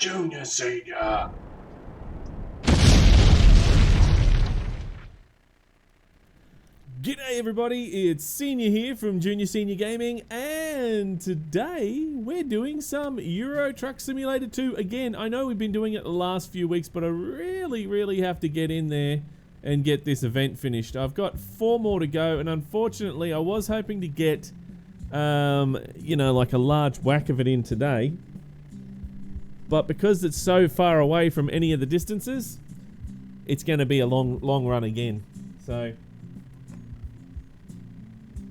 Junior Senior. G'day everybody, it's Senior here from Junior Senior Gaming, and today we're doing some Euro Truck Simulator 2 again. I know we've been doing it the last few weeks, but I really have to get in there and get this event finished. I've got 4 more to go, and unfortunately I was hoping to get, you know, like a large whack of it in today. But because it's so far away from any of the distances, it's going to be a long run again. So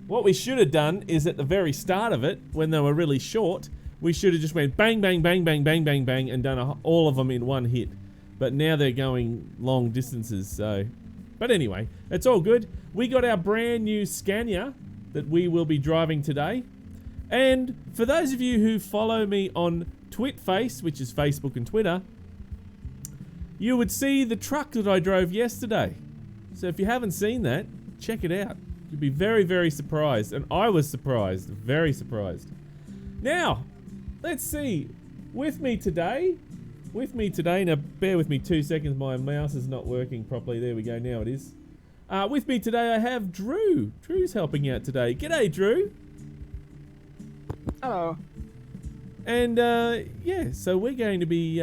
what we should have done is at the very start of it, when they were really short, we should have just went bang, bang, bang, bang, bang, bang, bang, and done all of them in one hit. But now they're going long distances, so... But anyway, it's all good. We got our brand new Scania that we will be driving today. And for those of you who follow me on Twitface, which is Facebook and Twitter, you would see the truck that I drove yesterday. So if you haven't seen that, check it out. You'd be very surprised, and I was surprised, very surprised. Now, let's see, with me today, now bear with me 2 seconds, my mouse is not working properly, there we go, now it is. With me today I have Drew. Drew's helping out today. G'day Drew. Hello. And yeah, so we're going to be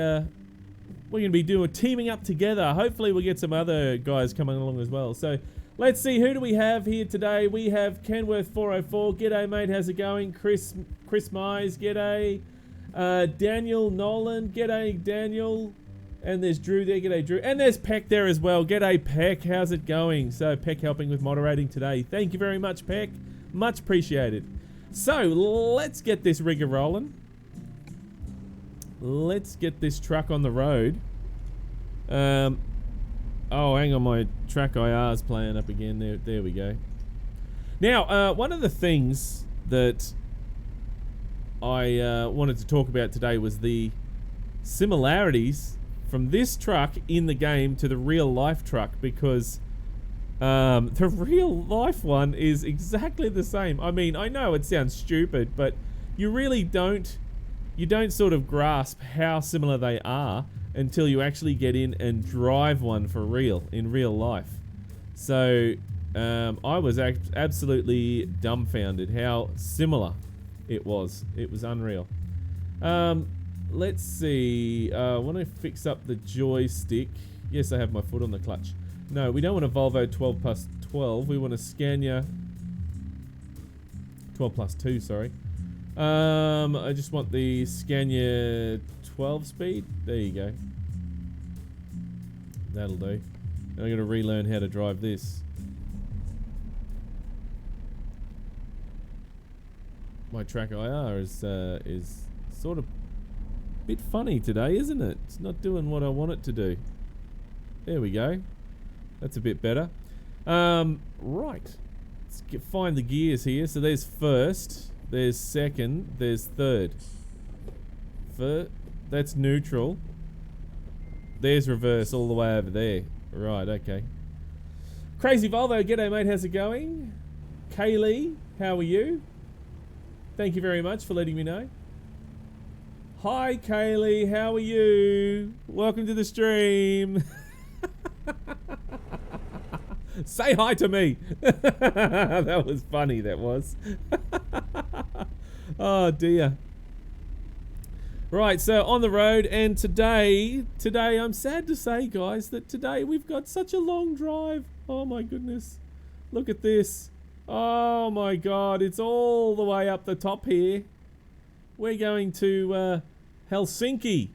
teaming up together. Hopefully we'll get some other guys coming along as well. So let's see, who do we have here today? We have Kenworth404. G'day, mate. How's it going? Chris Mize. G'day. Daniel Nolan. G'day, Daniel. And there's Drew there. G'day, Drew. And there's Peck there as well. G'day, Peck. How's it going? So Peck helping with moderating today. Thank you very much, Peck. Much appreciated. So let's get this rigger rolling. Let's get this truck on the road. Oh, hang on, my track IR's playing up again. There we go. Now, one of the things that I wanted to talk about today was the similarities from this truck in the game to the real life truck, because the real life one is exactly the same. I mean, I know it sounds stupid, but you really don't sort of grasp how similar they are until you actually get in and drive one for real, in real life. So, I was absolutely dumbfounded how similar it was. It was unreal. Let's see. I want to fix up the joystick. Yes, I have my foot on the clutch. No, we don't want a Volvo 12 plus 12. We want a Scania 12 plus 2, sorry. I just want the Scania 12 speed. There you go. That'll do. Now I'm going to relearn how to drive this. My track IR is sort of a bit funny today, isn't it? It's not doing what I want it to do. There we go. That's a bit better. Right. Let's find the gears here. So there's first. There's second, there's third. That's neutral. There's reverse all the way over there. Right, okay. Crazy Volvo, g'day mate, how's it going? Kaylee, how are you? Thank you very much for letting me know. Hi Kaylee, how are you? Welcome to the stream. Say hi to me. That was funny, that was. Oh dear. Right, so on the road, and today I'm sad to say, guys, that today we've got such a long drive. Oh my goodness. Look at this. Oh my god, it's all the way up the top here. We're going to Helsinki.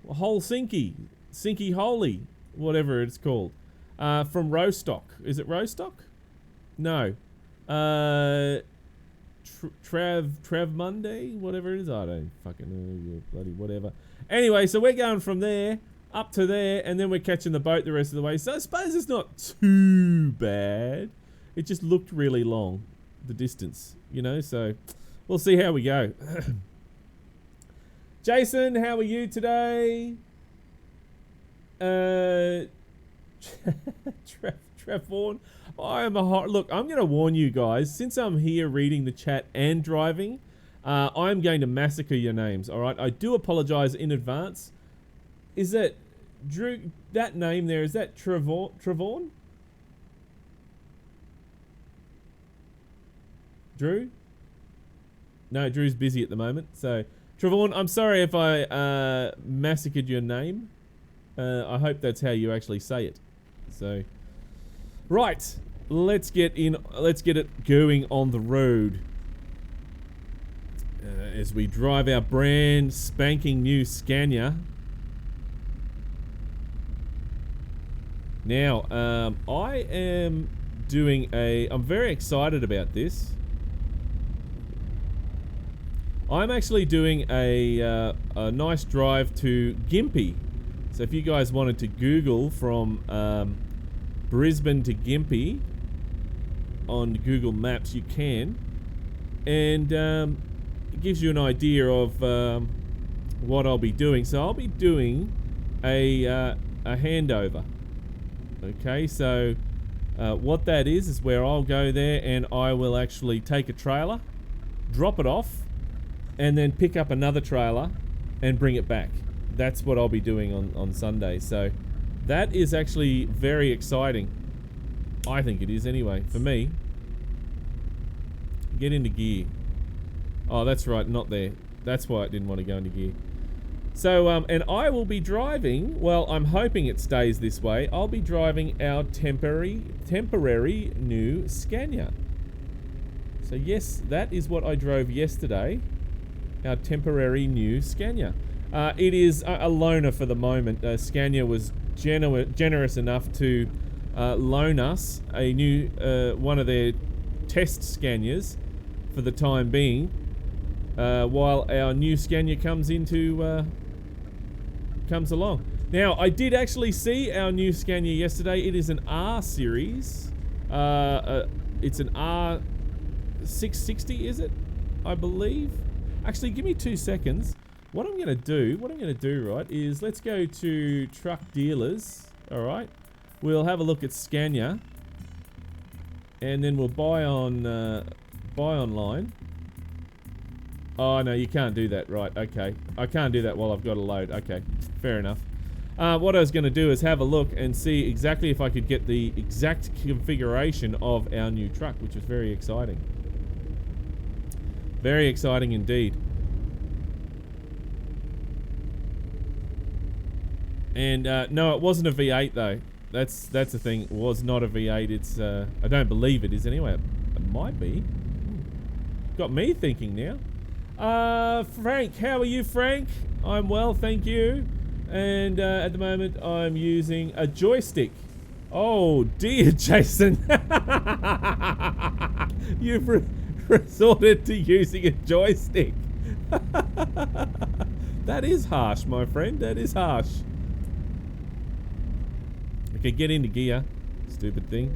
Sinky Holy, whatever it's called. From Rostock. Is it Rostock? No. Trav Monday? Whatever it is. I don't fucking know. Bloody whatever. Anyway, so we're going from there up to there, and then we're catching the boat the rest of the way. So I suppose it's not too bad. It just looked really long, the distance, you know, so we'll see how we go. Jason, how are you today? Trev Vaughan. I am a hot... Look, I'm going to warn you guys, since I'm here reading the chat and driving, I'm going to massacre your names, alright? I do apologize in advance. Is that, Drew, that name there, is that Trevon? Drew? No, Drew's busy at the moment, so... Trevon, I'm sorry if I massacred your name. I hope that's how you actually say it. So, right, let's get it going on the road. As we drive our brand spanking new Scania. Now, I am doing I'm very excited about this. I'm actually doing a nice drive to Gympie. So if you guys wanted to Google from Brisbane to Gympie on Google Maps, you can. And it gives you an idea of what I'll be doing. So I'll be doing a handover. Okay, so what that is where I'll go there and I will actually take a trailer, drop it off, and then pick up another trailer and bring it back. That's what I'll be doing on Sunday. So that is actually very exciting. I think it is anyway, for me. Get into gear. Oh, that's right, not there. That's why I didn't want to go into gear. So, and I will be driving, well, I'm hoping it stays this way. I'll be driving our temporary new Scania. So yes, that is what I drove yesterday. Our temporary new Scania. It is a loaner for the moment. Scania was generous enough to loan us a new one of their test Scanias for the time being, while our new Scania comes along. Now, I did actually see our new Scania yesterday. It is an R series. It's an R660, is it? I believe. Actually, give me 2 seconds. What I'm going to do, right, is let's go to truck dealers, alright? We'll have a look at Scania, and then we'll buy online. Oh, no, you can't do that, right, okay. I can't do that while I've got a load, okay, fair enough. What I was going to do is have a look and see exactly if I could get the exact configuration of our new truck, which is very exciting. Very exciting indeed. And no, it wasn't a V8 though. That's the thing. It was not a V8. It's I don't believe it is anyway. It might be. Got me thinking now. Frank, how are you, Frank? I'm well, thank you. And at the moment, I'm using a joystick. Oh dear, Jason. You've resorted to using a joystick. That is harsh, my friend. That is harsh. Okay, get into gear. Stupid thing.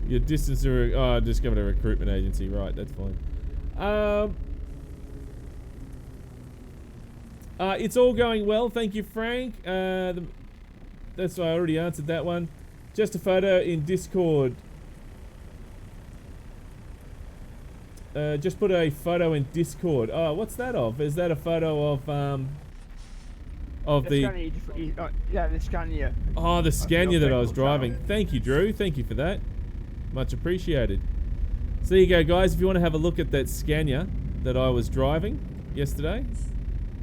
Your distance to... Oh, I discovered a recruitment agency. Right, that's fine. It's all going well. Thank you, Frank. That's why I already answered that one. Just a photo in Discord. Just put a photo in Discord. Oh, what's that of? Is that a photo of the Scania, yeah, the Scania. Oh, the Scania that I was driving. Thank you, Drew. Thank you for that. Much appreciated. So there you go, guys. If you want to have a look at that Scania that I was driving yesterday,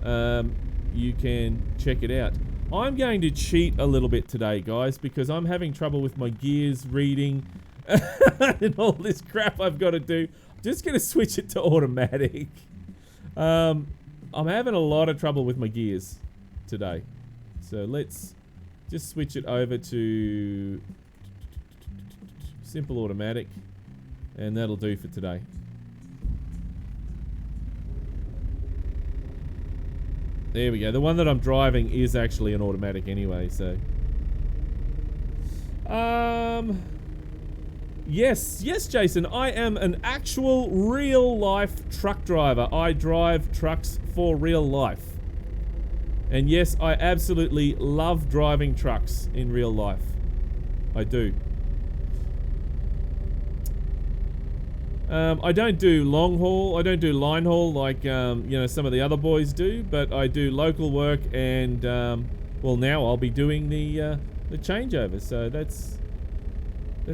you can check it out. I'm going to cheat a little bit today, guys, because I'm having trouble with my gears reading and all this crap I've got to do. Just going to switch it to automatic. I'm having a lot of trouble with my gears today. So let's just switch it over to simple automatic, and that'll do for today. There we go. The one that I'm driving is actually an automatic anyway, so. Yes, Jason, I am an actual real life truck driver. I drive trucks for real life. And yes, I absolutely love driving trucks in real life. I do. I don't do long haul. I don't do line haul like some of the other boys do, but I do local work, and well, now I'll be doing the changeover, so that's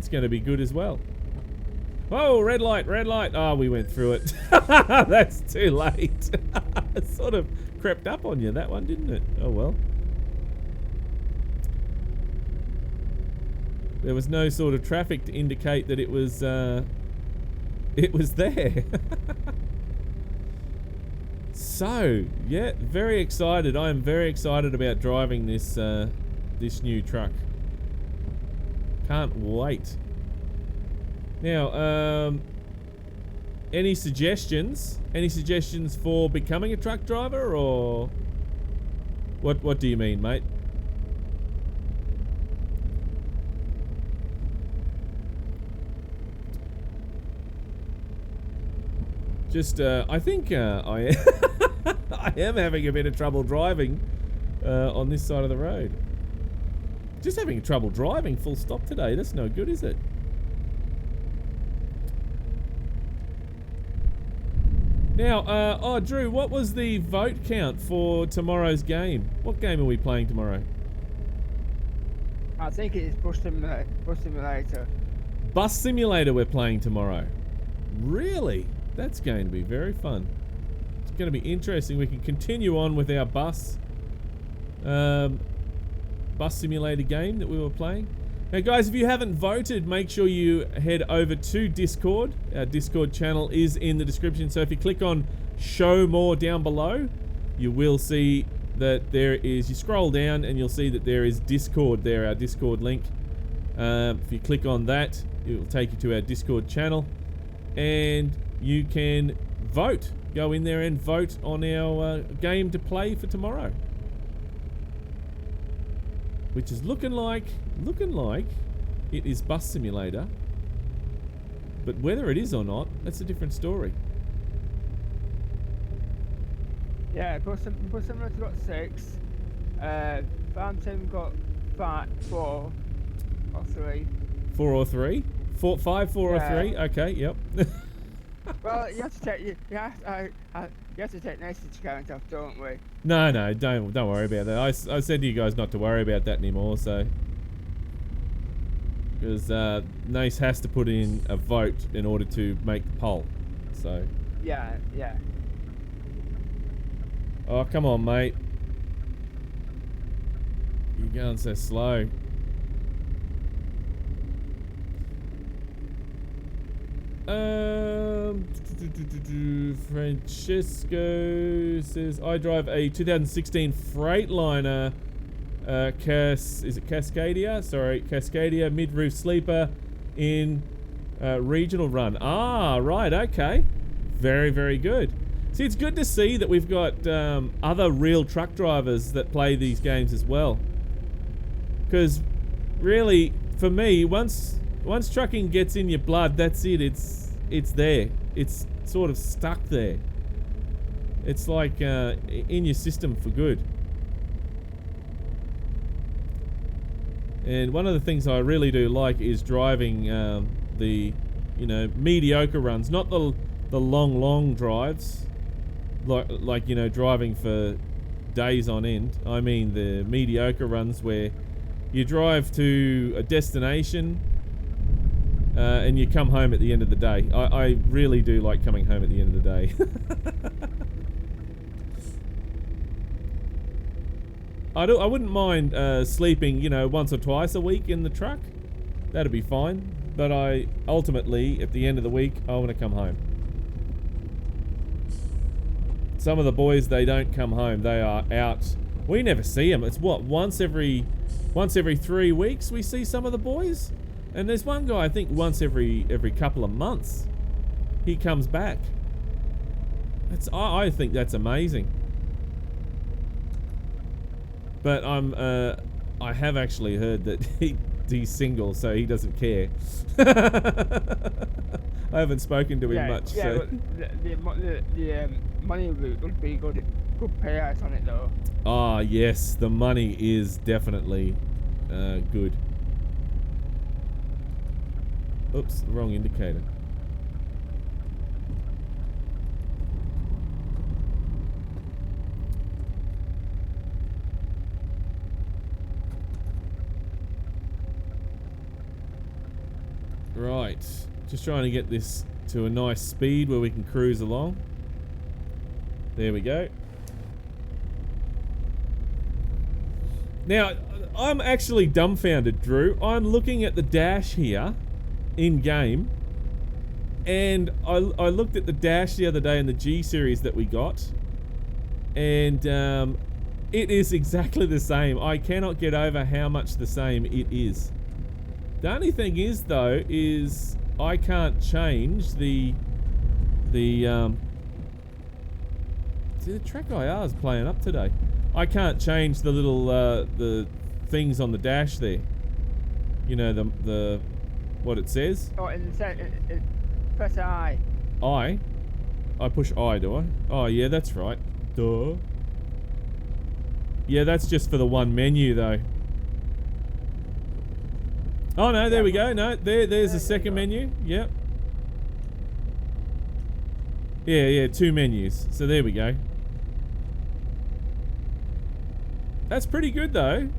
going to be good as well. Oh, red light, red light. Oh, we went through it. That's too late. It sort of crept up on you, that one, didn't it? Oh well. There was no sort of traffic to indicate that it was there. So, yeah, very excited. I am very excited about driving this this new truck. Can't wait. Now, any suggestions? Any suggestions for becoming a truck driver, or what do you mean, mate? Just, I think I am having a bit of trouble driving on this side of the road. Just having trouble driving, full stop today. That's no good, is it? Now, Drew, what was the vote count for tomorrow's game? What game are we playing tomorrow? I think it is Bus Simulator. Bus Simulator we're playing tomorrow. Really? That's going to be very fun. It's going to be interesting. We can continue on with our bus simulator game that we were playing. Now guys, if you haven't voted, make sure you head over to Discord. Our Discord channel is in the description, so if you click on show more down below, you will see that there is, you scroll down and you'll see that there is Discord there, our Discord link. If you click on that, it will take you to our Discord channel, and you can vote. Go in there and vote on our game to play for tomorrow, which is looking like it is Bus Simulator, but whether it is or not, that's a different story. Yeah, Bus Simulator got 6. Farm Sim got 4 or 3. 4 or 3? 4, 5, 4 Yeah. or 3? Okay, yep. Well, you have to take you have to take nature to account of, don't we? No, don't worry about that. I said to you guys not to worry about that anymore, so because Nace has to put in a vote in order to make the poll. So Yeah. oh, come on, mate. You're going so slow. Francesco says, I drive a 2016 Freightliner is it Cascadia? Sorry, Cascadia mid-roof sleeper in regional run. Ah, right, okay. Very, very good. See, it's good to see that we've got other real truck drivers that play these games as well. Because really, for me, once trucking gets in your blood, that's it. It's there. It's sort of stuck there. It's like in your system for good. And one of the things I really do like is driving the mediocre runs, not the long drives, like driving for days on end. I mean the mediocre runs where you drive to a destination and you come home at the end of the day. I really do like coming home at the end of the day. I wouldn't mind sleeping, once or twice a week in the truck. That'd be fine. But ultimately, at the end of the week, I want to come home. Some of the boys, they don't come home. They are out. We never see them. It's what, once every 3 weeks we see some of the boys? And there's one guy, I think once every couple of months, he comes back. I think that's amazing. But I have actually heard that he's single, so he doesn't care. I haven't spoken to him much. Yeah, so. but the money would be good payout on it though. Ah, yes, the money is definitely good. Oops, wrong indicator. Right. Just trying to get this to a nice speed where we can cruise along. There we go. Now, I'm actually dumbfounded, Drew. I'm looking at the dash here in game, and I looked at the dash the other day in the G series that we got, and it is exactly the same. I cannot get over how much the same it is. The only thing is, though, is I can't change the see, the track IR is playing up today. I can't change the little the things on the dash there. You know, the what it says. Oh, in the press I. I push I, do I? Oh yeah, that's right. Duh. Yeah, that's just for the one menu though. Oh no, there we go. No, there's the second menu. Yep. Yeah, 2 menus. So there we go. That's pretty good though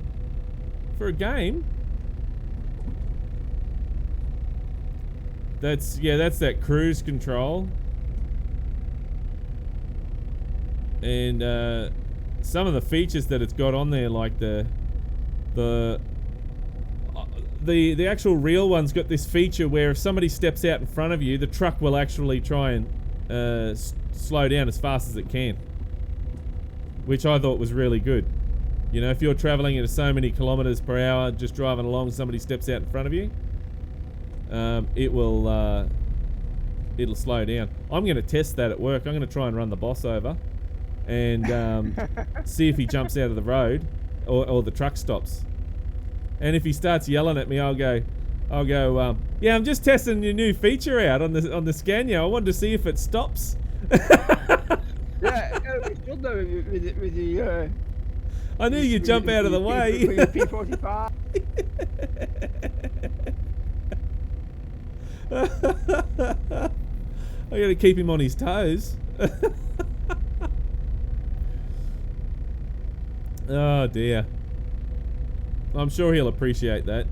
for a game. That's that cruise control. And some of the features that it's got on there, like the actual real one's got this feature where if somebody steps out in front of you, the truck will actually try and slow down as fast as it can, which I thought was really good. You know, if you're traveling at so many kilometers per hour, just driving along, somebody steps out in front of you, it'll slow down. I'm going to test that at work. I'm going to try and run the boss over and see if he jumps out of the road or the truck stops. And if he starts yelling at me, I'll go, yeah, I'm just testing your new feature out on the Scania. I wanted to see if it stops. Yeah, it's good though with the. I knew you'd jump out of the way. With your P45. I gotta keep him on his toes. Oh dear. I'm sure he'll appreciate that.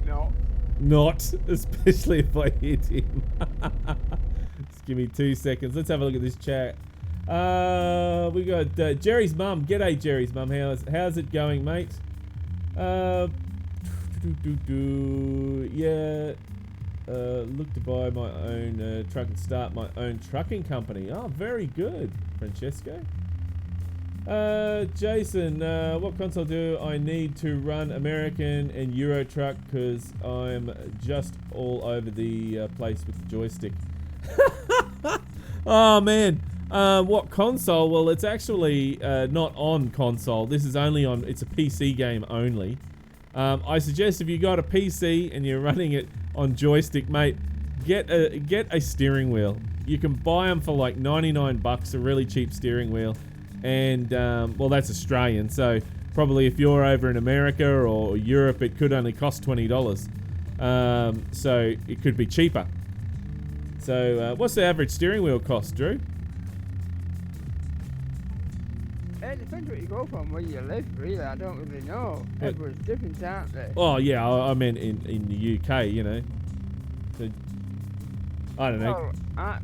No. Not, especially if I hit him. Just give me 2 seconds. Let's have a look at this chat. We got Jerry's mum. G'day, Jerry's mum. How's it going, mate? Yeah. Look to buy my own truck and start my own trucking company. Oh, very good, Francesco. Jason, what console do I need to run American and Euro Truck? Because I'm just all over the place with the joystick. Oh man, what console? Well, it's actually not on console. This is only on. It's a PC game only. I suggest if you got a PC and you're running it on joystick, mate, get a steering wheel. You can buy them for like 99 bucks, a really cheap steering wheel. And well, that's Australian, so probably if you're over in America or Europe, it could only cost $20. So it could be cheaper. So what's the average steering wheel cost, Drew? It depends what you go from, where you live, really. I don't really know. Everyone's different, aren't they? Oh yeah, I meant in the UK, you know. So, I don't know. Oh,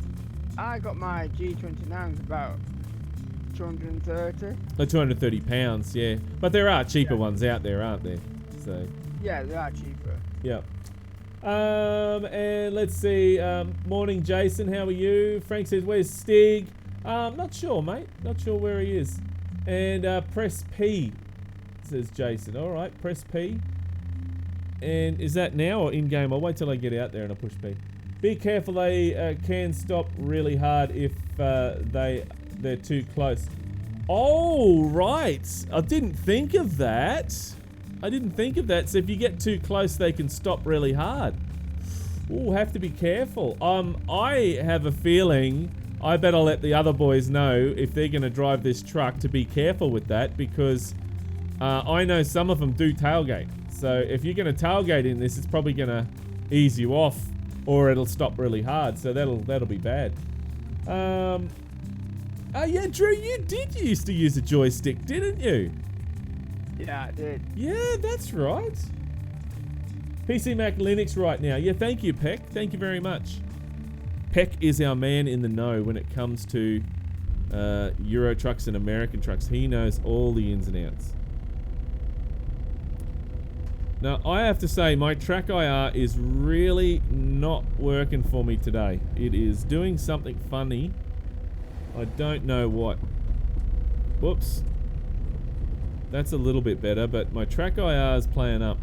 I got my G29s about 230. Like 230 pounds, yeah. But there are cheaper ones out there, aren't there? So. Yeah, they are cheaper. Yep. And let's see. Morning, Jason. How are you? Frank says, "Where's Stig?" Not sure, mate. Not sure where he is. And press P, says Jason. All right, press P. And is that now or in game? I'll wait till I get out there and I'll push P. Be careful. They can stop really hard if they're too close. Oh, right. I didn't think of that. So if you get too close, they can stop really hard. Ooh, have to be careful. I have a feeling I better let the other boys know if they're going to drive this truck to be careful with that, because I know some of them do tailgate. So if you're going to tailgate in this, it's probably going to ease you off, or it'll stop really hard. So that'll be bad. Oh yeah, Drew, you did used to use a joystick, didn't you? Yeah, I did. Yeah, that's right. PC Mac Linux right now. Yeah, thank you, Peck. Thank you very much. Peck is our man in the know when it comes to Euro trucks and American trucks. He knows all the ins and outs. Now, I have to say, my track IR is really not working for me today. It is doing something funny. I don't know what. Whoops. That's a little bit better, but my track IR is playing up.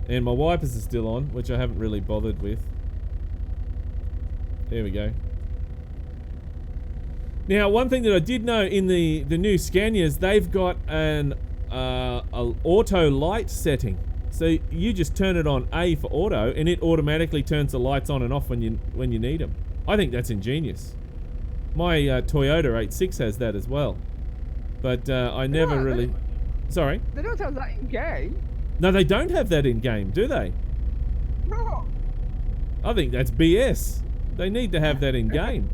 And my wipers are still on, which I haven't really bothered with. There we go. Now, one thing that I did know in the new Scanias, they've got an auto light setting. So you just turn it on A for auto, and it automatically turns the lights on and off when you need them. I think that's ingenious. My Toyota 86 has that as well, but I never really. Sorry. They don't have that in game. No, they don't have that in game, do they? No. I think that's BS. They need to have that in game.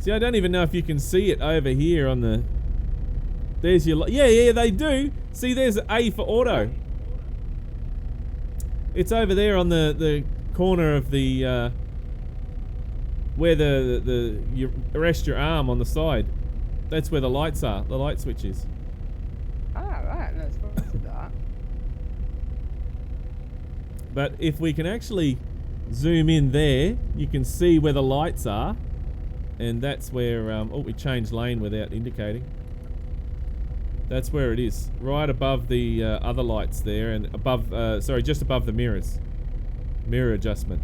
See, I don't even know if you can see it over here on the. There's your. Yeah, they do. See, there's A for auto. It's over there on the corner of the. Where you rest your arm on the side. That's where the lights are. The light switches. Ah, right. No, it's supposed to that. But if we can actually zoom in there, you can see where the lights are, and that's where. Oh, we changed lane without indicating. That's where it is, right above the other lights there, and above. Sorry, just above the mirrors. Mirror adjustment.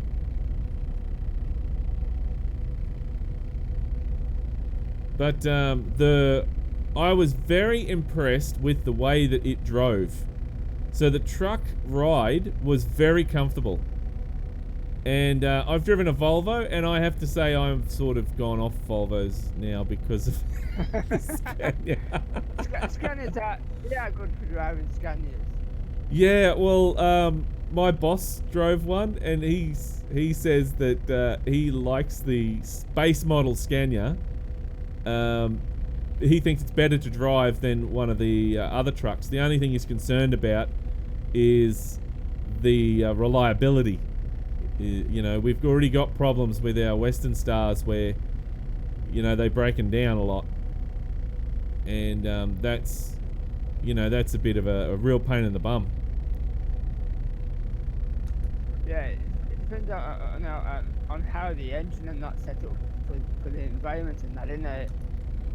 But I was very impressed with the way that it drove. So the truck ride was very comfortable. And I've driven a Volvo, and I have to say I'm sort of gone off Volvos now because of Scania. Scanias are good for driving Scanias. Yeah, well, my boss drove one, and he says that he likes the base model Scania. He thinks it's better to drive than one of the other trucks. The only thing he's concerned about is the reliability. You know, we've already got problems with our Western Stars where, you know, they're breaking down a lot. And that's, you know, that's a bit of a real pain in the bum. Yeah, it depends on how the engine and that set up for the environment and that, isn't it?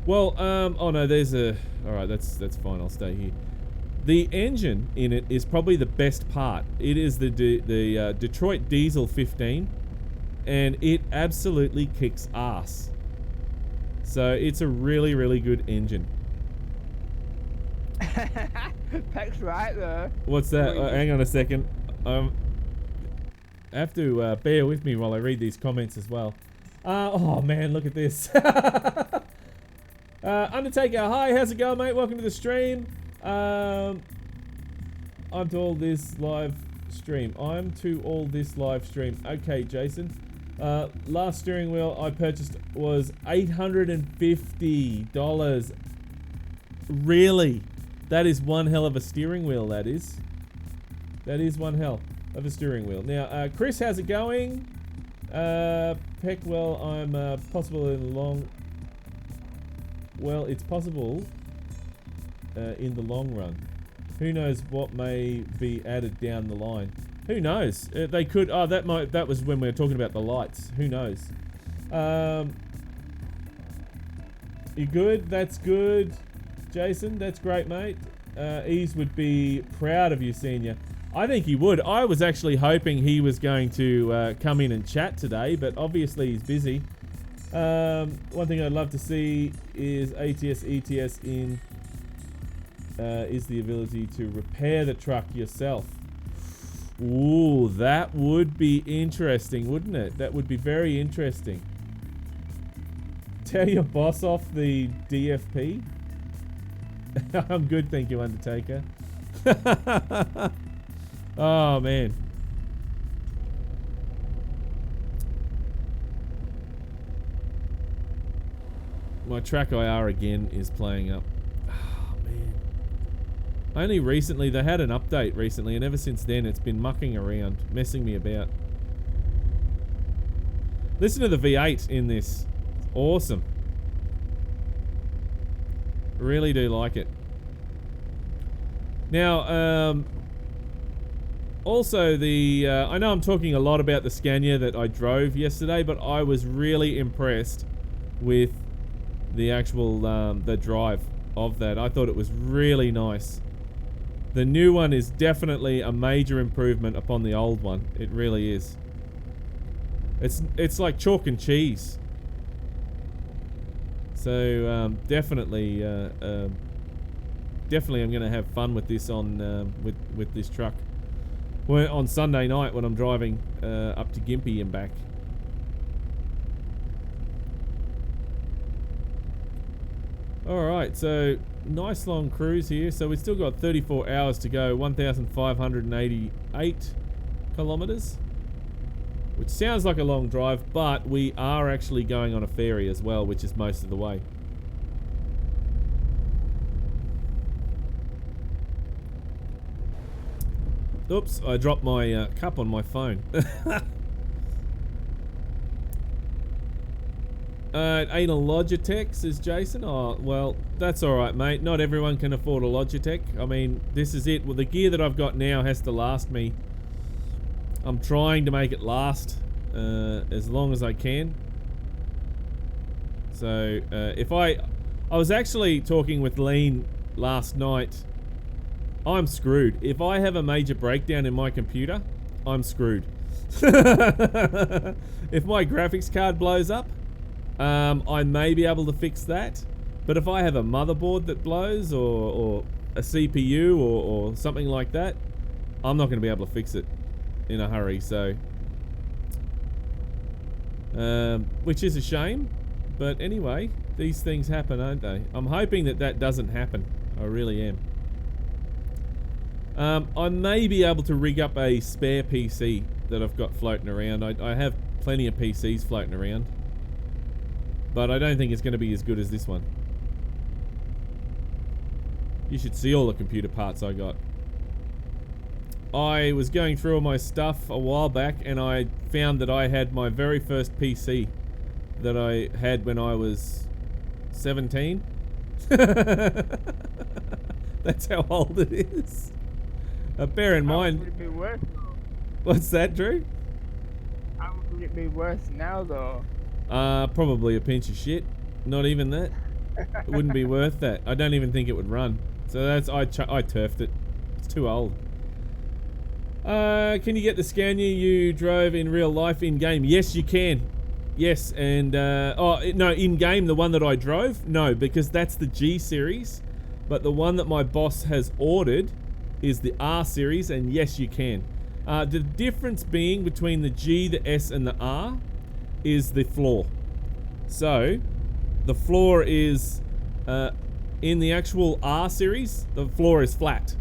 Well, oh no, there's a. All right, that's fine. I'll stay here. The engine in it is probably the best part. It is the Detroit Diesel 15, and it absolutely kicks ass. So it's a really, really good engine. Peck's right there. What's that? Hang on a second. Have to bear with me while I read these comments as well. Oh man, look at this. Undertaker, hi, how's it going, mate? Welcome to the stream. I'm to all this live stream. Okay, Jason. Last steering wheel I purchased was $850. Really? That is one hell of a steering wheel, that is. That is one hell of a steering wheel. Now, Chris, how's it going? Peck, well, I'm possible in the long... Well, it's possible in the long run. Who knows what may be added down the line? Who knows? They could... Oh, that was when we were talking about the lights. Who knows? You good? That's good. Jason, that's great, mate. Ease would be proud of you, Senior. I think he would. I was actually hoping he was going to come in and chat today, but obviously he's busy. One thing I'd love to see is ATS, ETS in is the ability to repair the truck yourself. Ooh, that would be interesting, wouldn't it? That would be very interesting. Tell your boss off the DFP. I'm good, thank you, Undertaker. Oh, man. My track IR again is playing up. Oh, man. Only recently, they had an update recently, and ever since then it's been mucking around, messing me about. Listen to the V8 in this. It's awesome. Really do like it. Now, also the, I know I'm talking a lot about the Scania that I drove yesterday, but I was really impressed with the actual, the drive of that. I thought it was really nice. The new one is definitely a major improvement upon the old one. It really is. It's like chalk and cheese. So definitely definitely I'm gonna have fun with this on with this truck. Well, on Sunday night when I'm driving up to Gympie and back. Alright, so nice long cruise here. So we've still got 34 hours to go, 1,588 kilometers. Which sounds like a long drive, but we are actually going on a ferry as well, which is most of the way. Oops, I dropped my cup on my phone. Ain't a Logitech, says Jason. Oh, well, that's alright, mate. Not everyone can afford a Logitech. I mean, this is it. Well, the gear that I've got now has to last me. I'm trying to make it last as long as I can. So, if I was actually talking with Lean last night. I'm screwed. If I have a major breakdown in my computer, I'm screwed. If my graphics card blows up, I may be able to fix that. But if I have a motherboard that blows, or a CPU, or something like that, I'm not going to be able to fix it in a hurry. So, which is a shame. But anyway, these things happen, aren't they? I'm hoping that that doesn't happen. I really am. I may be able to rig up a spare PC that I've got floating around. I have plenty of PCs floating around. But I don't think it's going to be as good as this one. You should see all the computer parts I got. I was going through all my stuff a while back and I found that I had my very first PC that I had when I was 17. That's how old it is. Bear in mind... would it be worse? What's that, Drew? How would it be worse now, though? Probably a pinch of shit. Not even that. It wouldn't be worth that. I don't even think it would run. So that's... I turfed it. It's too old. Can you get the Scania you drove in real life in-game? Yes, you can. Yes, and... oh, no, in-game, the one that I drove? No, because that's the G series. But the one that my boss has ordered is the R series, and yes, you can. The difference being between the G, the S, and the R is the floor. So, the floor is... in the actual R series, the floor is flat.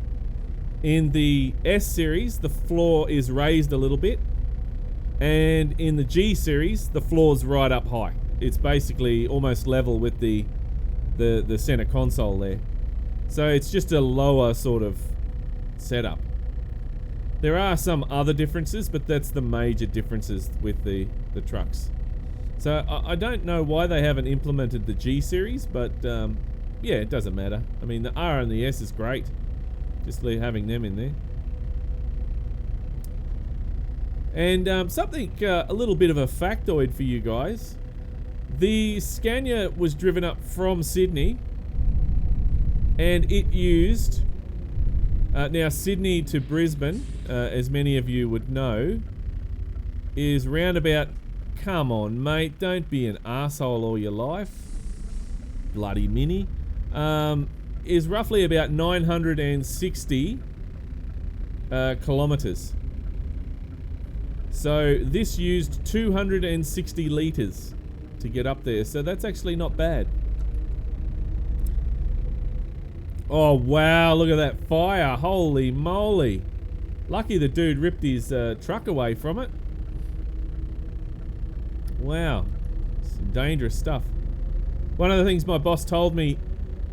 In the S series, the floor is raised a little bit. And in the G series, the floor's right up high. It's basically almost level with the center console there. So it's just a lower sort of setup. There are some other differences, but that's the major differences with the trucks. So I don't know why they haven't implemented the G series, but yeah, it doesn't matter. I mean, the R and the S is great. Just having them in there. And something, a little bit of a factoid for you guys. The Scania was driven up from Sydney, and it used... now, Sydney to Brisbane, as many of you would know, is round about... Come on, mate, don't be an arsehole all your life. Bloody mini. Is roughly about 960 kilometres. So this used 260 litres to get up there, so that's actually not bad. Oh wow, look at that fire, holy moly. Lucky the dude ripped his truck away from it. Wow, some dangerous stuff. One of the things my boss told me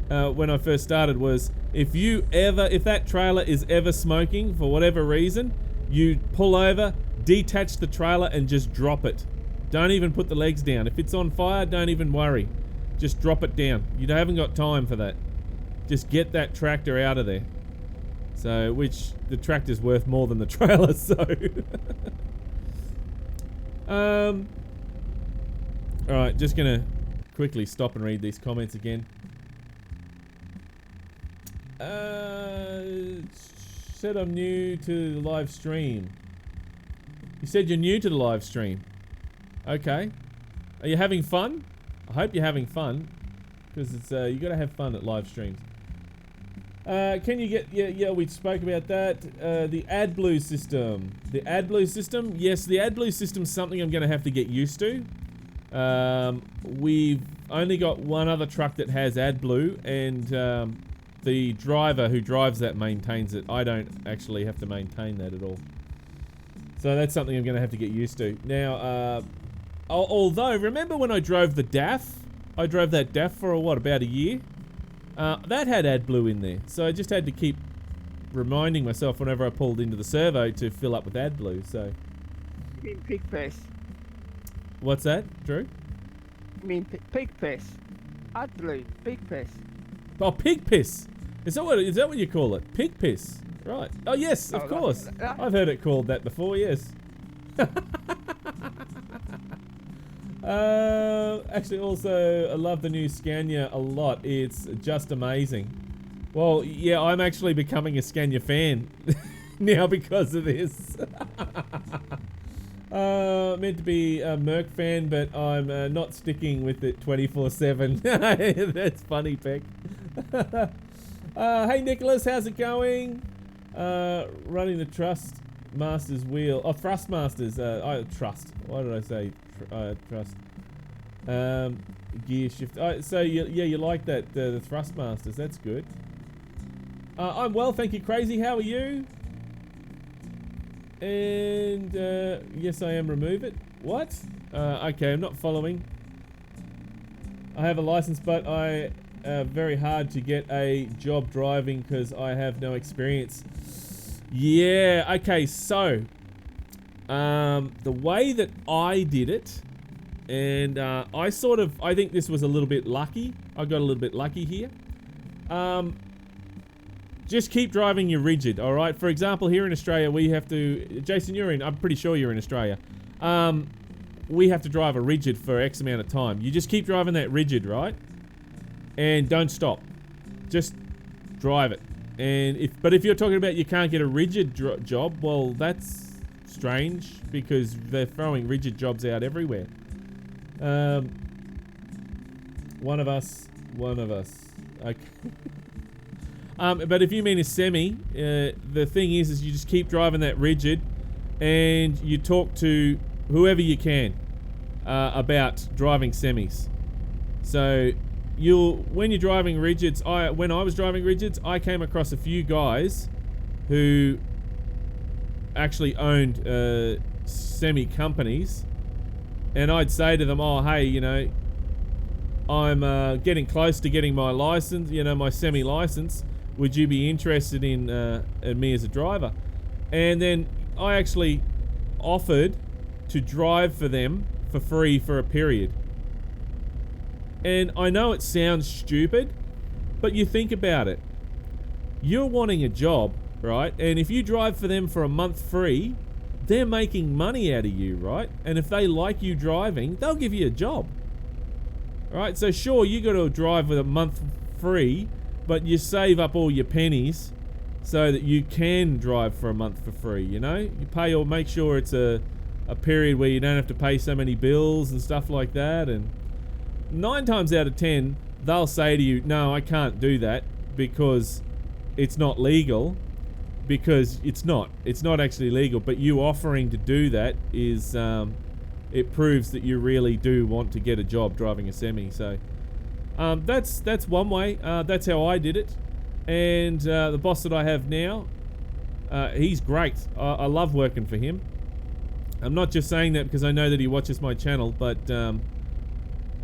when I first started was, if that trailer is ever smoking for whatever reason, you pull over, detach the trailer and just drop it. Don't even put the legs down. If it's on fire, don't even worry. Just drop it down. You haven't got time for that. Just get that tractor out of there. So, which the tractor's worth more than the trailer, so. Alright, just gonna quickly stop and read these comments again. Said I'm new to the live stream. You said you're new to the live stream. Okay. Are you having fun? I hope you're having fun, because it's you gotta have fun at live streams. Can you get, yeah, we spoke about that. The AdBlue system. The AdBlue system? Yes, the AdBlue system's something I'm gonna have to get used to. We've only got one other truck that has AdBlue, and the driver who drives that maintains it. I don't actually have to maintain that at all. So that's something I'm gonna have to get used to. Now, although, remember when I drove the DAF? I drove that DAF for, what, about a year? That had AdBlue in there, so I just had to keep reminding myself whenever I pulled into the servo to fill up with AdBlue, so... You mean pig piss? What's that, Drew? I mean pig piss. AdBlue, pig piss. Oh, pig piss! Is that what you call it? Pig piss. Right. Oh yes, of course. I've heard it called that before, yes. Actually, also, I love the new Scania a lot. It's just amazing. Well, yeah, I'm actually becoming a Scania fan now because of this. Meant to be a Merc fan, but I'm not sticking with it 24/7. That's funny, Peck. Hey, Nicholas, how's it going? Running the Trust Masters wheel. Oh, Thrust Masters. Trust. Why did I say trust? Gear shift. So you like that, the Thrust Masters. That's good. I'm well, thank you, Crazy. How are you? And yes, I am. Remove it. What? Okay, I'm not following. I have a license, but I very hard to get a job driving because I have no experience. Yeah. Okay. So, the way that I did it, and I think this was a little bit lucky. I got a little bit lucky here. Just keep driving your rigid, all right? For example, here in Australia, we have to... Jason, I'm pretty sure you're in Australia. We have to drive a rigid for X amount of time. You just keep driving that rigid, right? And don't stop. Just drive it. And but if you're talking about you can't get a rigid job, well, that's strange because they're throwing rigid jobs out everywhere. One of us. Okay. But if you mean a semi, the thing is you just keep driving that rigid and you talk to whoever you can about driving semis. So when you're driving rigids, when I was driving rigids, I came across a few guys who actually owned semi companies, and I'd say to them, oh, hey, you know, I'm getting close to getting my license, you know, my semi license. Would you be interested in me as a driver? And then I actually offered to drive for them for free for a period. And I know it sounds stupid, but you think about it. You're wanting a job, right? And if you drive for them for a month free, they're making money out of you, right? And if they like you driving, they'll give you a job. Right? So sure, you got to drive with a month free, but you save up all your pennies so that you can drive for a month for free, you know? You pay, or make sure it's a period where you don't have to pay so many bills and stuff like that. And 9 times out of 10, they'll say to you, no, I can't do that because it's not legal. Because it's not actually legal, but you offering to do that is, it proves that you really do want to get a job driving a semi. So that's one way. That's how I did it. And the boss that I have now, he's great. I love working for him. I'm not just saying that because I know that he watches my channel, but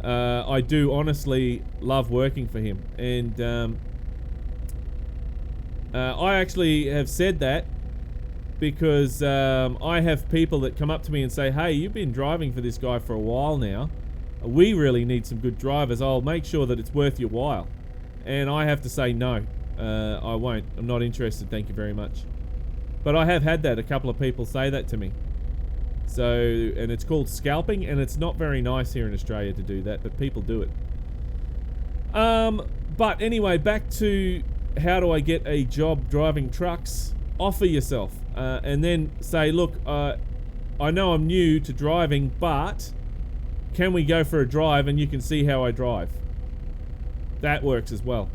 I do honestly love working for him, and I actually have said that because I have people that come up to me and say, hey, you've been driving for this guy for a while now. We really need some good drivers. I'll make sure that it's worth your while. And I have to say no, I won't. I'm not interested, thank you very much. But I have had that, a couple of people say that to me. So, and it's called scalping, and it's not very nice here in Australia to do that, but people do it. But anyway, back to how do I get a job driving trucks? Offer yourself, and then say, look, I know I'm new to driving, but can we go for a drive and you can see how I drive? That works as well.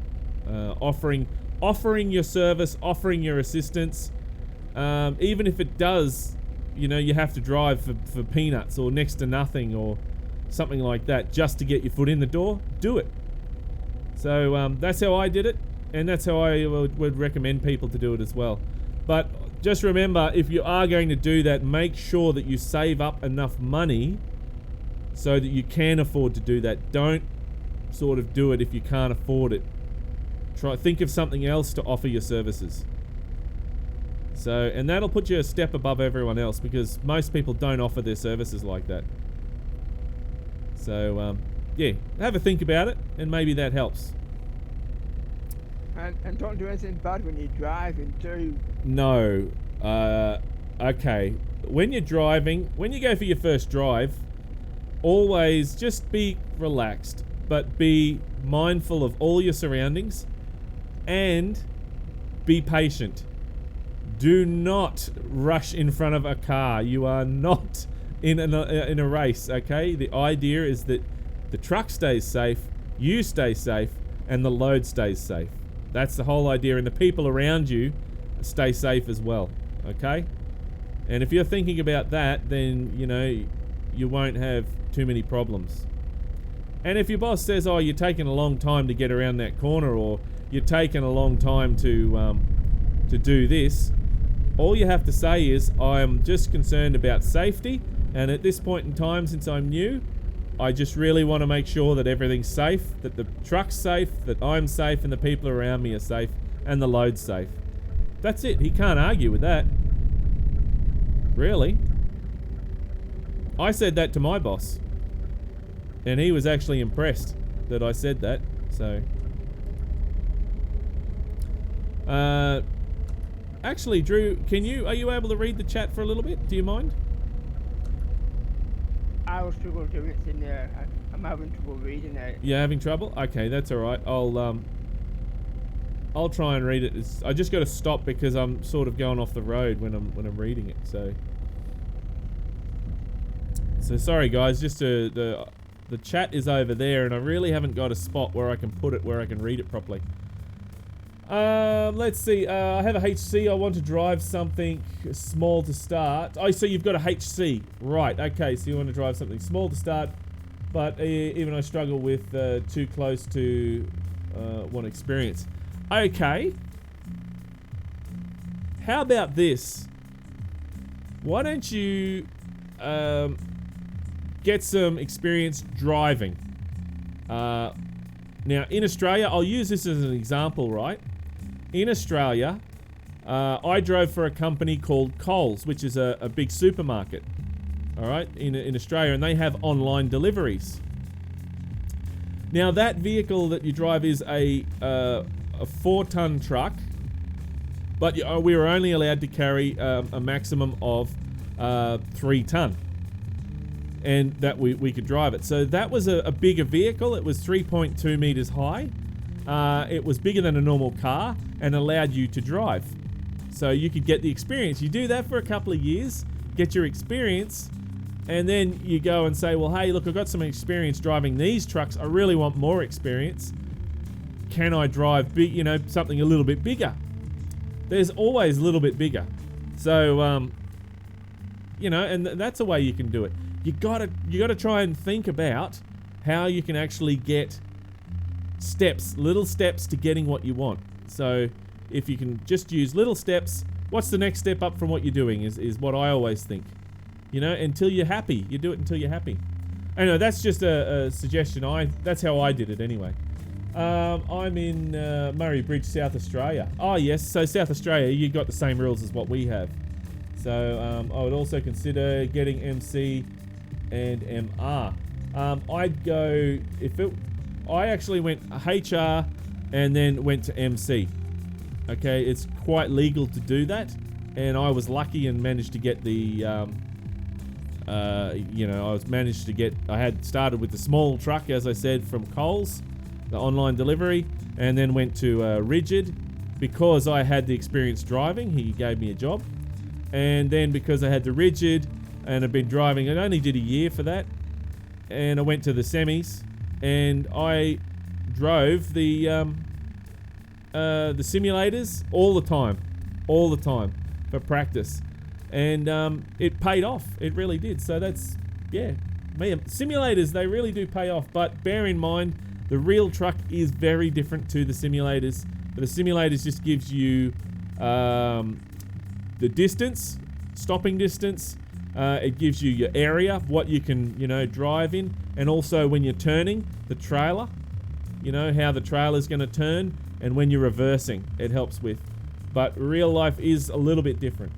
Offering your service, offering your assistance, even if it does, you know, you have to drive for peanuts or next to nothing or something like that just to get your foot in the door, do it. So that's how I did it, and that's how I would recommend people to do it as well. But just remember, if you are going to do that, make sure that you save up enough money so that you can afford to do that. Don't sort of do it if you can't afford it. Think of something else to offer your services. So, and that'll put you a step above everyone else, because most people don't offer their services like that. So, yeah, have a think about it, and maybe that helps. And don't do anything bad when you're driving too. No. Okay. When you're driving, when you go for your first drive, always just be relaxed, but be mindful of all your surroundings and be patient. Do not rush in front of a car. You are not in a race, okay? The idea is that the truck stays safe, you stay safe, and the load stays safe. That's the whole idea, and the people around you stay safe as well, okay? And if you're thinking about that, then, you know, you won't have too many problems. And if your boss says, oh, you're taking a long time to get around that corner, or you're taking a long time to do this, all you have to say is, I'm just concerned about safety, and at this point in time, since I'm new, I just really want to make sure that everything's safe, that the truck's safe, that I'm safe, and the people around me are safe, and the load's safe. That's it. He can't argue with that. Really. I said that to my boss, and he was actually impressed that I said that. So, actually, Drew, are you able to read the chat for a little bit? Do you mind? I will struggle doing it in there. I'm having trouble reading it. You're having trouble? Okay, that's all right. I'll try and read it. I just got to stop because I'm sort of going off the road when I'm reading it. So sorry guys. Just the chat is over there, and I really haven't got a spot where I can put it where I can read it properly. Let's see. I have a HC. I want to drive something small to start. Oh, so you've got a HC. Right, okay. So you want to drive something small to start, but even I struggle with too close to want experience. Okay. How about this? Why don't you get some experience driving? Now, in Australia, I'll use this as an example, right? In Australia, I drove for a company called Coles, which is a big supermarket, all right, in Australia, and they have online deliveries. Now, that vehicle that you drive is a 4-ton truck, but we were only allowed to carry a maximum of 3 ton, and that we could drive it. So that was a bigger vehicle. It was 3.2 meters high. It was bigger than a normal car and allowed you to drive. So you could get the experience. You do that for a couple of years, get your experience, and then you go and say, well, hey, look, I've got some experience driving these trucks. I really want more experience. Can I drive big, something a little bit bigger? There's always a little bit bigger. So, and that's a way you can do it. You gotta try and think about how you can actually get little steps to getting what you want. So if you can just use little steps, what's the next step up from what you're doing is what I always think. Until you're happy. You do it until you're happy. Anyway, that's just a suggestion. That's how I did it anyway. I'm in Murray Bridge, South Australia. Oh yes, so South Australia, you got the same rules as what we have. So I would also consider getting MC and MR. I'd go I actually went HR and then went to MC. Okay, it's quite legal to do that, and I was lucky and managed to get the I had started with the small truck, as I said, from Coles, the online delivery, and then went to Rigid because I had the experience driving. He gave me a job, and then because I had the Rigid and I've been driving, I only did a year for that, and I went to the semis, and I drove the simulators all the time for practice. And it paid off. It really did. So that's, yeah. Simulators, they really do pay off. But bear in mind, the real truck is very different to the simulators. But the simulators just gives you the distance, stopping distance. It gives you your area, what you can, drive in. And also when you're turning the trailer, how the trailer's going to turn. And when you're reversing, it helps with. But real life is a little bit different.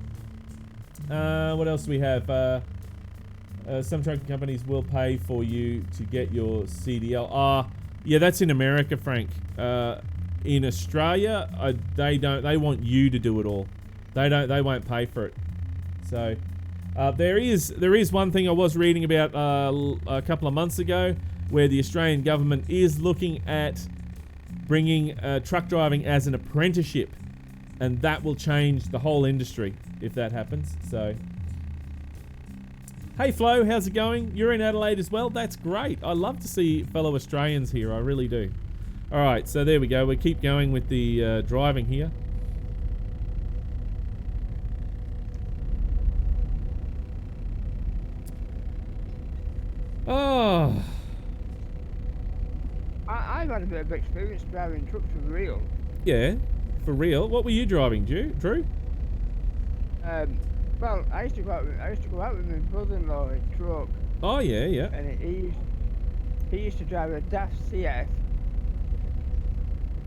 What else do we have? Some trucking companies will pay for you to get your CDL. Yeah, that's in America, Frank. In Australia, they don't. They want you to do it all. They won't pay for it. So there is one thing I was reading about a couple of months ago, where the Australian government is looking at bringing truck driving as an apprenticeship, and that will change the whole industry if that happens. So, hey Flo, how's it going? You're in Adelaide as well? That's great. I love to see fellow Australians here, I really do. Alright, so there we go. We keep going with the driving here. Oh, I've had a bit of experience driving trucks for real. yeah, for real. What were you driving, Drew? Well, I used to go out with my brother-in-law's truck. Oh yeah. And he used to drive a DAF CF.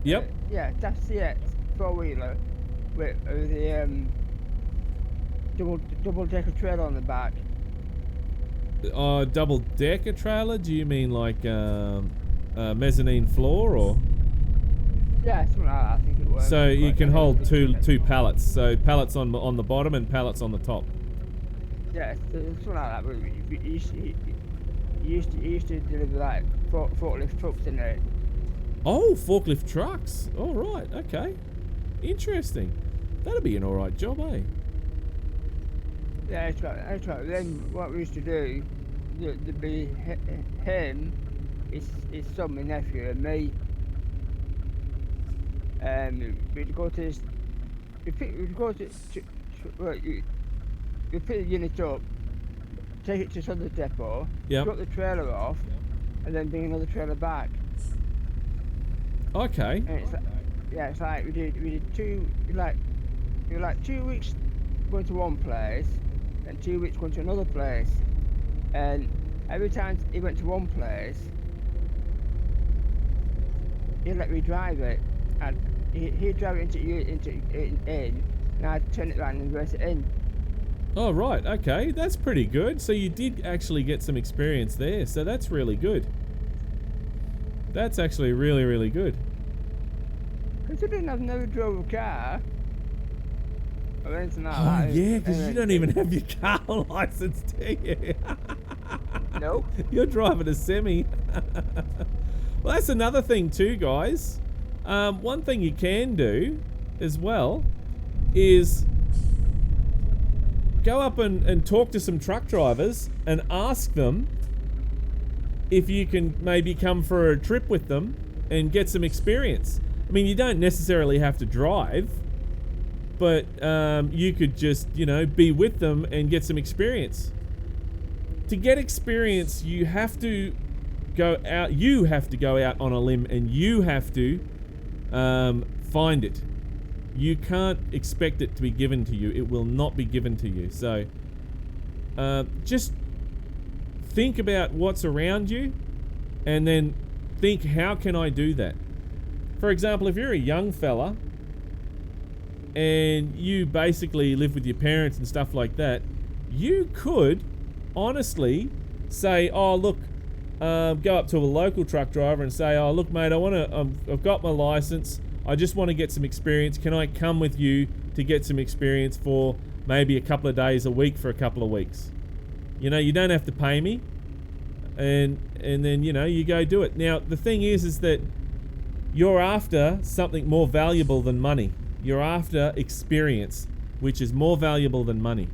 Yep. Yeah, DAF CF 4-wheeler with the double-decker trailer on the back. Double-decker trailer? Do you mean like mezzanine floor, or? Yeah, something like that, I think it was. So you can hold two pallets. So pallets on the bottom and pallets on the top. Yeah, something like that. He used to deliver like forklift trucks in there. Oh, forklift trucks. All right. Okay. Interesting. That'd be an all right job, eh? Yeah, that's right. Then what we used to do, there'd be him, his son, my nephew, and me. We'd go to this. We pick the unit up, take it to some other depot, drop the trailer off, and then bring another trailer back. Okay. And it's like we did 2 weeks going to one place, and 2 weeks going to another place, and every time he went to one place, he'd let me drive it, and he'd drive it in, and I'd turn it around and reverse it in. Oh, right. Okay. That's pretty good. So you did actually get some experience there. So that's really good. That's actually really, really good. Considering I've never drove a car or anything like Oh, that. yeah, because you don't even have your car license, do you? Nope. You're driving a semi. Well, that's another thing too, guys. One thing you can do as well is go up and talk to some truck drivers and ask them if you can maybe come for a trip with them and get some experience. I mean, you don't necessarily have to drive, but you could just, be with them and get some experience. To get experience, you have to go out. You have to go out on a limb, and you have to find it. You can't expect it to be given to you. It will not be given to you. So just think about what's around you, and then think, how can I do that? For example, if you're a young fella and you basically live with your parents and stuff like that, you could honestly say, oh look, go up to a local truck driver and say, oh look mate, I've got my license, I just want to get some experience, can I come with you to get some experience for maybe a couple of days a week for a couple of weeks? You know, you don't have to pay me, and then, you know, you go do it. Now the thing is that you're after something more valuable than money. You're after experience, which is more valuable than money.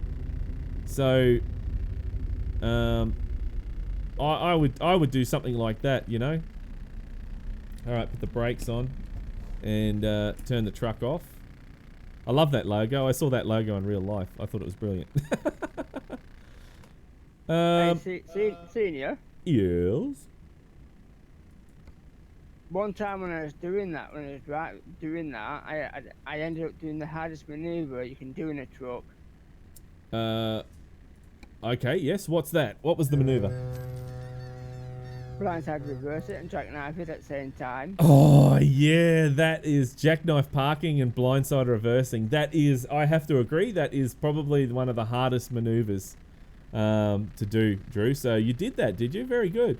So I would do something like that, you know. All right, put the brakes on and turn the truck off. I love that logo. I saw that logo in real life. I thought it was brilliant. Senior. Yes. One time when I was doing that, I ended up doing the hardest maneuver you can do in a truck. Okay, yes. What's that? What was the maneuver? Blindside reverse it and jackknife it at the same time. Oh, yeah. That is jackknife parking and blindside reversing. That is, I have to agree, that is probably one of the hardest maneuvers to do, Drew. So you did that, did you? Very good.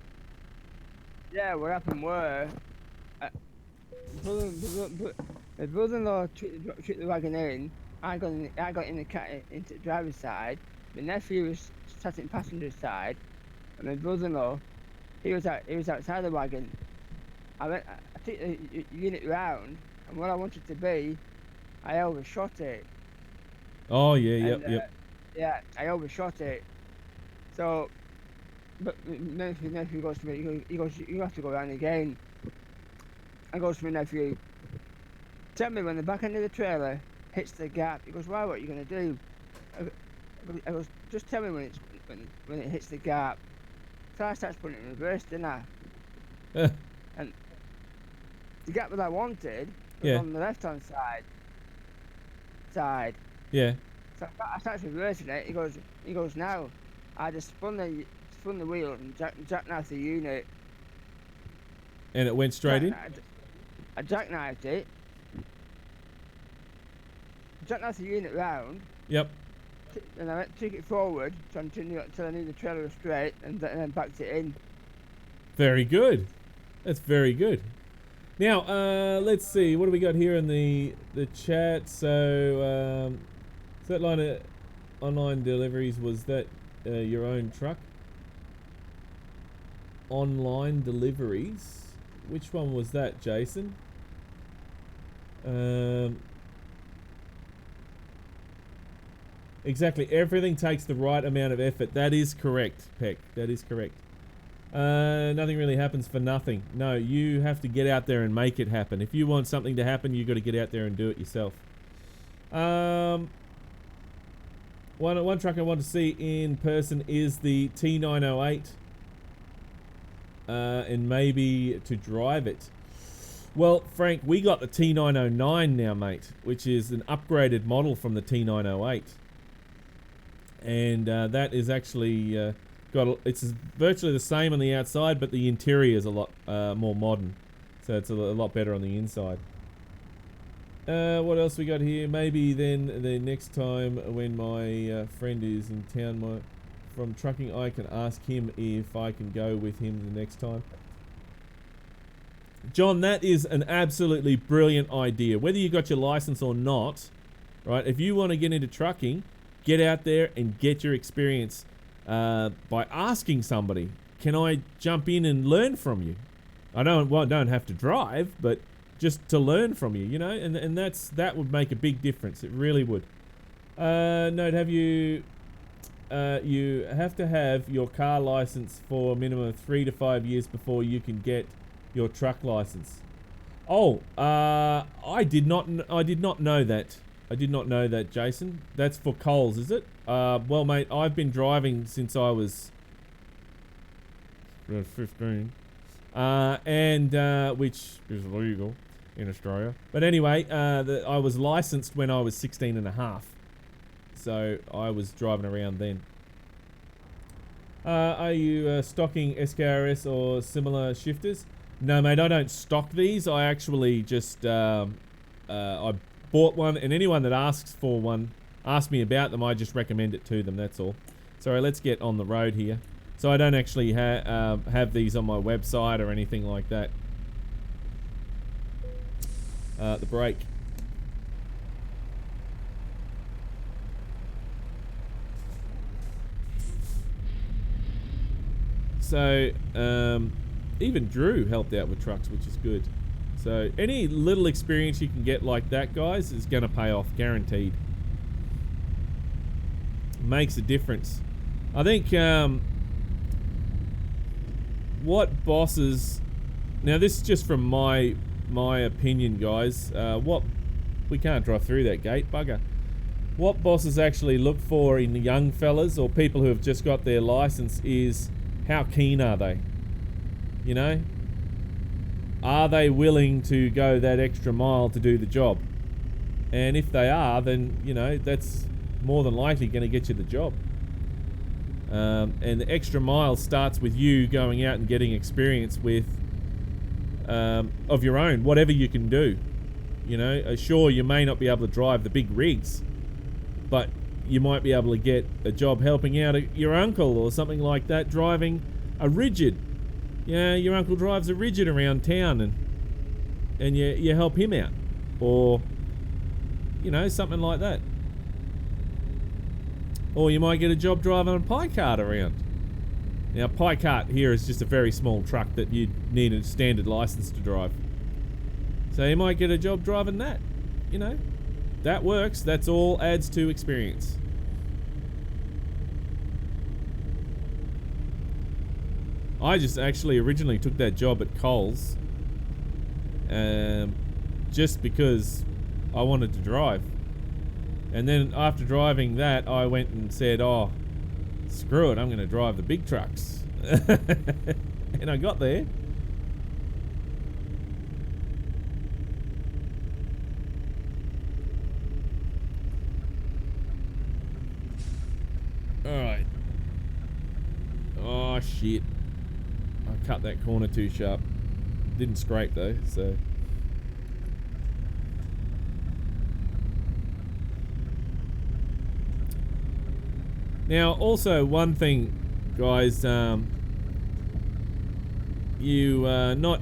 Yeah, what happened were, my brother-in-law took the wagon in. I got in the car into the driver's side. My nephew was sat in passenger side, and my brother-in-law, he was outside the wagon. I took the unit round, and what I wanted to be, I overshot it. Oh yeah, yep. Yeah, I overshot it. So, but my nephew goes to me. He goes, you have to go around again. I goes to my nephew, tell me when the back end of the trailer hits the gap. He goes, why, what are you going to do? I goes, just tell me when it hits the gap. So I started putting it in reverse, didn't I? And the gap that I wanted was on the left-hand side. Yeah. So I started reversing it. He goes, now. I just spun the wheel and jackknifed the unit. And it went straight in? I jackknifed it. Jackknifed the unit round. Yep. And I took it forward until I knew the trailer was straight, and then backed it in. Very good. That's very good. Now, let's see. What do we got here in the chat? So, that line of online deliveries, was that your own truck? Online deliveries. Which one was that, Jason? Exactly. Everything takes the right amount of effort. That is correct, Peck. That is correct. Nothing really happens for nothing. No, you have to get out there and make it happen. If you want something to happen, you've got to get out there and do it yourself. One truck I want to see in person is the T908. And maybe to drive it. Well, Frank, we got the T909 now, mate, which is an upgraded model from the T908. And that is actually it's virtually the same on the outside, but the interior is a lot more modern. So it's a lot better on the inside. What else we got here? Maybe then the next time when my friend is in town from trucking, I can ask him if I can go with him the next time. John, that is an absolutely brilliant idea. Whether you got your license or not, right? If you want to get into trucking, get out there and get your experience by asking somebody, can I jump in and learn from you? I don't have to drive, but just to learn from you, you know, and that would make a big difference. It really would. Note, have you have to have your car license for a minimum of 3 to 5 years before you can get your truck license. Oh, I did not know that. I did not know that, Jason. That's for Coles, is it? Well, mate, I've been driving since I was 15, and which is legal in Australia. But anyway, I was licensed when I was 16 and a half. So I was driving around then. Are you stocking SKRS or similar shifters? No, mate, I don't stock these. I actually just I bought one, and anyone that asks me about them, I just recommend it to them. That's all. Sorry, let's get on the road here. So I don't actually have these on my website or anything like that. The brake. So, even Drew helped out with trucks, which is good. So, any little experience you can get like that, guys, is going to pay off, guaranteed. Makes a difference. I think, what bosses... Now, this is just from my opinion, guys. We can't drive through that gate, bugger. What bosses actually look for in the young fellas or people who have just got their license is... how keen are they? You know? Are they willing to go that extra mile to do the job? And if they are, then, you know, that's more than likely going to get you the job. And the extra mile starts with you going out and getting experience with, of your own, whatever you can do. You know, sure, you may not be able to drive the big rigs, but you might be able to get a job helping out your uncle or something like that, driving a rigid. Yeah, your uncle drives a rigid around town, and you help him out, or you know, something like that. Or you might get a job driving a pie cart around. Now, pie cart here is just a very small truck that you need a standard license to drive. So you might get a job driving that. You know, that works. That's all adds to experience. I just actually originally took that job at Coles just because I wanted to drive. And then after driving that, I went and said, oh, screw it, I'm going to drive the big trucks. And I got there. Alright. Oh, shit. I cut that corner too sharp. Didn't scrape though, so... Now, also one thing, guys, not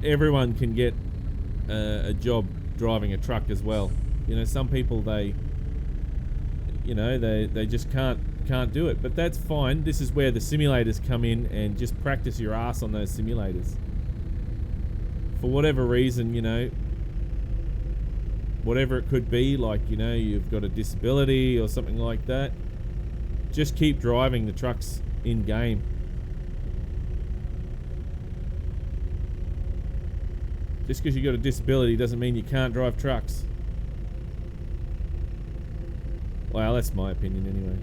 everyone can get a job driving a truck as well. You know, some people they just can't do it, but that's fine. This is where the simulators come in, and just practice your ass on those simulators. For whatever reason, you know, whatever it could be, like, you know, you've got a disability or something like that, just keep driving the trucks in game. Just because you've got a disability doesn't mean you can't drive trucks. Well, that's my opinion anyway.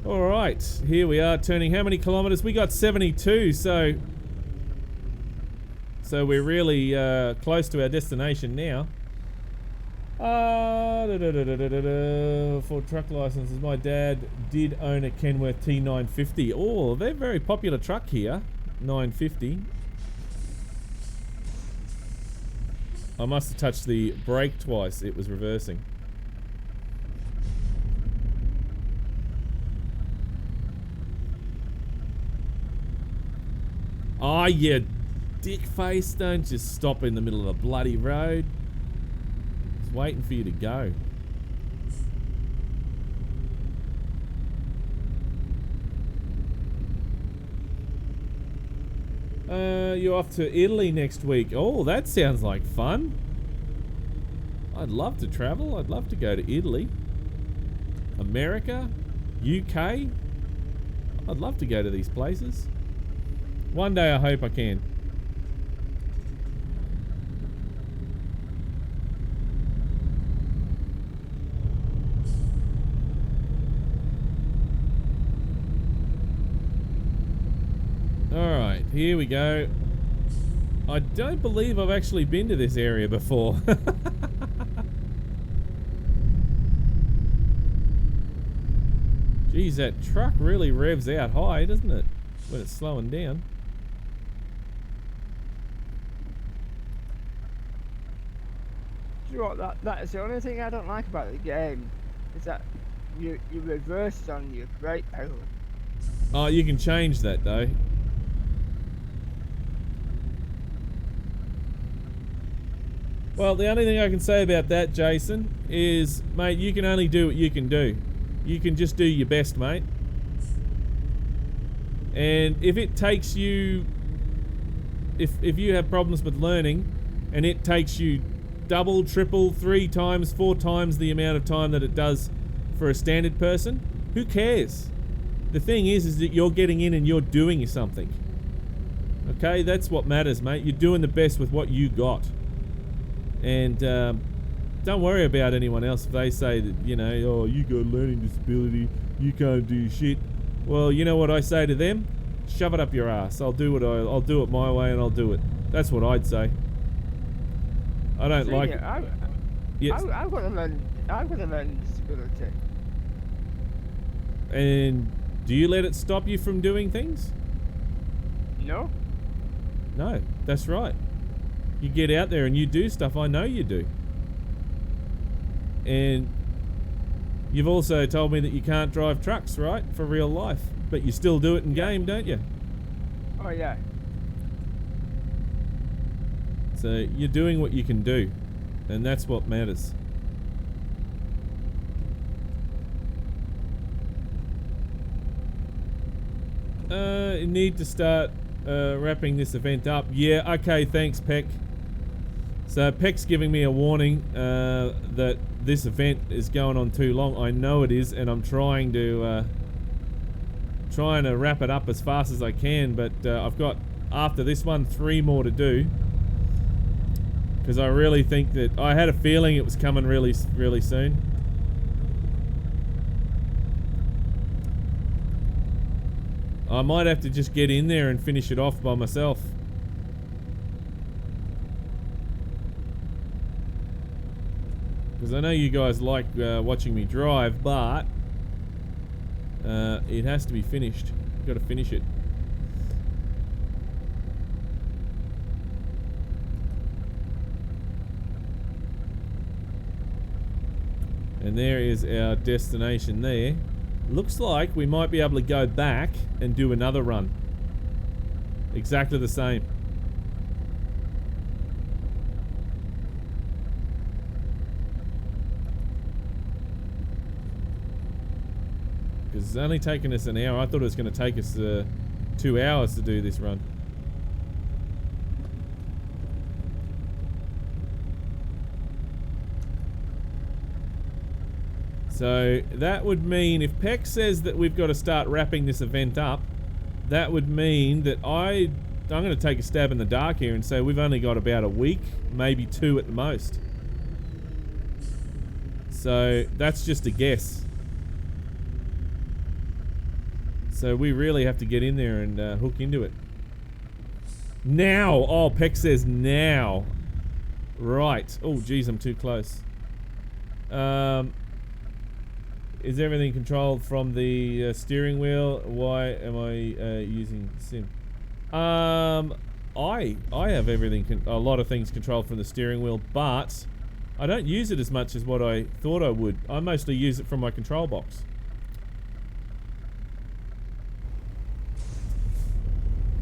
Alright, here we are turning how many kilometers? We got 72, so we're really close to our destination now. For truck licenses, my dad did own a Kenworth T950. Oh, they're a very popular truck here. 950. I must have touched the brake twice. It was reversing. Oh, you dick face. Don't just stop in the middle of the bloody road. Just waiting for you to go. You're off to Italy next week. Oh, that sounds like fun. I'd love to travel. I'd love to go to Italy. America? UK? I'd love to go to these places. One day I hope I can. Alright, here we go. I don't believe I've actually been to this area before. Geez, that truck really revs out high, doesn't it? When it's slowing down. Do you know what? That is the only thing I don't like about the game, is that you reverse on your brake pedal. Oh, you can change that though. Well, the only thing I can say about that, Jason, is, mate, you can only do what you can do. You can just do your best, mate. And if it takes you, if you have problems with learning, and it takes you double, triple, 3 times, 4 times the amount of time that it does for a standard person, who cares? The thing is that you're getting in and you're doing something. Okay, that's what matters, mate. You're doing the best with what you got. And don't worry about anyone else if they say that, you know, oh, you got a learning disability, you can't do shit. Well, you know what I say to them? Shove it up your ass. I'll do it my way, and I'll do it. That's what I'd say. I don't like it. Yes. I've got a learning disability. And do you let it stop you from doing things? No. No, that's right. You get out there and you do stuff. I know you do. And you've also told me that you can't drive trucks, right? For real life. But you still do it in game, don't you? Oh, yeah. So you're doing what you can do. And that's what matters. You need to start wrapping this event up. Yeah, okay, thanks, Peck. So Peck's giving me a warning that this event is going on too long. I know it is, and I'm trying to wrap it up as fast as I can, but I've got, after this one, 3 more to do. Because I really think that, I had a feeling it was coming really, really soon. I might have to just get in there and finish it off by myself. Because I know you guys like watching me drive, but it has to be finished. Got to finish it. And there is our destination there. Looks like we might be able to go back and do another run. Exactly the same. Because it's only taken us an hour. I thought it was going to take us 2 hours to do this run. So that would mean, if Peck says that we've got to start wrapping this event up, that would mean that I'm going to take a stab in the dark here and say we've only got about a week, maybe 2 at the most. So that's just a guess. So we really have to get in there and hook into it. Now! Oh, Peck says now. Right. Oh, geez, I'm too close. Is everything controlled from the steering wheel? Why am I using sim? I have everything, a lot of things controlled from the steering wheel, but I don't use it as much as what I thought I would. I mostly use it from my control box.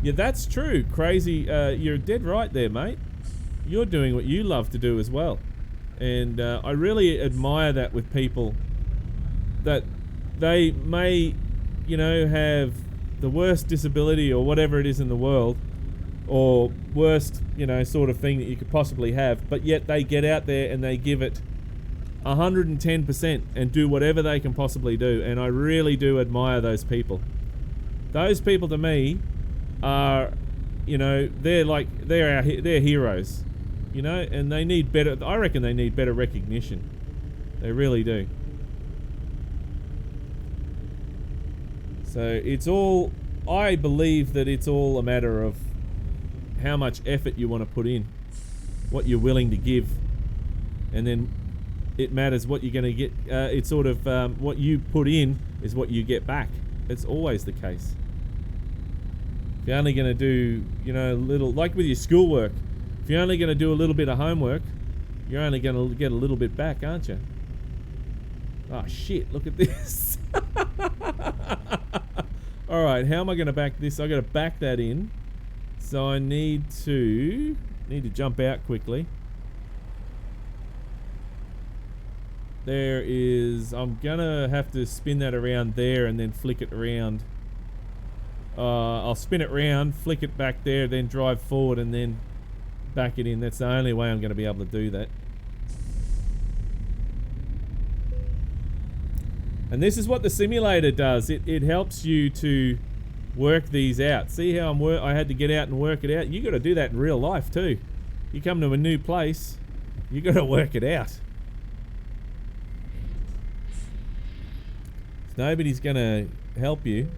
Yeah, that's true. Crazy. You're dead right there, mate. You're doing what you love to do as well. And I really admire that with people that they may, you know, have the worst disability or whatever it is in the world, or worst, you know, sort of thing that you could possibly have, but yet they get out there and they give it 110% and do whatever they can possibly do. And I really do admire those people. Those people to me are, you know, they're heroes, you know, and they need better, I reckon they need better recognition. They really do. So it's all, I believe that it's all a matter of how much effort you want to put in, what you're willing to give, and then it matters what you're going to get. It's sort of what you put in is what you get back. It's always the case. If you're only going to do, you know, little, like with your schoolwork, if you're only going to do a little bit of homework, you're only going to get a little bit back, aren't you? Oh shit, look at this. Alright, how am I going to back this? I got to back that in. So I need to jump out quickly. There is, I'm going to have to spin that around there and then flick it around. I'll spin it round, flick it back there, then drive forward and then back it in. That's the only way I'm going to be able to do that. And this is what the simulator does. It helps you to work these out. See how I had to get out and work it out? You got to do that in real life too. You come to a new place, you got to work it out. Nobody's going to help you.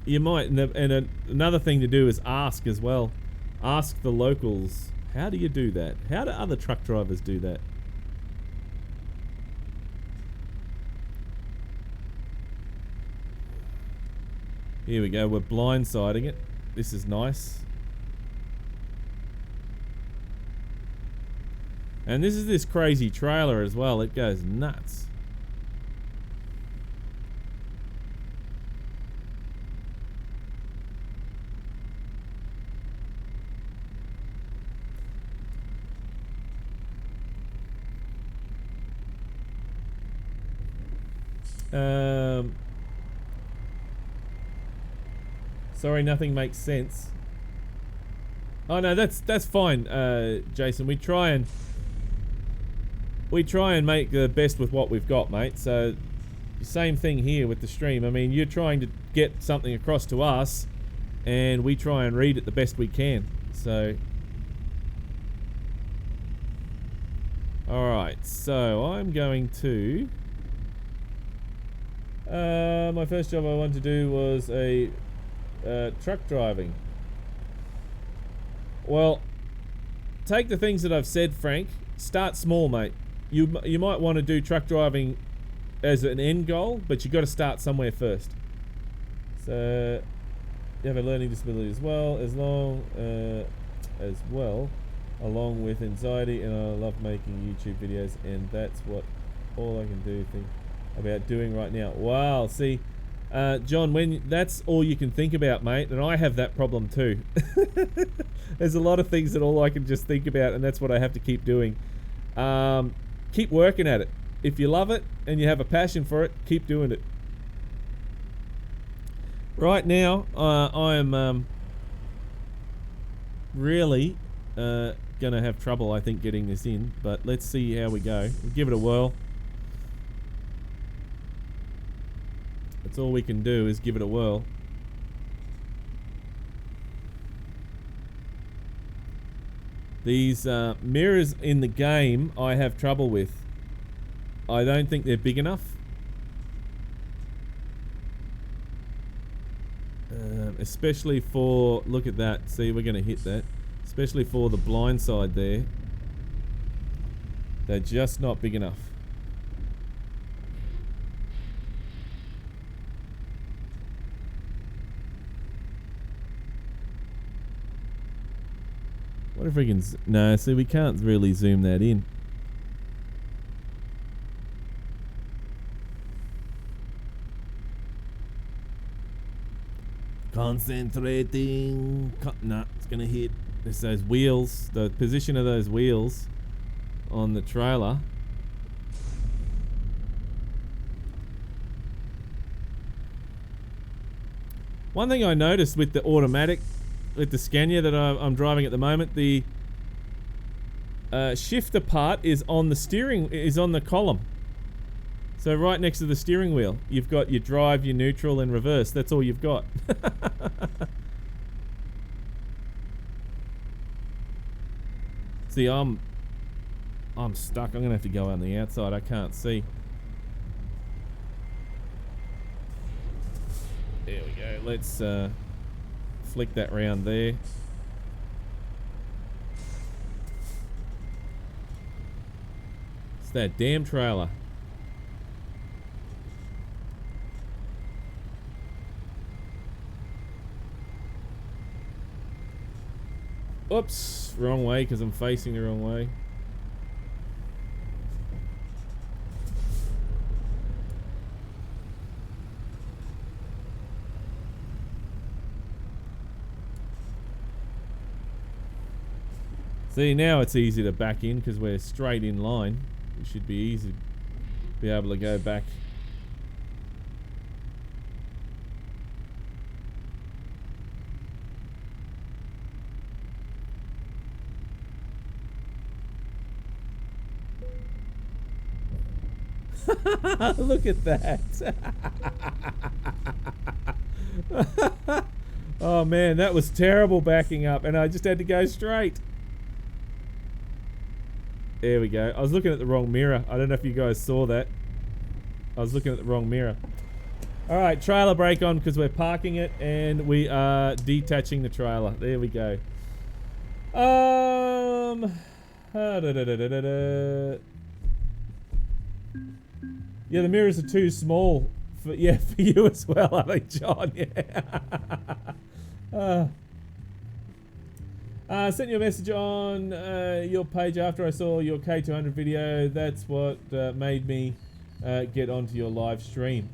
You might, and another thing to do is ask as well. Ask the locals. How do you do that? How do other truck drivers do that? Here we go, we're blindsiding it. This is nice. And this is this crazy trailer as well. It goes nuts. Sorry, nothing makes sense. Oh no, that's fine, Jason. We try and make the best with what we've got, mate. So, same thing here with the stream. I mean, you're trying to get something across to us, and we try and read it the best we can. So, all right. So I'm going to. My first job I wanted to do was a truck driving. Well, take the things that I've said, Frank. Start small, mate. You might want to do truck driving as an end goal, but you got to start somewhere first. So you have a learning disability as well, along with anxiety, and I love making YouTube videos, and that's what all I can think about doing right now. Wow, see, John, when that's all you can think about, mate, and I have that problem too. There's a lot of things that all I can just think about, and that's what I have to keep doing. Keep working at it. If you love it and you have a passion for it, keep doing it. Right now, I am really gonna have trouble, I think, getting this in, but let's see how we go. We'll give it a whirl. That's all we can do, is give it a whirl. These mirrors in the game I have trouble with. I don't think they're big enough. Especially for, look at that, see, we're going to hit that. Especially for the blind side there. They're just not big enough. What if we can... No, see, we can't really zoom that in. Concentrating. No, it's going to hit. There's those wheels. The position of those wheels on the trailer. One thing I noticed with the automatic... with the Scania that I'm driving at the moment, the shifter part is on the on the column. So right next to the steering wheel, you've got your drive, your neutral, and reverse. That's all you've got. See, I'm stuck. I'm gonna have to go on the outside. I can't see. There we go. Let's flick that round there. It's that damn trailer. Oops, wrong way because I'm facing the wrong way. See, now it's easy to back in because we're straight in line. It should be easy to be able to go back. Look at that. Oh man, that was terrible backing up, and I just had to go straight. There we go. I was looking at the wrong mirror. I don't know if you guys saw that. I was looking at the wrong mirror. Alright, trailer brake on because we're parking it and we are detaching the trailer. There we go. Yeah, the mirrors are too small for, yeah, for you as well, I think, John. Yeah. Sent you a message on your page after I saw your K200 video. That's what made me get onto your live stream.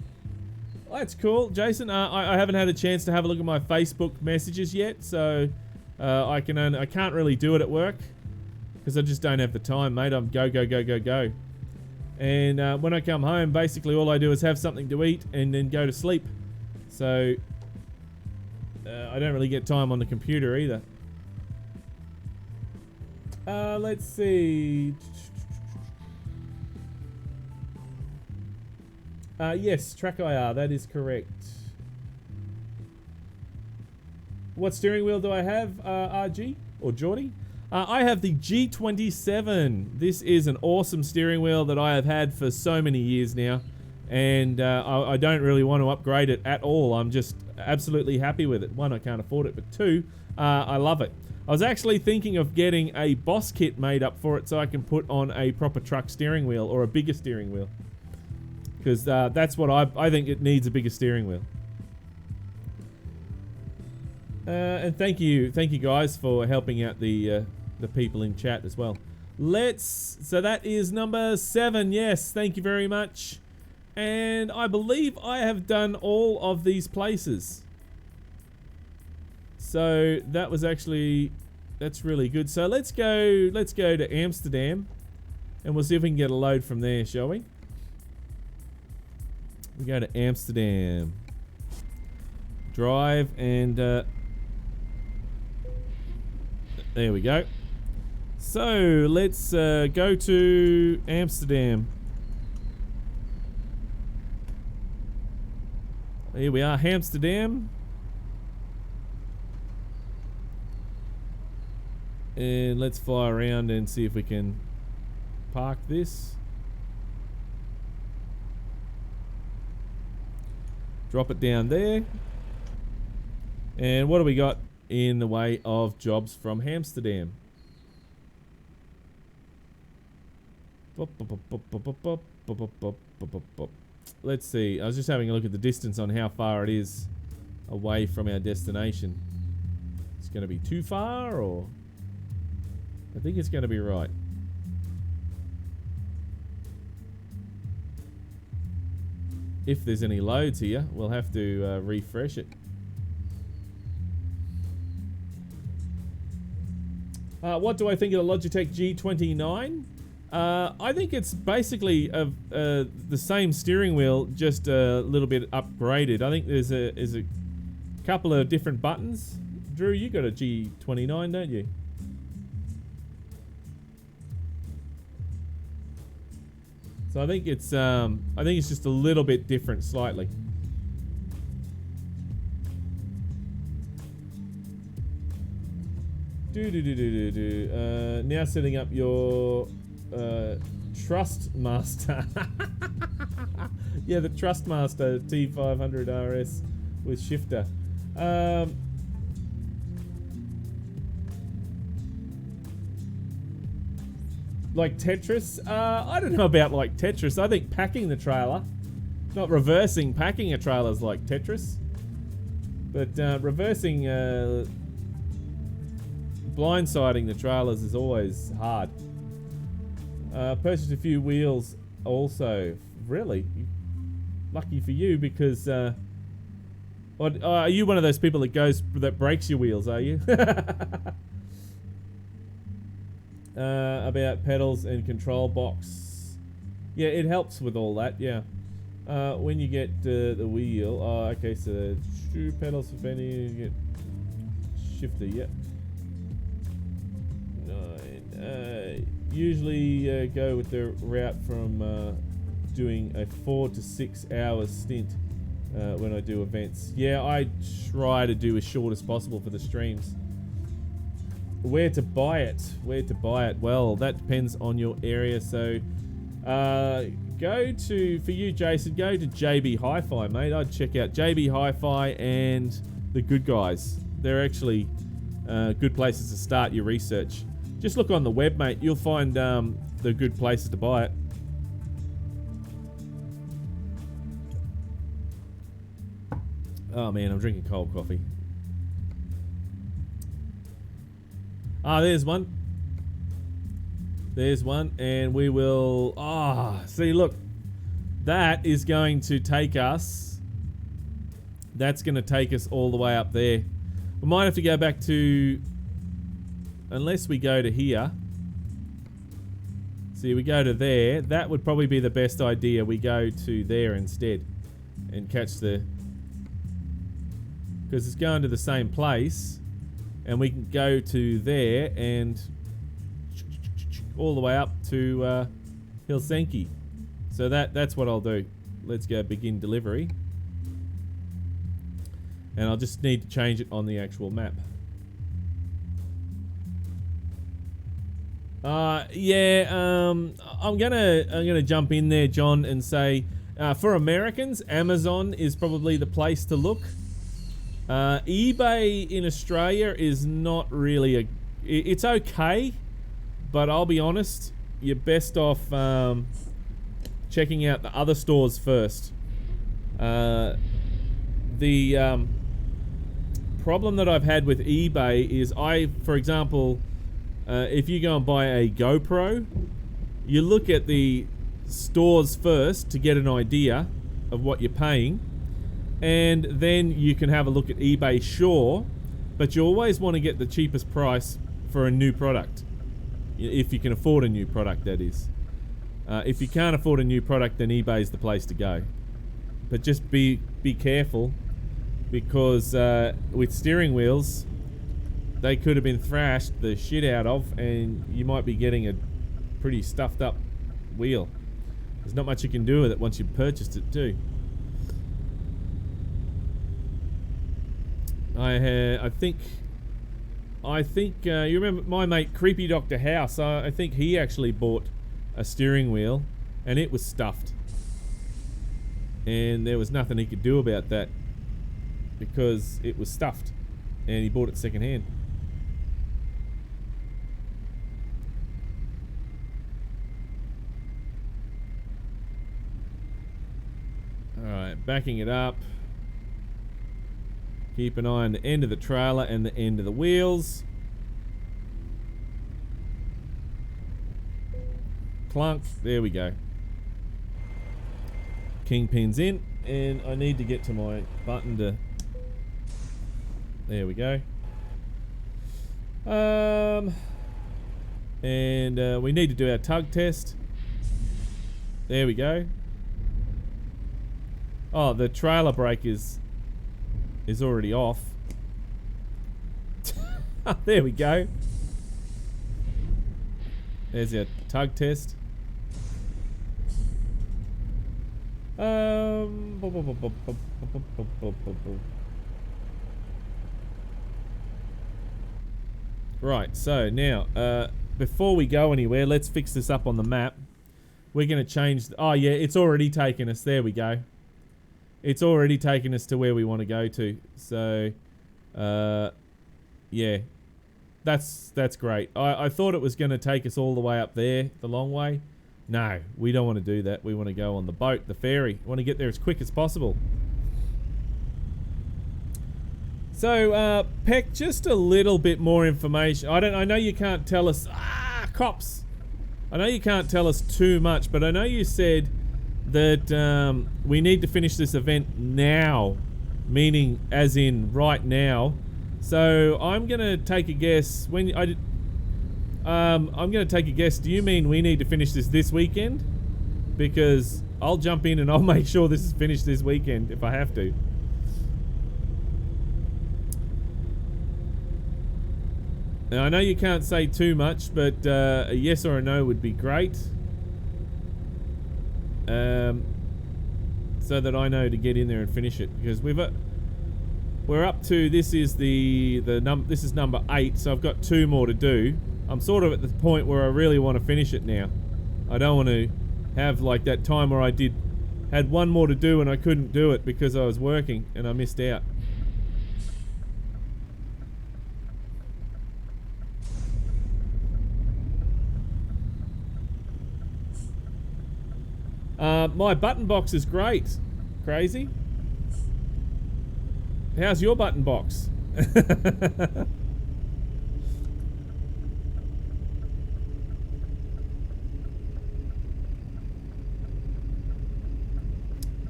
Well, that's cool, Jason. I haven't had a chance to have a look at my Facebook messages yet, so I can't really do it at work because I just don't have the time, mate. I'm go. And when I come home, basically all I do is have something to eat and then go to sleep. So I don't really get time on the computer either. Let's see. Yes, Track IR, that is correct. What steering wheel do I have, RG or Geordie? I have the G27. This is an awesome steering wheel that I have had for so many years now, and I don't really want to upgrade it at all. I'm just absolutely happy with it. One, I can't afford it, but two, I love it. I was actually thinking of getting a boss kit made up for it so I can put on a proper truck steering wheel or a bigger steering wheel. Because that's what I think it needs, a bigger steering wheel. And thank you guys for helping out the people in chat as well. So that is number 7, yes, thank you very much. And I believe I have done all of these places. So that was actually, that's really good. So let's go to Amsterdam and we'll see if we can get a load from there, shall we? We go to Amsterdam. Drive and there we go. So let's go to Amsterdam. Here we are, Amsterdam. And let's fly around and see if we can park this. Drop it down there. And what do we got in the way of jobs from Amsterdam? Let's see. I was just having a look at the distance on how far it is away from our destination. It's going to be too far, or I think it's going to be right. If there's any loads here, we'll have to refresh it. What do I think of the Logitech G29? I think it's basically the same steering wheel, just a little bit upgraded. I think there's a couple of different buttons. Drew, you got a G29, don't you? So I think it's just a little bit different, slightly. Now setting up your Trust Master. Yeah, the Trust Master T500 RS with shifter. Like Tetris? I don't know about like Tetris. I think packing the trailer, not reversing, packing a trailer is like Tetris. But reversing, blindsiding the trailers is always hard. Purchased a few wheels also. Really? Lucky for you, because are you one of those people that breaks your wheels, are you? About pedals and control box. Yeah, it helps with all that, yeah. When you get the wheel, okay, so two pedals for Benny, you get shifter, yep. 9. Usually go with the route from doing a 4 to 6 hours stint when I do events. Yeah, I try to do as short as possible for the streams. Where to buy it? Well, that depends on your area. So for you, Jason, go to JB Hi-Fi, mate. I'd check out JB Hi-Fi and The Good Guys. They're actually good places to start your research. Just look on the web, mate. You'll find the good places to buy it. Oh man, I'm drinking cold coffee. There's one. There's one, and we will... see, look. That is going to take us... That's going to take us all the way up there. We might have to go back to... Unless we go to here. See, we go to there. That would probably be the best idea. We go to there instead. And catch the... Because it's going to the same place. And we can go to there and all the way up to Helsinki. So that's what I'll do. Let's go begin delivery. And I'll just need to change it on the actual map. I'm gonna jump in there, John, and say for Americans, Amazon is probably the place to look. eBay in Australia is not really it's okay, but I'll be honest, you're best off checking out the other stores first. The problem that I've had with eBay is for example, if you go and buy a GoPro, you look at the stores first to get an idea of what you're paying. And then you can have a look at eBay, sure, but you always want to get the cheapest price for a new product. If you can afford a new product, that is. If you can't afford a new product, then eBay is the place to go. But just be careful, because with steering wheels, they could have been thrashed the shit out of, and you might be getting a pretty stuffed up wheel. There's not much you can do with it once you've purchased it too. I think you remember my mate Creepy Dr. House. I think he actually bought a steering wheel, and it was stuffed, and there was nothing he could do about that because it was stuffed, and he bought it secondhand. All right, backing it up. Keep an eye on the end of the trailer and the end of the wheels. Clunk. There we go. Kingpin's in, and I need to get to my button to... There we go. And we need to do our tug test. There we go. Oh, the trailer brake is already off. There we go. There's our tug test. Right, so now before we go anywhere, let's fix this up on the map. We're going to change... Oh yeah, it's already taken us. There we go. It's already taken us to where we want to go to. So, yeah. That's great. I thought it was going to take us all the way up there, the long way. No, we don't want to do that. We want to go on the boat, the ferry. We want to get there as quick as possible. So, Peck, just a little bit more information. I know you can't tell us... cops! I know you can't tell us too much, but I know you said that we need to finish this event now. Meaning, as in, right now. So, I'm going to take a guess. I'm going to take a guess. Do you mean we need to finish this weekend? Because I'll jump in and I'll make sure this is finished this weekend if I have to. Now, I know you can't say too much, but a yes or a no would be great. So that I know to get in there and finish it, because we're up to, this is this is number 8, so I've got 2 more to do. I'm sort of at the point where I really want to finish it now. I don't want to have like that time where I had 1 more to do and I couldn't do it because I was working and I missed out. My button box is great. Crazy. How's your button box?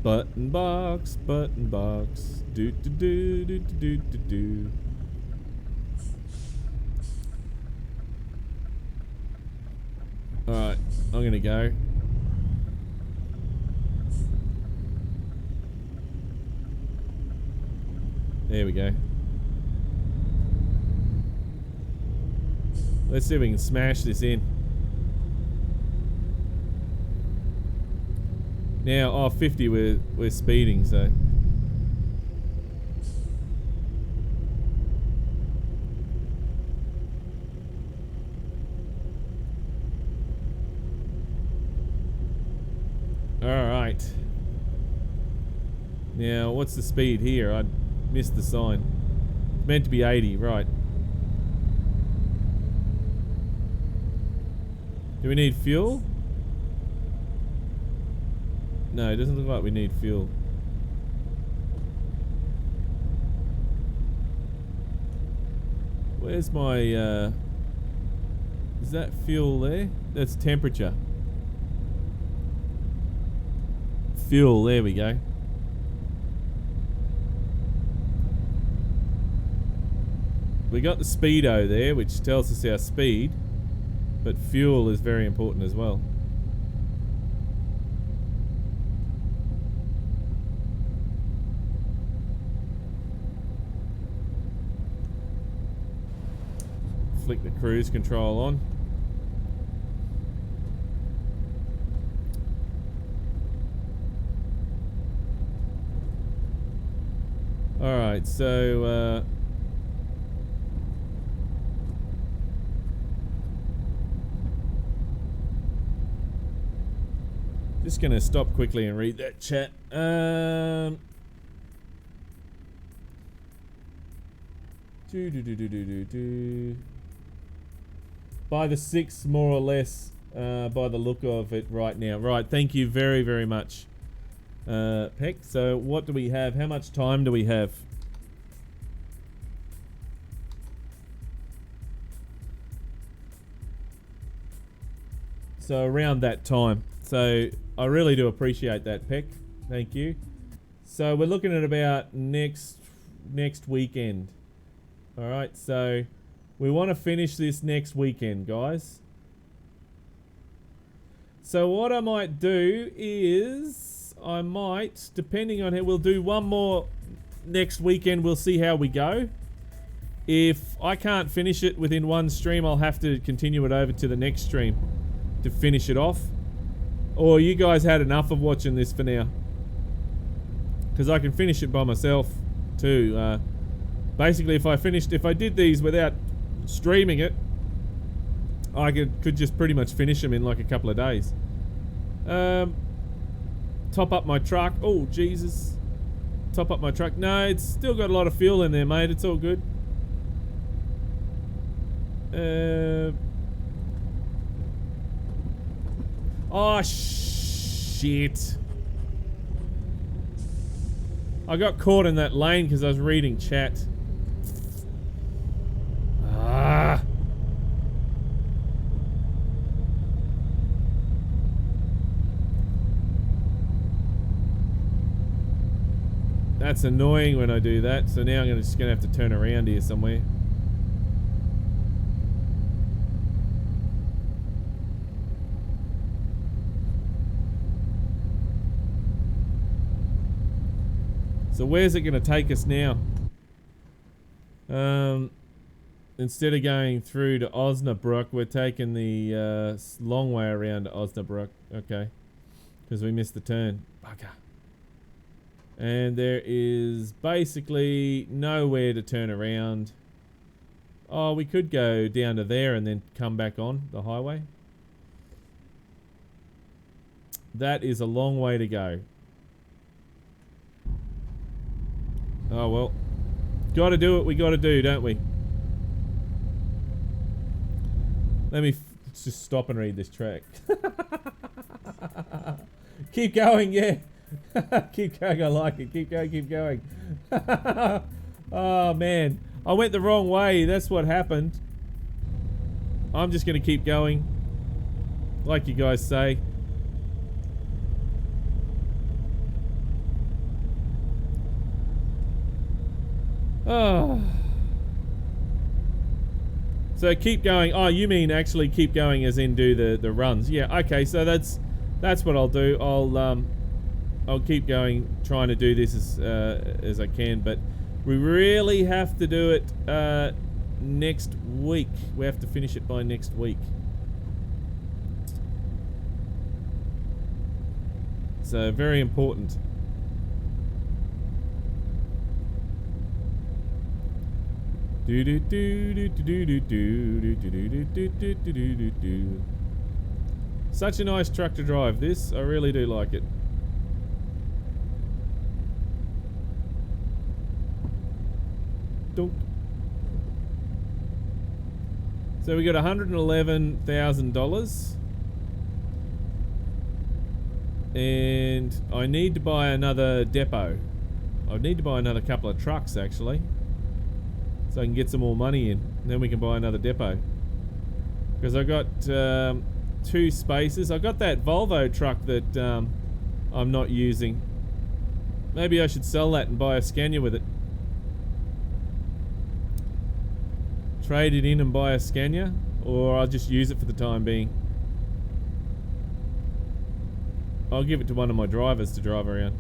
Button box, do do do do do do do. Alright, I'm gonna go. There we go. Let's see if we can smash this in. Now, 50 we're speeding, so. Alright. Now, what's the speed here? I missed the sign. It's meant to be 80, right. Do we need fuel? No, it doesn't look like we need fuel. Where's my, is that fuel there? That's temperature. Fuel, there we go. We got the speedo there, which tells us our speed, but fuel is very important as well. Flick the cruise control on. Alright, so just gonna stop quickly and read that chat. By the 6th, more or less, by the look of it right now. Right, thank you very, very much, Peck. So what do we have? How much time do we have? So around that time. So I really do appreciate that, Peck. Thank you. So we're looking at about next weekend. Alright, so we want to finish this next weekend, guys. So what I might do is, I might, depending on how, we'll do 1 more next weekend. We'll see how we go. If I can't finish it within 1 stream, I'll have to continue it over to the next stream to finish it off. Or you guys had enough of watching this for now, because I can finish it by myself too. Basically, if I did these without streaming it, I could just pretty much finish them in like a couple of days. Top up my truck. Oh Jesus! Top up my truck. No, it's still got a lot of fuel in there, mate. It's all good. Oh, shit. I got caught in that lane because I was reading chat. Ah. That's annoying when I do that, so now I'm just gonna have to turn around here somewhere. So where's it gonna take us now? Instead of going through to Osnabrück, we're taking the long way around to Osnabrück. Okay, because we missed the turn. Bugger. And there is basically nowhere to turn around. Oh, we could go down to there and then come back on the highway. That is a long way to go. Oh well. Gotta do what we gotta do, don't we? Let me just stop and read this track. Keep going, yeah. Keep going, I like it. Keep going, keep going. Oh man, I went the wrong way. That's what happened. I'm just gonna keep going, like you guys say. Oh. So keep going. Oh, you mean actually keep going as in do the runs? Yeah. Okay. So that's what I'll do. I'll keep going, trying to do this as I can, but we really have to do it next week. We have to finish it by next week. So very important. Do do do do do do do do do do do do do. Such a nice truck to drive. This, I really do like it. Dunk. So we got $111,000, and I need to buy another depot. I need to buy another couple of trucks actually, so I can get some more money in. And then we can buy another depot. Because I got 2 spaces. I got that Volvo truck that I'm not using. Maybe I should sell that and buy a Scania with it. Trade it in and buy a Scania, or I'll just use it for the time being. I'll give it to one of my drivers to drive around.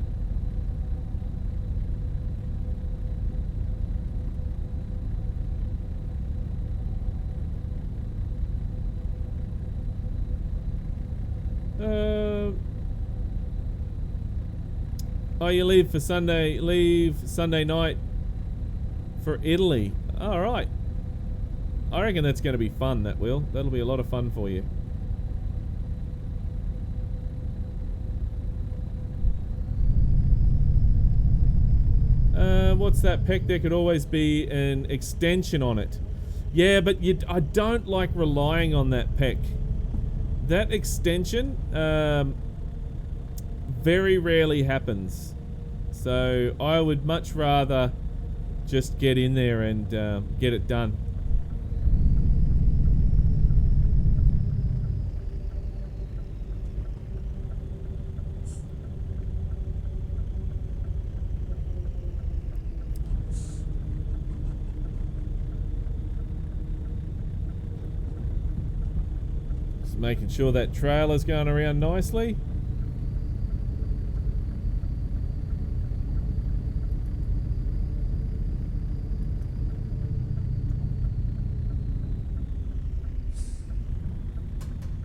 Oh, you leave Sunday night for Italy. All right. I reckon that's going to be fun, that will. That'll be a lot of fun for you. What's that, Peck? There could always be an extension on it. Yeah, but I don't like relying on that, Peck. That extension very rarely happens. So I would much rather just get in there and get it done. Making sure that trailer's going around nicely.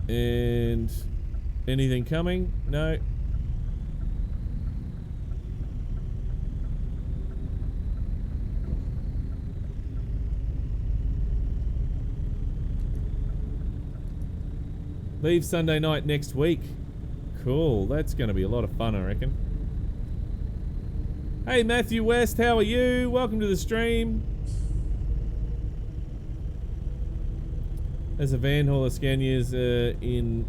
And anything coming? No. Leave Sunday night next week. Cool. That's going to be a lot of fun, I reckon. Hey, Matthew West, how are you? Welcome to the stream. as a van hauler, Scania's in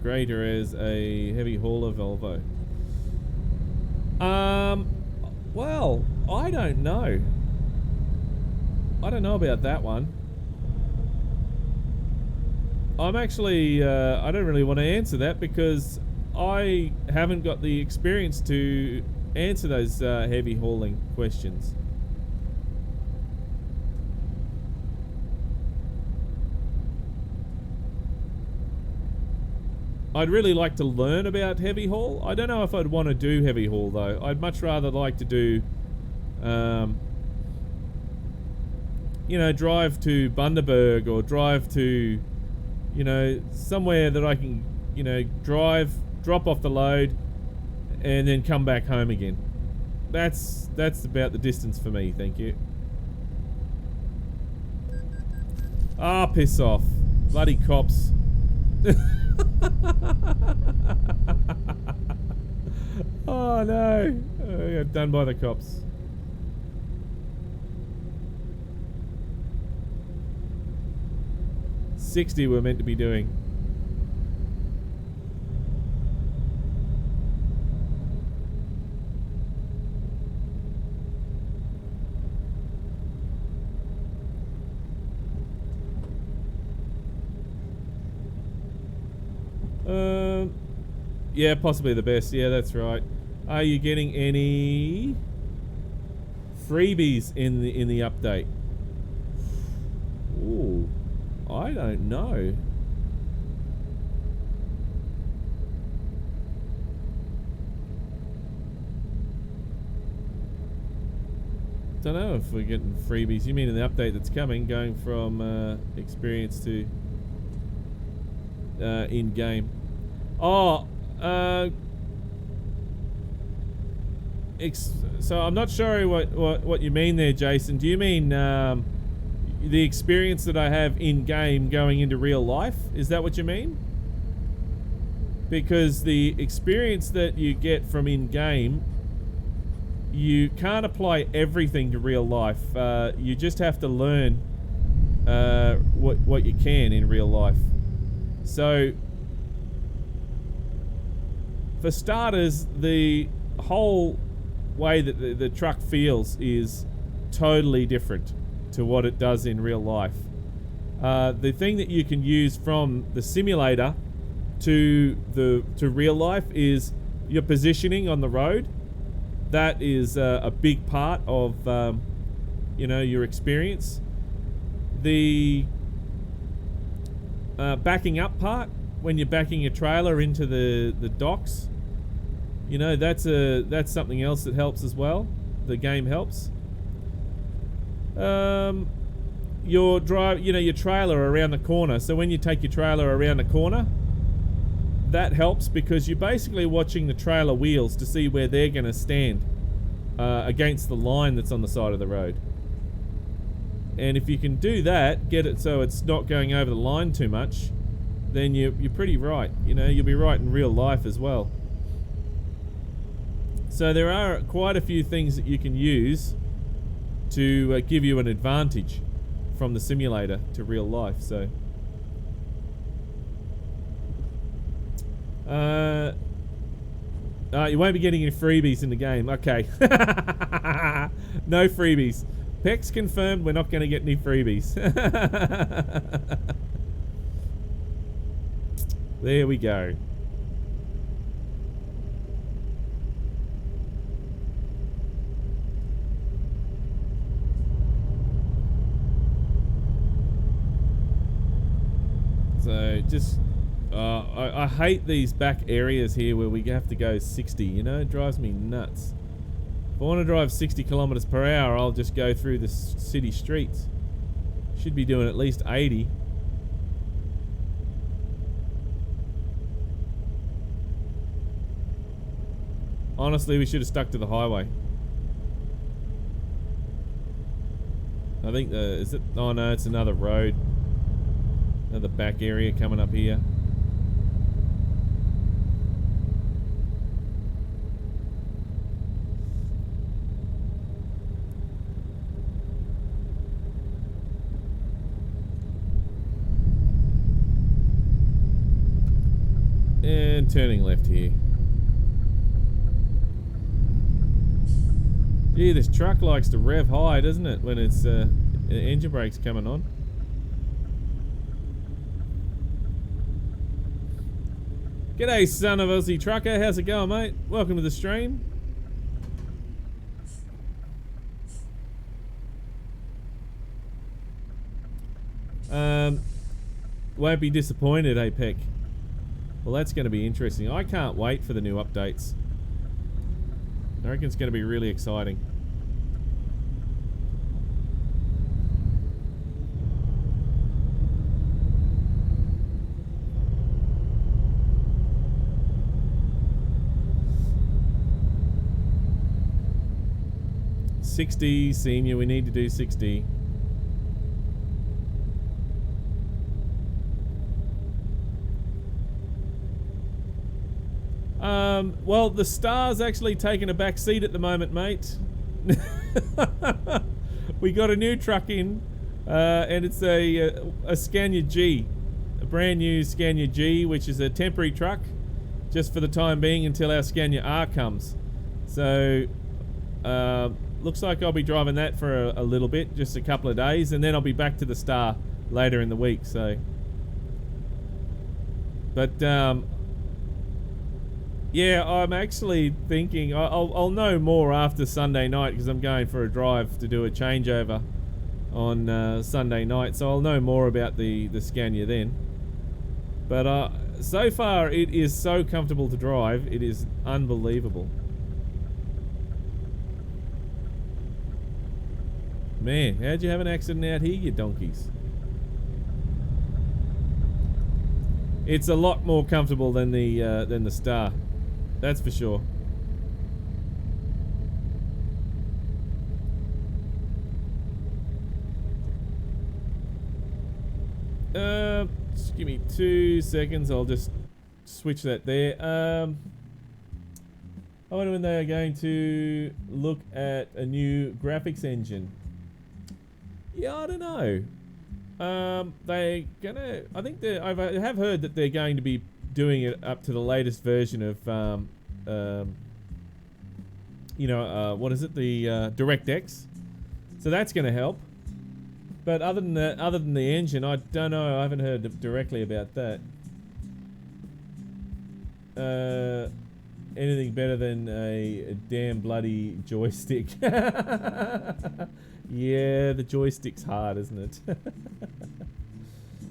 greater as a heavy hauler Volvo. Well, I don't know. I don't know about that one. I'm actually, I don't really want to answer that because I haven't got the experience to answer those heavy hauling questions. I'd really like to learn about heavy haul. I don't know if I'd want to do heavy haul though. I'd much rather like to do, you know, drive to Bundaberg or drive to, you know, somewhere that I can, you know, drive, drop off the load, and then come back home again. That's about the distance for me, thank you. Ah, piss off. Bloody cops. Oh no. I got done by the cops. $60 we're meant to be doing. Yeah, possibly the best. Yeah, that's right. Are you getting any freebies in the update? Ooh, I don't know. Don't know if we're getting freebies. You mean in the update that's coming, going from experience to in game? Oh, so I'm not sure what you mean there, Jason. Do you mean the experience that I have in game going into real life? Is that what you mean? Because the experience that you get from in game, you can't apply everything to real life. You just have to learn what you can in real life. So, for starters, the whole way that the truck feels is totally different to what it does in real life. The thing that you can use from the simulator to real life is your positioning on the road. That is a big part of you know, your experience. The backing up part, when you're backing your trailer into the docks, you know, that's something else that helps as well. The game helps. Your trailer around the corner. So when you take your trailer around the corner, that helps because you're basically watching the trailer wheels to see where they're going to stand against the line that's on the side of the road. And if you can do that, get it so it's not going over the line too much, then you're pretty right. You know, you'll be right in real life as well. So there are quite a few things that you can use to give you an advantage from the simulator to real life. So you won't be getting any freebies in the game. Okay. No freebies. PEX confirmed we're not going to get any freebies. There we go. So just I hate these back areas here where we have to go 60, you know, it drives me nuts. If I want to drive 60 kilometers per hour, I'll just go through the city streets. Should be doing at least 80. Honestly, we should have stuck to the highway. I think is it? Oh no, it's another road. Another back area coming up here. And turning left here. Gee, this truck likes to rev high, doesn't it, when it's engine brake's coming on. G'day, son of Aussie trucker. How's it going, mate? Welcome to the stream. Won't be disappointed, Peck. Well, that's going to be interesting. I can't wait for the new updates. I reckon it's going to be really exciting. $60, senior, we need to do 60. Well, the Star's actually taking a back seat at the moment, mate. We got a new truck in, and it's a Scania G, a brand new Scania G, which is a temporary truck, just for the time being until our Scania R comes. So, looks like I'll be driving that for a little bit, just a couple of days, and then I'll be back to the Star later in the week. So, but yeah, I'm actually thinking I'll know more after Sunday night, because I'm going for a drive to do a changeover on Sunday night, so I'll know more about the Scania then. But so far it is so comfortable to drive, it is unbelievable. Man, how'd you have an accident out here, you donkeys? It's a lot more comfortable than the Star. That's for sure. Just give me 2 seconds. I'll just switch that there. I wonder when they are going to look at a new graphics engine. Yeah, I don't know. They're gonna. I think I have heard that they're going to be doing it up to the latest version of, what is it? The DirectX. So that's going to help. But other than the engine, I don't know. I haven't heard directly about that. Anything better than a damn bloody joystick? Yeah, the joystick's hard, isn't it?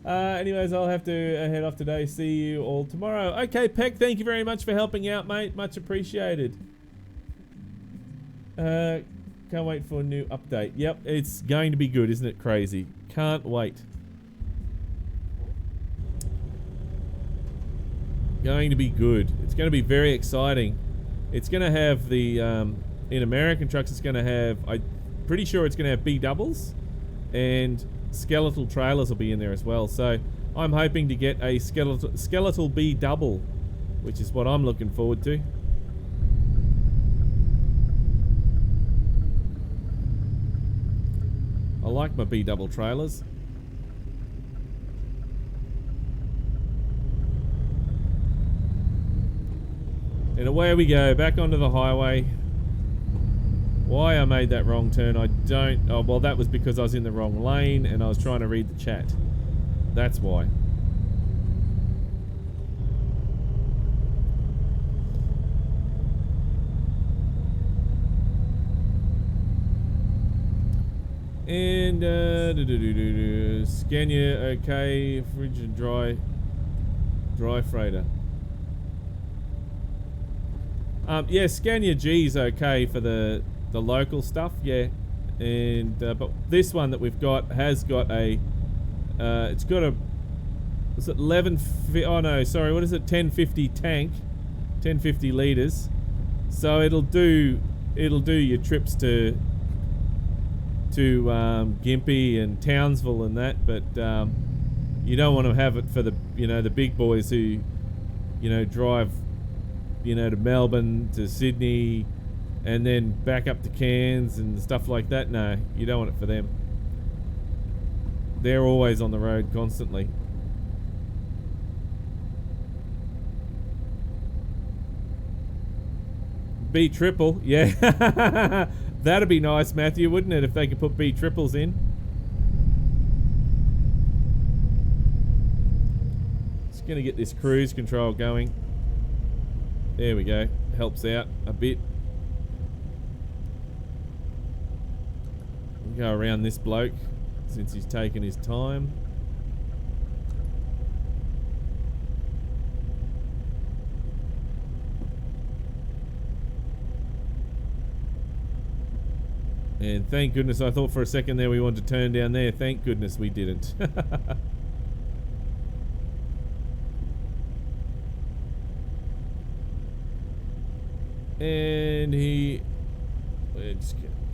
Anyways, I'll have to head off today. See you all tomorrow. Okay, Peck, thank you very much for helping out, mate. Much appreciated. Can't wait for a new update. Yep, it's going to be good, isn't it? Crazy. Can't wait. Going to be good. It's going to be very exciting. It's going to have the, in American trucks, it's going to have, I'm pretty sure it's going to have B doubles, and skeletal trailers will be in there as well. So I'm hoping to get a skeletal B double, which is what I'm looking forward to. I like my B double trailers. And away we go, back onto the highway. Why I made that wrong turn, I don't... Oh, well, that was because I was in the wrong lane and I was trying to read the chat. That's why. And, Scania, okay, fridge and dry freighter. Yeah, Scania G's okay for the local stuff, yeah, and but this one that we've got has got a it's got a, is it 1050 tank, 1050 liters, so it'll do your trips to Gympie and Townsville and that, but you don't want to have it for the the big boys who drive to Melbourne, to Sydney, and then back up to Cairns and stuff like that. No, you don't want it for them. They're always on the road constantly. B triple, yeah. That'd be nice, Matthew, wouldn't it, if they could put B triples in? Just gonna get this cruise control going. There we go. Helps out a bit. We'll go around this bloke since he's taken his time. And thank goodness, I thought for a second there we wanted to turn down there. Thank goodness we didn't. And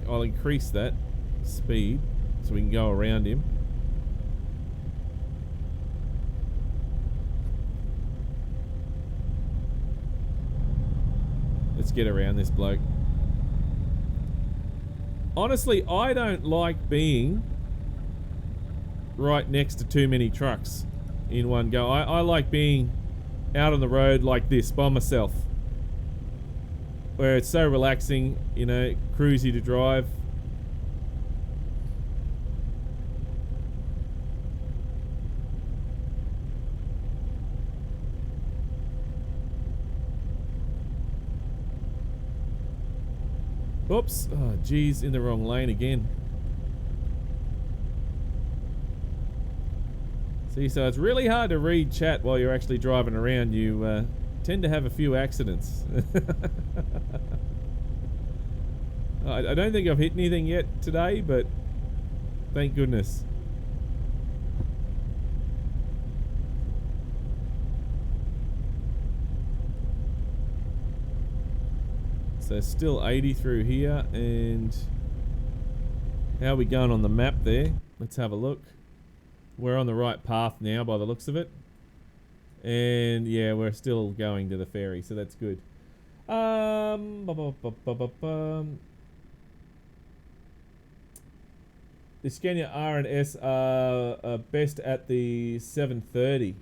I'll increase that speed so we can go around him. Let's get around this bloke. Honestly, I don't like being right next to too many trucks in one go. I like being out on the road like this by myself, where it's so relaxing, you know, cruisy to drive. Oops. Oh, geez, in the wrong lane again. See, so it's really hard to read chat while you're actually driving around. You tend to have a few accidents. I don't think I've hit anything yet today, but thank goodness. So still 80 through here, and how are we going on the map there? Let's have a look. We're on the right path now by the looks of it. And yeah, we're still going to the ferry, so that's good. The Scania R and S are best at the 730.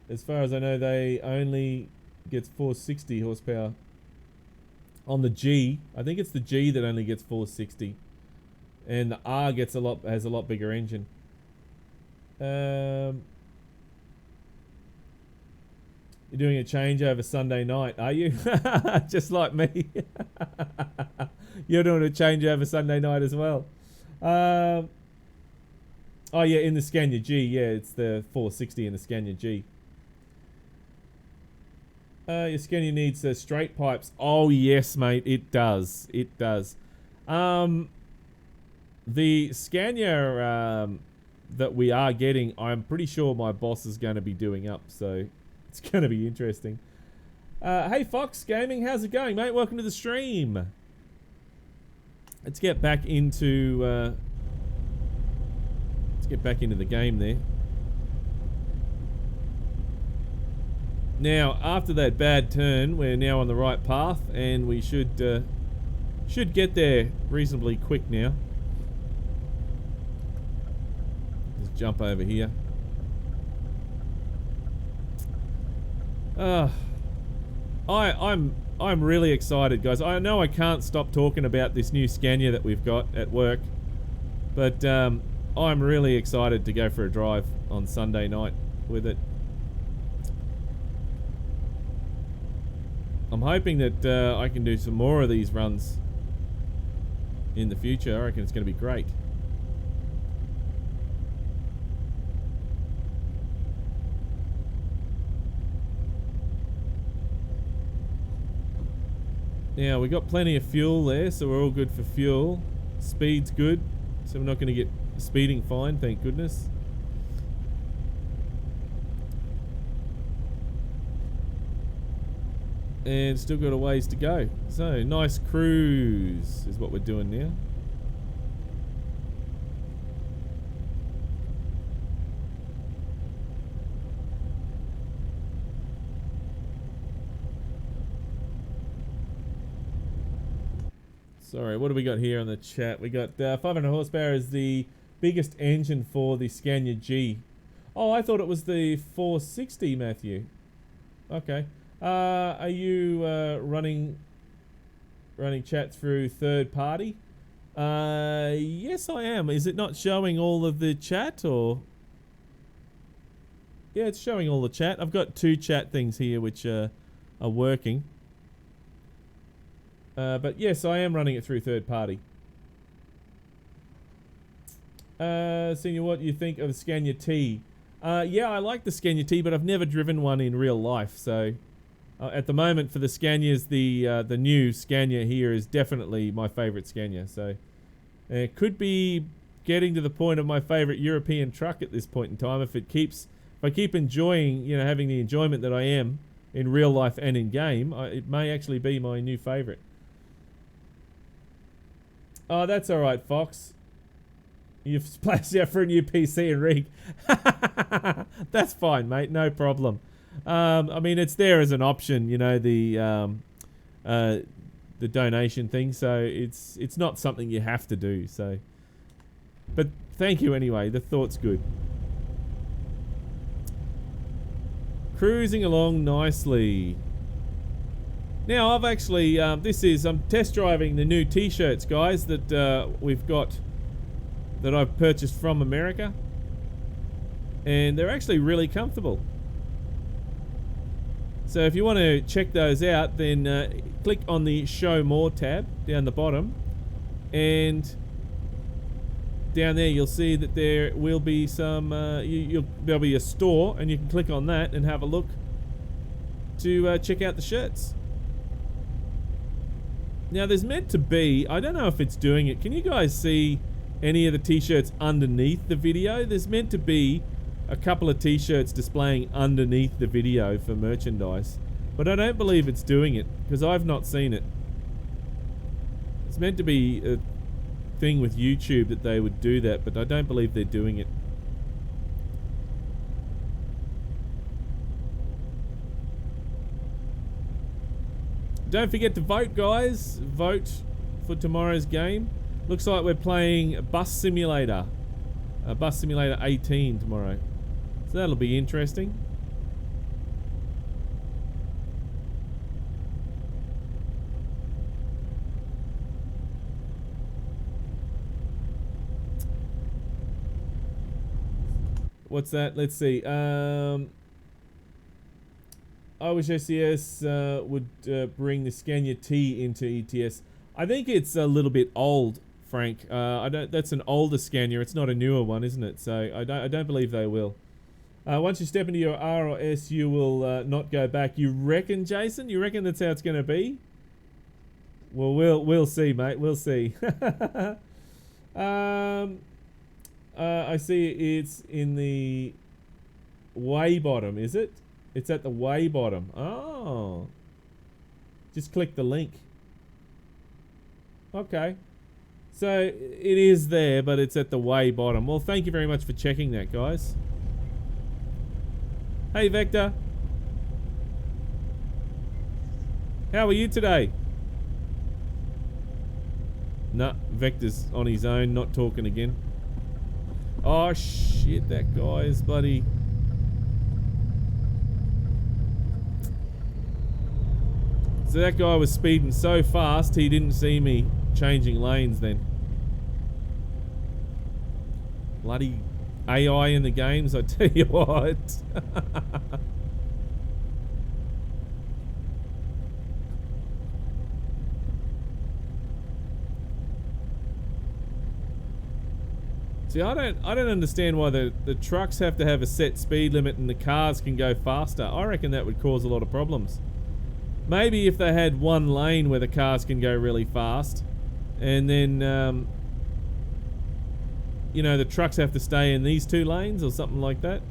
As far as I know, they only gets 460 horsepower. On the G, I think it's the G that only gets 460, and the R has a lot bigger engine. You're doing a changeover Sunday night, are you? Just like me. You're doing a changeover Sunday night as well. Oh yeah, in the Scania G, yeah, it's the 460 in the Scania G. Your Scania needs straight pipes. Oh yes, mate, it does. It does. The Scania that we are getting, I'm pretty sure my boss is going to be doing up, so it's going to be interesting. Hey Fox Gaming, how's it going, mate? Welcome to the stream. Let's get back into the game there. Now, after that bad turn, we're now on the right path, and we should get there reasonably quick now. Just jump over here. I'm really excited, guys. I know I can't stop talking about this new Scania that we've got at work, but I'm really excited to go for a drive on Sunday night with it. I'm hoping that I can do some more of these runs in the future. I reckon it's going to be great. Now, we got plenty of fuel there, so we're all good for fuel. Speed's good, so we're not going to get a speeding fine, thank goodness. And still got a ways to go. So, nice cruise is what we're doing now. Sorry, what do we got here on the chat? We got 500 horsepower is the biggest engine for the Scania G. Oh, I thought it was the 460, Matthew. Okay. Are you running running chat through third party. Yes, I am. Is it not showing all of the chat, or? Yeah, it's showing all the chat. I've got 2 chat things here which are working. But yes, I am running it through third party. Senior, what do you think of the Scania T? Yeah, I like the Scania T, but I've never driven one in real life. So at the moment for the Scanias, the new Scania here is definitely my favourite Scania. So it could be getting to the point of my favourite European truck at this point in time. If I keep enjoying, you know, having the enjoyment that I am in real life and in game, it may actually be my new favourite. Oh, that's all right, Fox. You've splashed out for a new PC and rig. That's fine, mate. No problem. I mean, it's there as an option, you know, the donation thing. So it's not something you have to do. So, but thank you anyway. The thought's good. Cruising along nicely. Now I've actually I'm test driving the new T-shirts, guys, that we've got, that I've purchased from America, and they're actually really comfortable. So if you want to check those out, then click on the Show More tab down the bottom, and down there you'll see that there will be some there'll be a store, and you can click on that and have a look to check out the shirts. Now there's meant to be, I don't know if it's doing it, can you guys see any of the t-shirts underneath the video? There's meant to be a couple of t-shirts displaying underneath the video for merchandise, but I don't believe it's doing it because I've not seen it. It's meant to be a thing with YouTube that they would do that, but I don't believe they're doing it. Don't forget to vote, guys. Vote for tomorrow's game. Looks like we're playing Bus Simulator. Bus Simulator 18 tomorrow. So that'll be interesting. What's that? Let's see. I wish SES would bring the Scania T into ETS. I think it's a little bit old, Frank. That's an older Scania. It's not a newer one, isn't it? So I don't believe they will. Once you step into your R or S, you will not go back. You reckon, Jason? You reckon that's how it's going to be? Well, we'll see, mate. We'll see. I see it's in the way bottom, is it? It's at the way bottom. Oh. Just click the link. Okay. So it is there, but it's at the way bottom. Well, thank you very much for checking that, guys. Hey, Vector. How are you today? Nah, Vector's on his own, not talking again. Oh, shit, that guy is bloody... So that guy was speeding so fast, he didn't see me changing lanes then. Bloody AI in the games, I tell you what. See, I don't understand why the trucks have to have a set speed limit and the cars can go faster. I reckon that would cause a lot of problems. Maybe if they had one lane where the cars can go really fast, and then, you know, the trucks have to stay in these two lanes or something like that.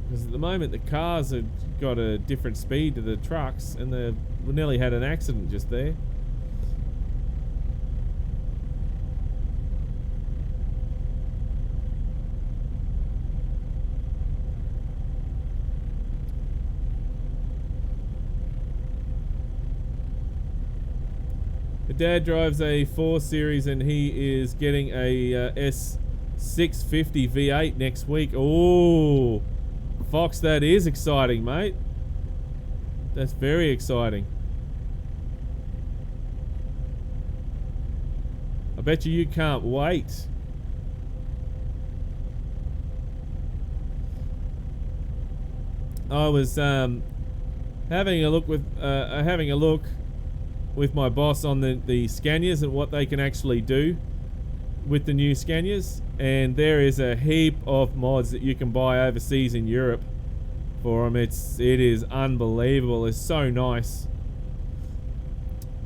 Because at the moment the cars have got a different speed to the trucks, and we nearly had an accident just there. Dad drives a 4 Series and he is getting a S650 V8 next week. Oh, Fox, that is exciting, mate. That's very exciting. I bet you can't wait. I was having a look with my boss on the Scanias and what they can actually do with the new Scanias, and there is a heap of mods that you can buy overseas in Europe for them. It is unbelievable. It's so nice.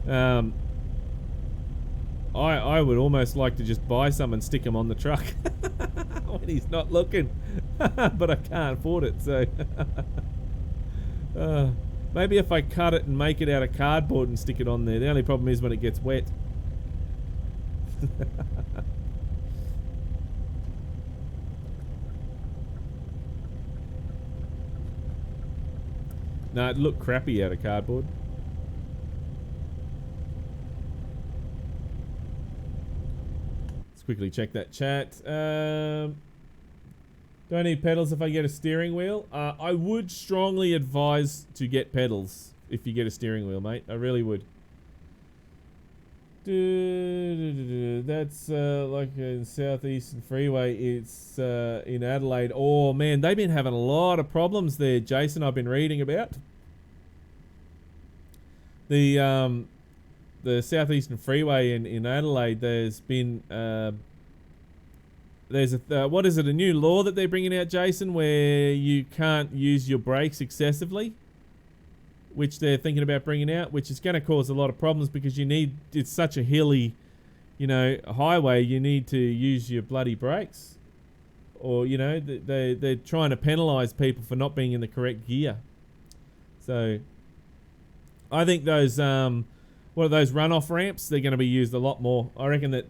I would almost like to just buy some and stick them on the truck when he's not looking, but I can't afford it. So maybe if I cut it and make it out of cardboard and stick it on there. The only problem is when it gets wet. No, it'd look crappy out of cardboard. Let's quickly check that chat. Do I need pedals if I get a steering wheel? I would strongly advise to get pedals if you get a steering wheel, mate. I really would. That's like in Southeastern Freeway. It's in Adelaide. Oh man, they've been having a lot of problems there, Jason. I've been reading about the Southeastern Freeway in Adelaide. There's been there's a what is it? A new law that they're bringing out, Jason, where you can't use your brakes excessively, which they're thinking about bringing out, which is going to cause a lot of problems because it's such a hilly, highway. You need to use your bloody brakes, or they're trying to penalise people for not being in the correct gear. So I think those what are those runoff ramps? They're going to be used a lot more. I reckon that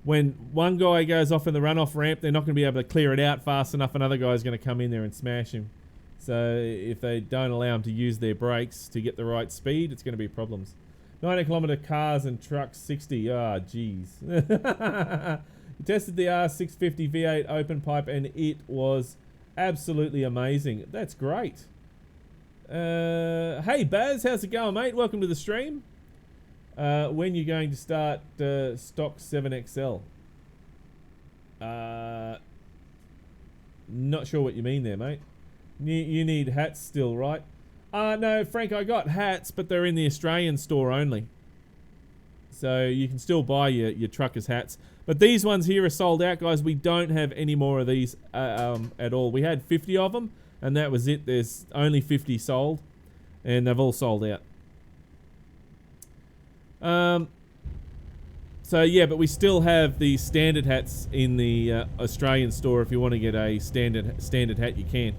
when one guy goes off in the runoff ramp, they're not going to be able to clear it out fast enough. Another guy's going to come in there and smash him. So if they don't allow them to use their brakes to get the right speed, it's going to be problems. 90-kilometre cars and trucks 60. Ah, jeez. We tested the R650 V8 open pipe and it was absolutely amazing. That's great. Hey Baz, how's it going, mate? Welcome to the stream. When you're going to start stock 7XL? Not sure what you mean there, mate. You need hats still, right? No, Frank, I got hats, but they're in the Australian store only. So you can still buy your truckers' hats. But these ones here are sold out, guys. We don't have any more of these at all. We had 50 of them, and that was it. There's only 50 sold, and they've all sold out. So yeah, but we still have the standard hats in the Australian store. If you want to get a standard hat, you can.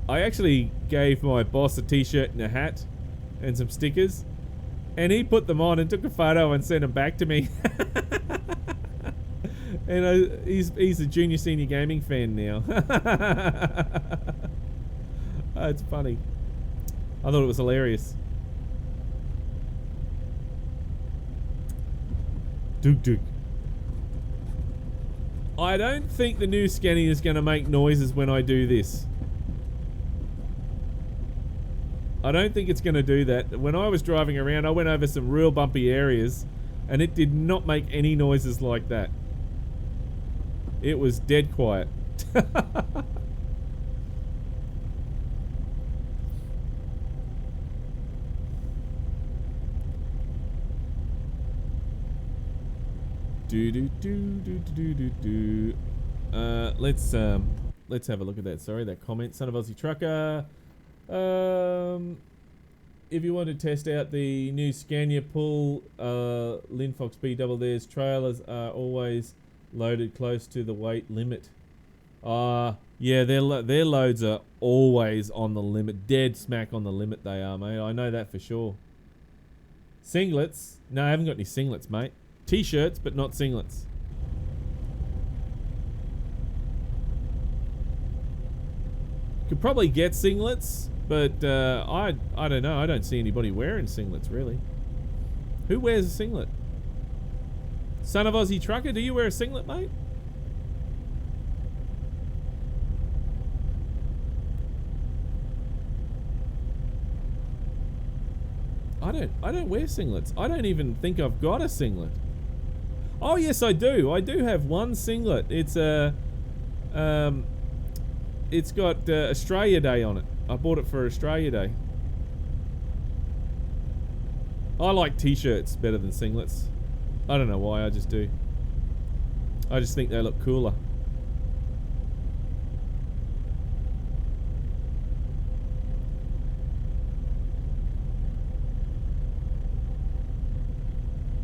I actually gave my boss a t-shirt and a hat and some stickers, and he put them on and took a photo and sent them back to me. And he's a junior senior gaming fan now. Oh, it's funny. I thought it was hilarious. Duk. I don't think the new Scania is going to make noises when I do this. I don't think it's going to do that. When I was driving around, I went over some real bumpy areas, and it did not make any noises like that. It was dead quiet. Let's have a look at that. Sorry, that comment. Son of Aussie Trucker. If you want to test out the new Scania pull, Linfox B double, theirs trailers are always loaded close to the weight limit. Yeah, their loads are always on the limit, dead smack on the limit. They are, mate. I know that for sure. Singlets? No, I haven't got any singlets, mate. T-shirts, but not singlets. Could probably get singlets, but I don't know. I don't see anybody wearing singlets, really. Who wears a singlet? Son of Aussie Trucker, do you wear a singlet, mate? I don't wear singlets. I don't even think I've got a singlet. Oh yes, I do. I do have one singlet. It's it's got Australia Day on it. I bought it for Australia Day. I like t-shirts better than singlets. I don't know why, I just do. I just think they look cooler.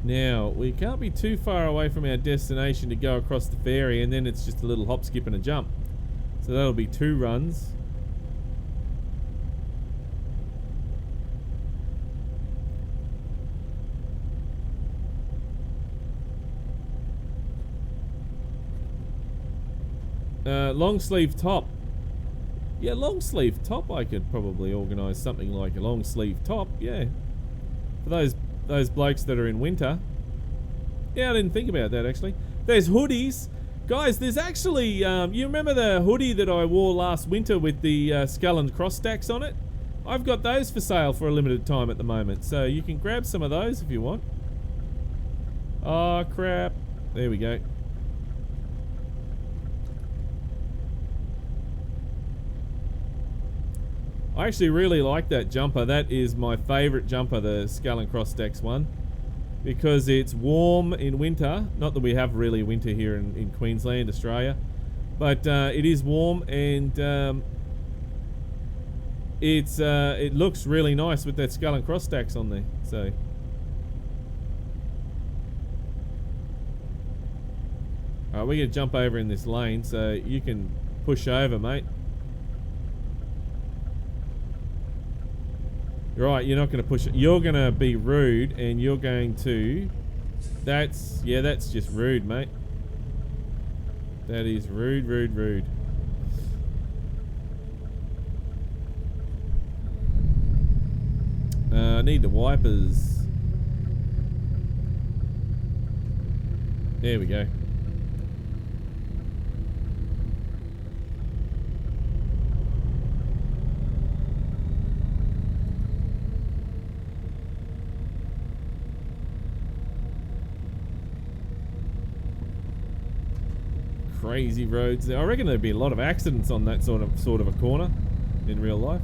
Now, we can't be too far away from our destination to go across the ferry, and then it's just a little hop, skip and a jump. So that'll be 2 runs. Long sleeve top. Yeah, long sleeve top. I could probably organise something like a long sleeve top. Yeah, for those blokes that are in winter. Yeah, I didn't think about that actually. There's hoodies, guys. There's actually you remember the hoodie that I wore last winter with the skull and cross stacks on it? I've got those for sale for a limited time at the moment, so you can grab some of those if you want. Oh crap! There we go. I actually really like that jumper. That is my favourite jumper, the skull and cross stacks one, because it's warm in winter. Not that we have really winter here in Queensland, Australia, but it is warm, and it looks really nice with that skull and cross stacks on there. So alright, we're gonna jump over in this lane, so you can push over, mate. Right, you're not going to push it. You're going to be rude, and you're going to... That's just rude, mate. That is rude, rude, rude. I need the wipers. There we go. Crazy roads there. I reckon there'd be a lot of accidents on that sort of a corner in real life.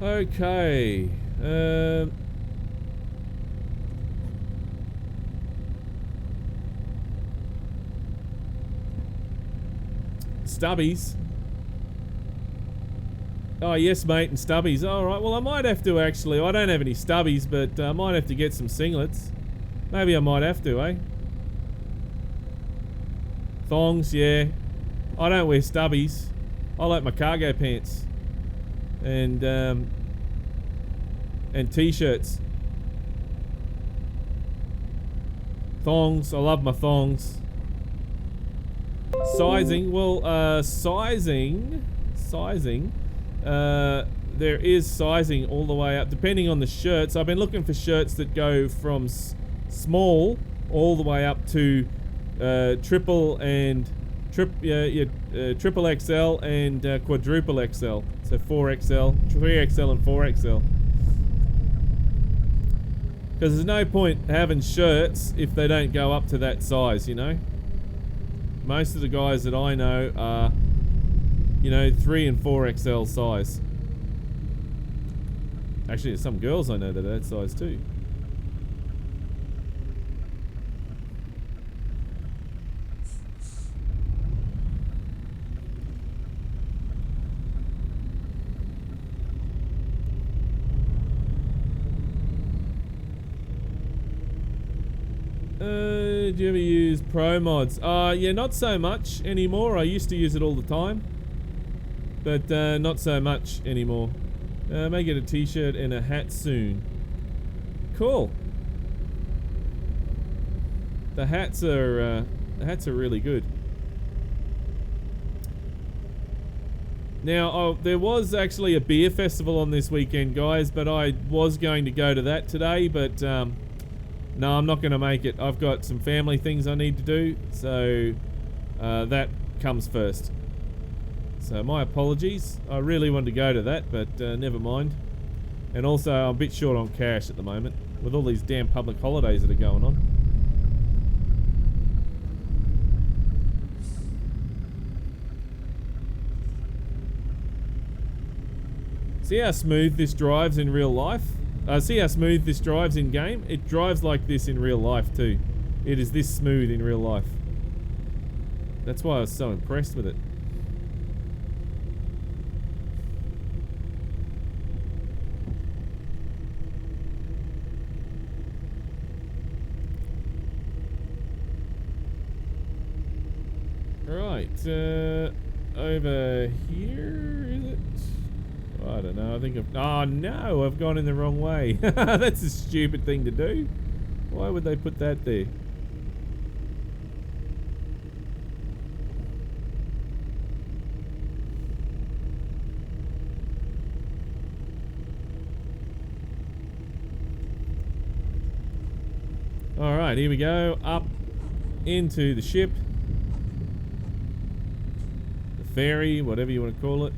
Okay. Stubbies. Oh, yes, mate, and stubbies. All right, well, I might have to, actually. I don't have any stubbies, but I might have to get some singlets. Maybe I might have to, eh? Thongs, yeah. I don't wear stubbies. I like my cargo pants. And t-shirts. Thongs, I love my thongs. Sizing, well, sizing... there is sizing all the way up, depending on the shirts. I've been looking for shirts that go from small all the way up to triple XL and quadruple XL. So 4XL, 3XL and 4XL. Because there's no point having shirts if they don't go up to that size, you know. Most of the guys that I know are, you know, 3 and 4XL size. Actually, there's some girls I know that are that size too. Do you ever use Pro Mods? Yeah, not so much anymore. I used to use it all the time, but not so much anymore. May get a t-shirt and a hat soon. Cool. The hats are really good. Now, there was actually a beer festival on this weekend, guys, but I was going to go to that today, but no, I'm not going to make it. I've got some family things I need to do, so that comes first. So my apologies. I really wanted to go to that, but never mind. And also, I'm a bit short on cash at the moment with all these damn public holidays that are going on. See how smooth this drives in real life? See how smooth this drives in game? It drives like this in real life too. It is this smooth in real life. That's why I was so impressed with it. Right, over here, is it? I don't know, I think I've... Oh no, I've gone in the wrong way. That's a stupid thing to do. Why would they put that there? Alright, here we go, up into the ship. The ferry, whatever you want to call it.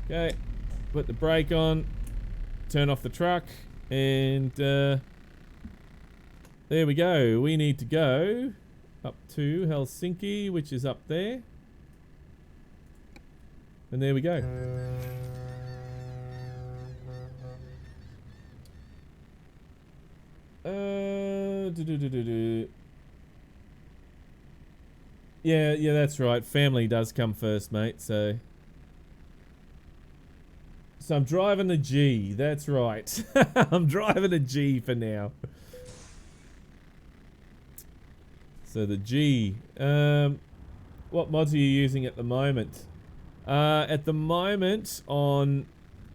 Okay, put the brake on, turn off the truck, and there we go. We need to go up to Helsinki, which is up there. And there we go. Yeah, that's right. Family does come first, mate, so I'm driving a G, that's right. I'm driving a G for now. So the G. What mods are you using at the moment? At the moment on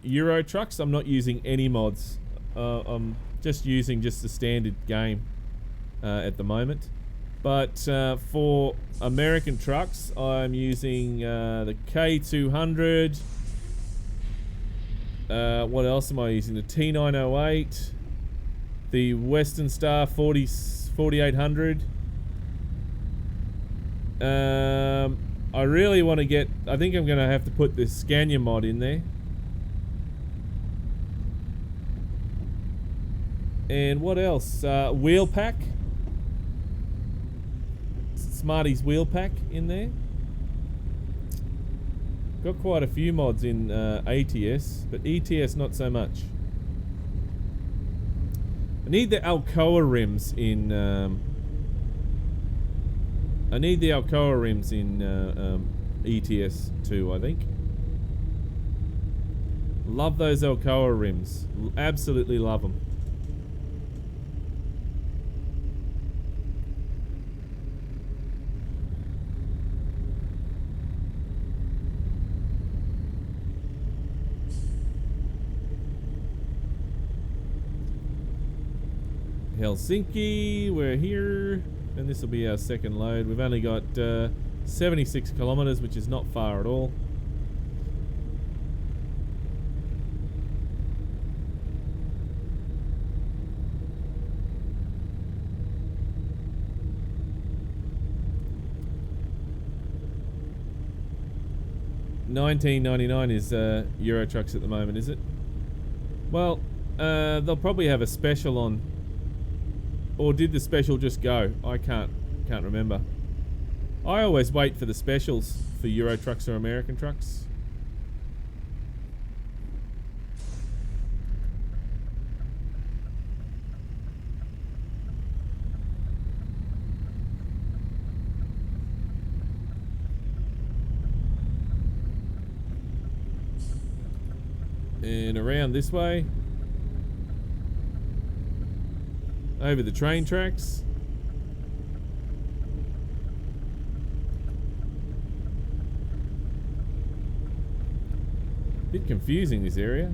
Euro trucks, I'm not using any mods. I'm just using just the standard game at the moment. But for American trucks, I'm using the K200. What else am I using? The T908, the Western Star 4800. I really want to get... I think I'm going to have to put this Scania mod in there. And what else? Wheel pack. Smarty's wheel pack in there. Got quite a few mods in ATS, but ETS not so much. I need the Alcoa rims in... I need the Alcoa rims in ETS too, I think. Love those Alcoa rims. Absolutely love them. Helsinki, we're here, and this will be our second load. We've only got 76 kilometers, which is not far at all. $19.99 is Euro trucks at the moment, is it? Well, they'll probably have a special on. Or did the special just go? I can't remember. I always wait for the specials for Euro trucks or American trucks. And around this way. Over the train tracks. Bit confusing, this area.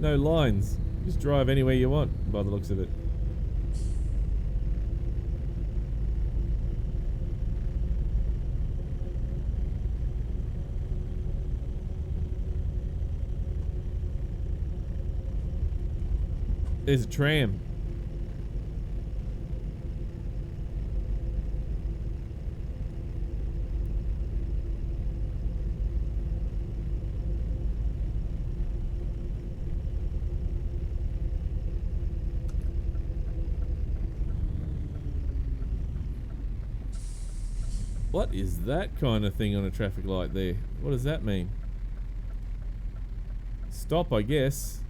No lines. Just drive anywhere you want by the looks of it. There's a tram. What is that kind of thing on a traffic light there? What does that mean? Stop, I guess.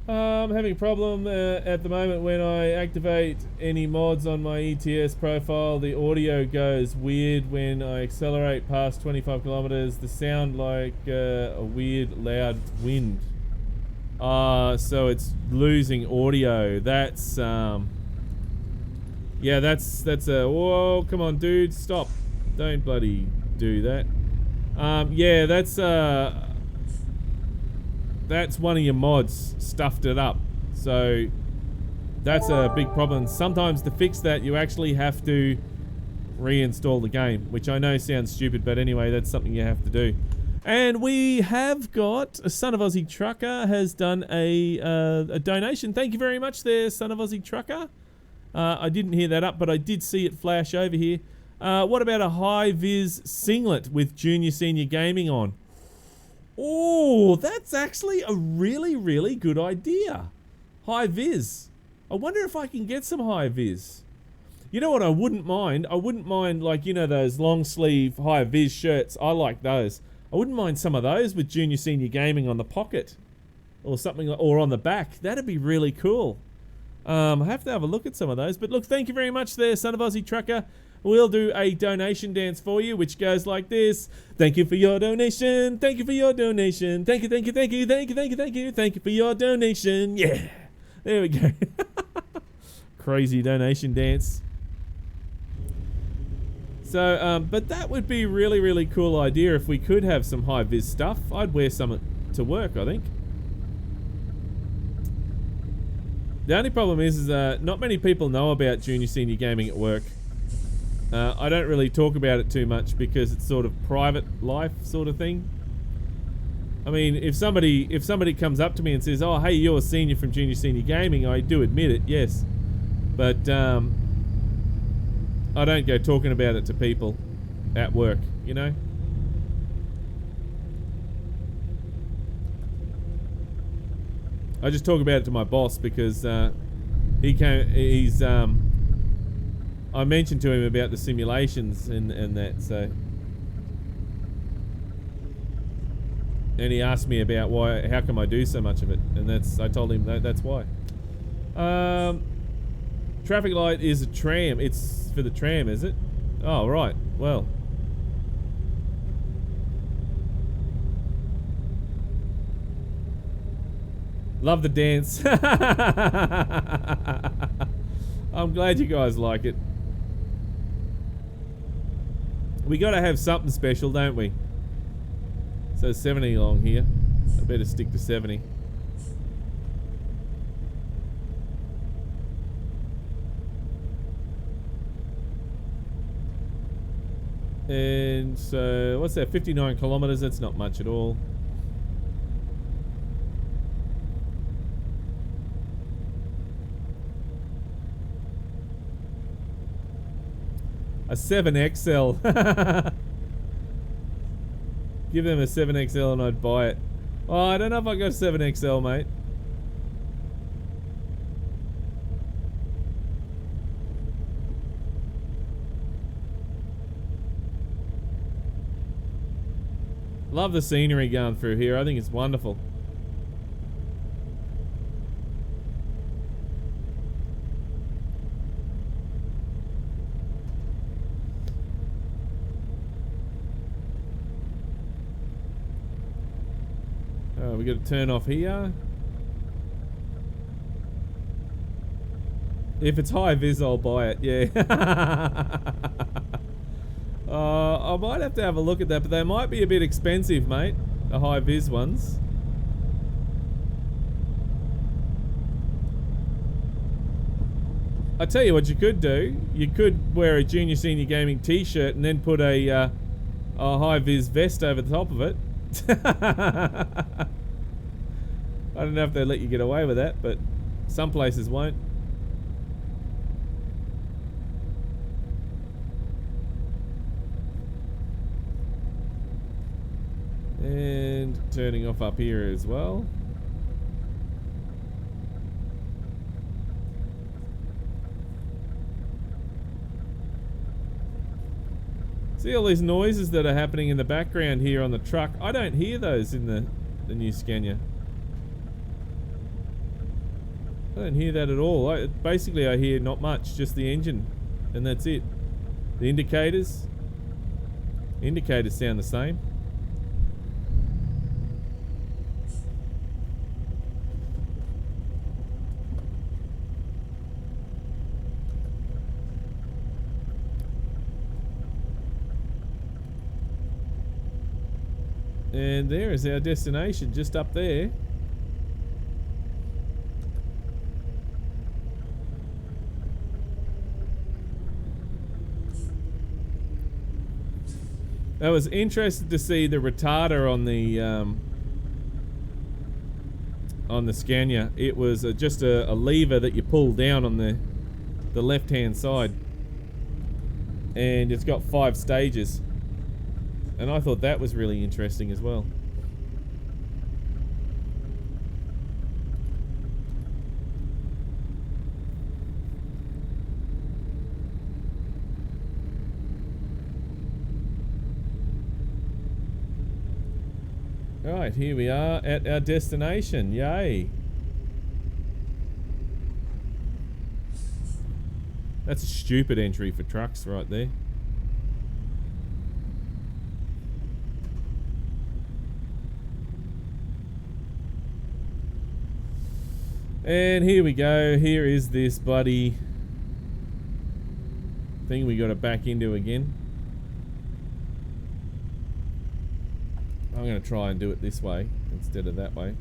I'm having a problem at the moment when I activate any mods on my ETS profile. The audio goes weird when I accelerate past 25 kilometers. The sound like a weird loud wind. So it's losing audio. That's yeah, that's a whoa, come on dude, stop. Don't bloody do that. Yeah, that's one of your mods stuffed it up. So that's a big problem. Sometimes to fix that you actually have to reinstall the game, which I know sounds stupid, but anyway, that's something you have to do. And we have got a Son of Aussie Trucker has done a donation. Thank you very much there, Son of Aussie Trucker. I didn't hear that up, but I did see it flash over here. What about a high-vis singlet with junior senior gaming on? Oh, that's actually a really, really good idea. High-vis. I wonder if I can get some high-vis. You know what I wouldn't mind? I wouldn't mind, like, you know, those long-sleeve high-vis shirts. I like those. I wouldn't mind some of those with junior senior gaming on the pocket. Or something, or on the back. That'd be really cool. I have to have a look at some of those. But look, thank you very much there, Son of Aussie Trucker. We'll do a donation dance for you, which goes like this. Thank you for your donation. Thank you for your donation. Thank you, thank you, thank you, thank you, thank you, thank you. Thank you for your donation. Yeah. There we go. Crazy donation dance. So, but that would be really, really cool idea if we could have some high-vis stuff. I'd wear some to work, I think. The only problem is not many people know about junior senior gaming at work. I don't really talk about it too much because it's sort of private life sort of thing. I mean, if somebody comes up to me and says, "Oh, hey, you're a senior from junior senior gaming," I do admit it, yes, but I don't go talking about it to people at work, you know. I just talk about it to my boss because I mentioned to him about the simulations and that, so. And he asked me about how come I do so much of it, and I told him that's why. Traffic light is a tram. It's for the tram, is it? Oh, right. Well. Love the dance. I'm glad you guys like it. We gotta have something special, don't we? So 70 along here. I better stick to 70. And so, what's that? 59 kilometers. That's not much at all. A 7XL. Give them a 7XL and I'd buy it. Oh, I don't know if I got a 7XL, mate. Love the scenery going through here. I think it's wonderful. We got to turn off here. If it's high vis, I'll buy it. Yeah. I might have to have a look at that, but they might be a bit expensive, mate. The high vis ones. I tell you what you could do. You could wear a junior senior gaming t-shirt and then put a high vis vest over the top of it. I don't know if they let you get away with that, but some places won't. And turning off up here as well. See all these noises that are happening in the background here on the truck? I don't hear those in the new Scania. I don't hear that at all. Basically, I hear not much, just the engine, and that's it. The indicators sound the same. And there is our destination, just up there. I was interested to see the retarder on the Scania. It was just a lever that you pull down on the left-hand side, and it's got 5 stages. And I thought that was really interesting as well. Right, here we are at our destination. Yay. That's a stupid entry for trucks right there. And here we go. Here is this bloody thing we got to back into again. I'm going to try and do it this way instead of that way.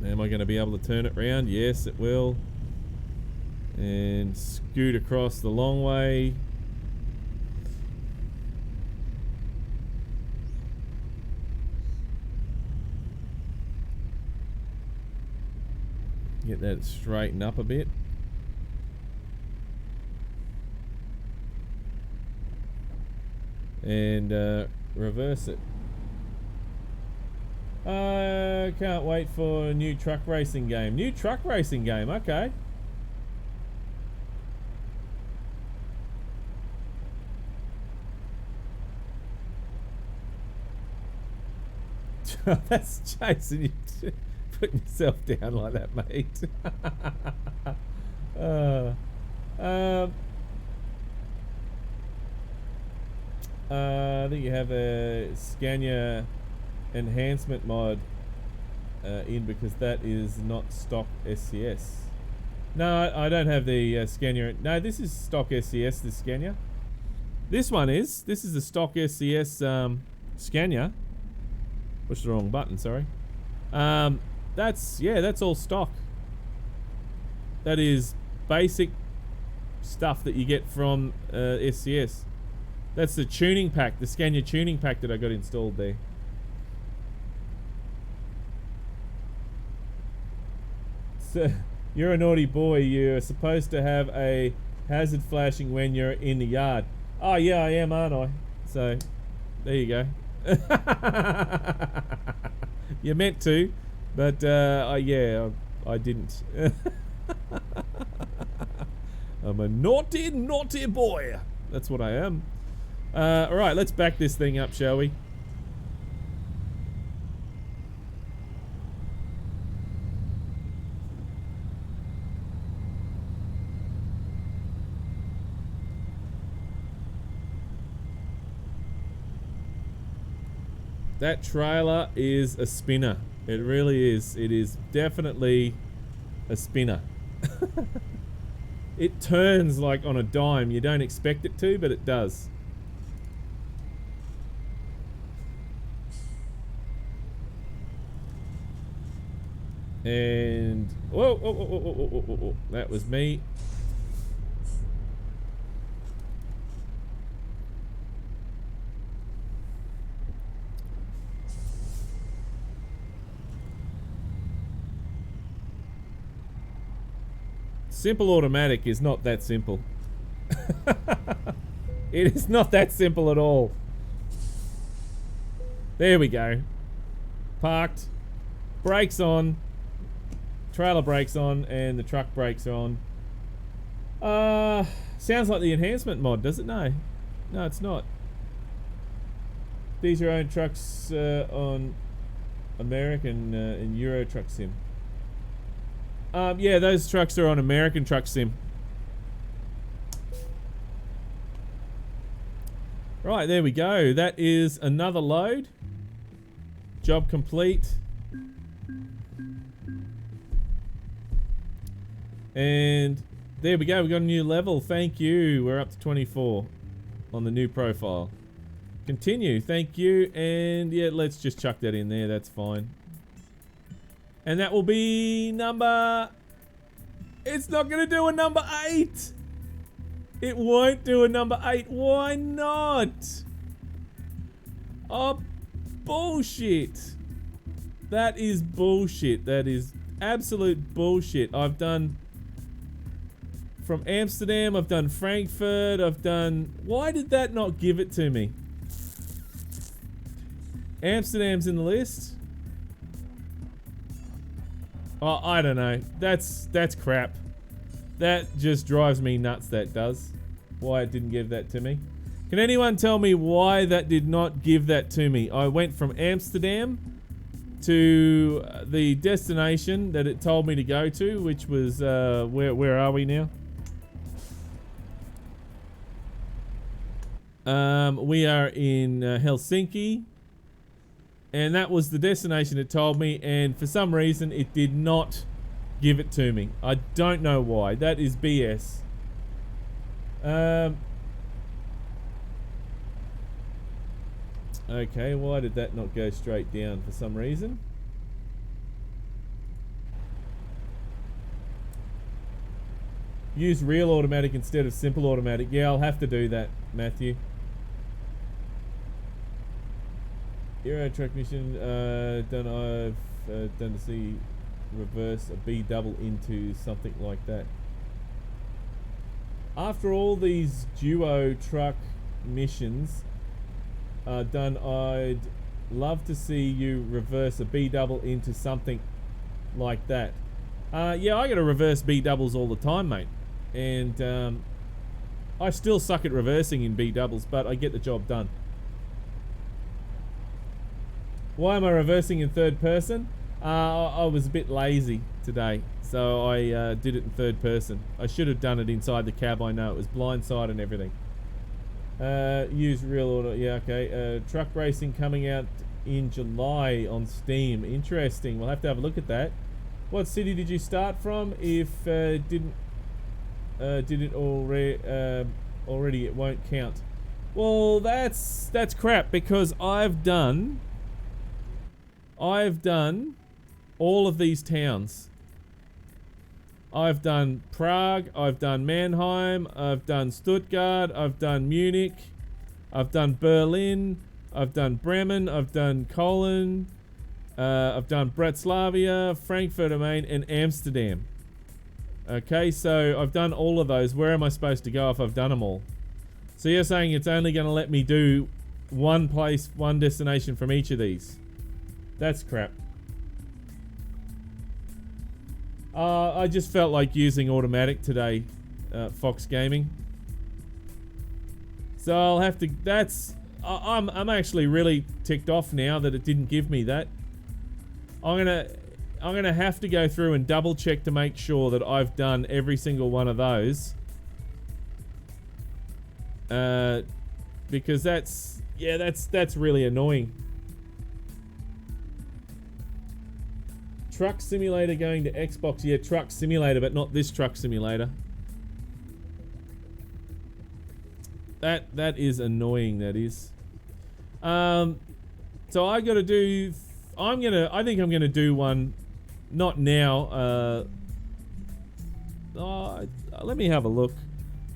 Am I going to be able to turn it round? Yes, it will. And scoot across the long way. Get that straightened up a bit. And reverse it. Can't wait for a new truck racing game. New truck racing game, okay. That's Jason, you putting yourself down like that, mate. I think you have a Scania enhancement mod in, because that is not stock SCS. No, I don't have the Scania. No, this is stock SCS, this Scania. This one is. This is the stock SCS Scania. Pushed the wrong button, sorry. That's all stock. That is basic stuff that you get from SCS. That's the tuning pack, the Scania tuning pack that I got installed there. So, you're a naughty boy. You're supposed to have a hazard flashing when you're in the yard. Oh yeah, I am, aren't I? So, there you go. You meant to, but yeah, I didn't. I'm a naughty, naughty boy. That's what I am. Alright, let's back this thing up, shall we? That trailer is a spinner. It really is. It is definitely a spinner. It turns like on a dime. You don't expect it to, but it does. And whoa, whoa, whoa, whoa, whoa, whoa, whoa, whoa. That was me. Simple automatic is not that simple. It is not that simple at all. There we go. Parked. Brakes on. Trailer brakes on, and the truck brakes on. Sounds like the enhancement mod, does it? No. No, it's not. These are own trucks on American and Euro Truck Sim. Yeah, those trucks are on American Truck Sim. Right, there we go. That is another load. Job complete. And there we go. We got a new level. Thank you. We're up to 24 on the new profile. Continue. Thank you. And yeah, let's just chuck that in there. That's fine. And that will be number... It's not going to do a number 8. It won't do a number 8. Why not? Oh, bullshit. That is bullshit. That is absolute bullshit. I've done from Amsterdam. I've done Frankfurt. I've done... Why did that not give it to me? Amsterdam's in the list. Oh, I don't know. That's crap. That just drives me nuts, that does. Why it didn't give that to me. Can anyone tell me why that did not give that to me? I went from Amsterdam to the destination that it told me to go to, which was, where are we now? We are in Helsinki. And that was the destination it told me, and for some reason it did not give it to me. I don't know why. That is BS. Okay, why did that not go straight down for some reason? Use real automatic instead of simple automatic. Yeah, I'll have to do that, Matthew. Euro truck mission, I've done to see reverse a B double into something like that. After all these duo truck missions are done, I'd love to see you reverse a B double into something like that. Yeah, I gotta reverse B doubles all the time, mate. And I still suck at reversing in B doubles, but I get the job done. Why am I reversing in third person? I was a bit lazy today, so I did it in third person. I should have done it inside the cab, I know. It was blindside and everything. Use real auto. Yeah, okay. Truck racing coming out in July on Steam. Interesting. We'll have to have a look at that. What city did you start from? If didn't already, it won't count. Well, that's crap, because I've done all of these towns. I've done Prague, I've done Mannheim, I've done Stuttgart, I've done Munich, I've done Berlin, I've done Bremen, I've done Cologne, I've done Bratislava, Frankfurt am Main, and Amsterdam. Okay, so I've done all of those. Where am I supposed to go if I've done them all? So you're saying it's only going to let me do one place, one destination from each of these? That's crap. I just felt like using automatic today, Fox Gaming. So I'll have to. I'm actually really ticked off now that it didn't give me that. I'm gonna have to go through and double check to make sure that I've done every single one of those. Because that's really annoying. Truck Simulator going to Xbox. Yeah, Truck Simulator, but not this Truck Simulator. That is annoying, that is. So I gotta do... I think I'm gonna do one, not now. Let me have a look.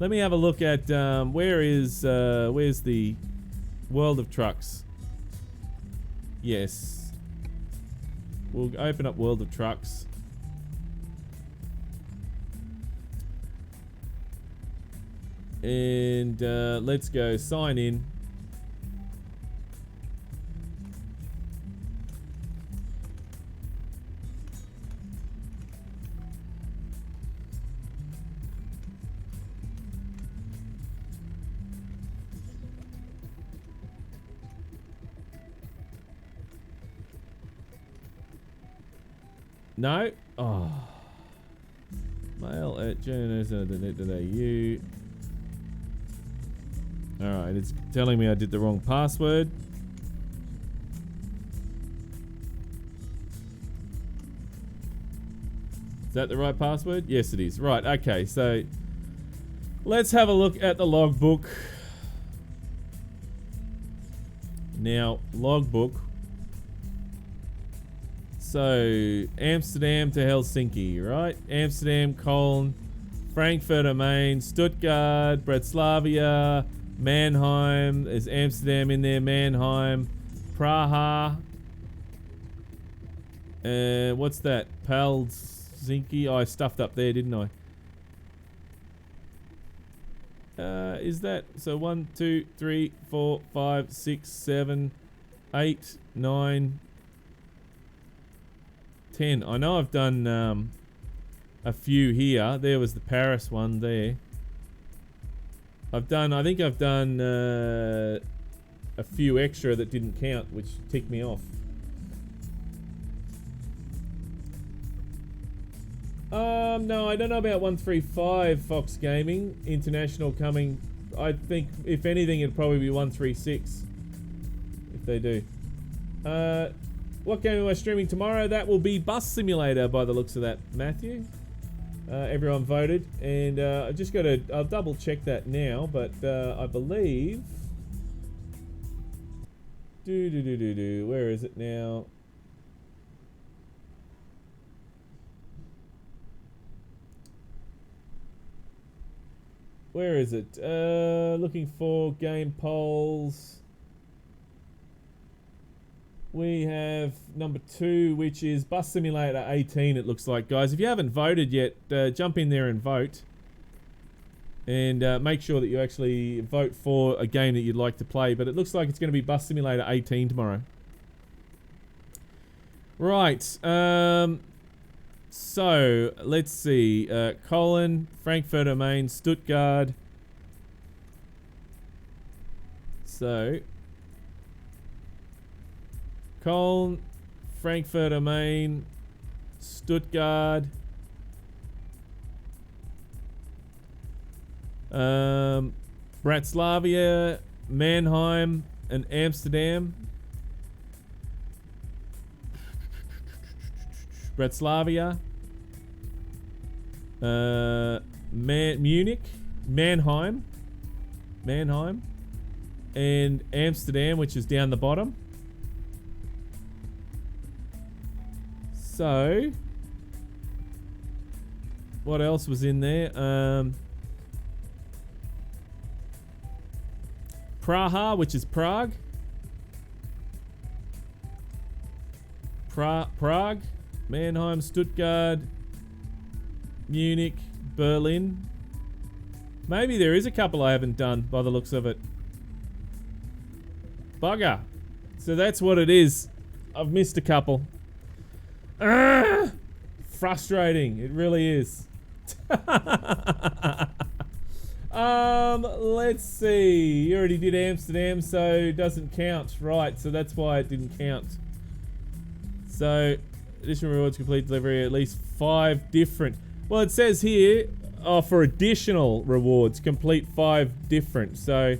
Let me have a look at, where's the World of Trucks? Yes. We'll open up World of Trucks. And let's go sign in. No. Oh. Mail at JNR-SNR.net.au. Alright, it's telling me I did the wrong password. Is that the right password? Yes, it is. Right, okay, so let's have a look at the logbook. Now, logbook. So, Amsterdam to Helsinki, right? Amsterdam, Cologne, Frankfurt am Main, Stuttgart, Bratislava, Mannheim. There's Amsterdam in there, Mannheim, Praha. What's that? Helsinki. Oh, I stuffed up there, didn't I? Is that so? 1, 2, 3, 4, 5, 6, 7, 8, 9, 10. I know I've done a few here. There was the Paris one there. I think I've done a few extra that didn't count, which ticked me off. No, I don't know about 135 Fox Gaming International coming. I think if anything it'd probably be 136 if they do. What game am I streaming tomorrow? That will be Bus Simulator by the looks of that, Matthew. Everyone voted, and I just got to. I'll double check that now, but I believe. Where is it now? Where is it? Looking for game polls. We have number 2, which is Bus Simulator 18, it looks like. Guys, if you haven't voted yet, jump in there and vote. And make sure that you actually vote for a game that you'd like to play. But it looks like it's going to be Bus Simulator 18 tomorrow. Right. So, let's see. Cologne, Frankfurt am Main, Stuttgart. So, Cologne, Frankfurt am Main, Stuttgart. Bratislava, Mannheim, and Amsterdam. Bratislava, Munich, Mannheim, and Amsterdam, which is down the bottom. So, what else was in there? Praha, which is Prague. Prague, Mannheim, Stuttgart, Munich, Berlin. Maybe there is a couple I haven't done by the looks of it. Bugger. So that's what it is. I've missed a couple. Frustrating. It really is. Let's see. You already did Amsterdam, so it doesn't count. Right, so that's why it didn't count. So, additional rewards, complete delivery, at least 5 different. Well, it says here, for additional rewards, complete 5 different. So,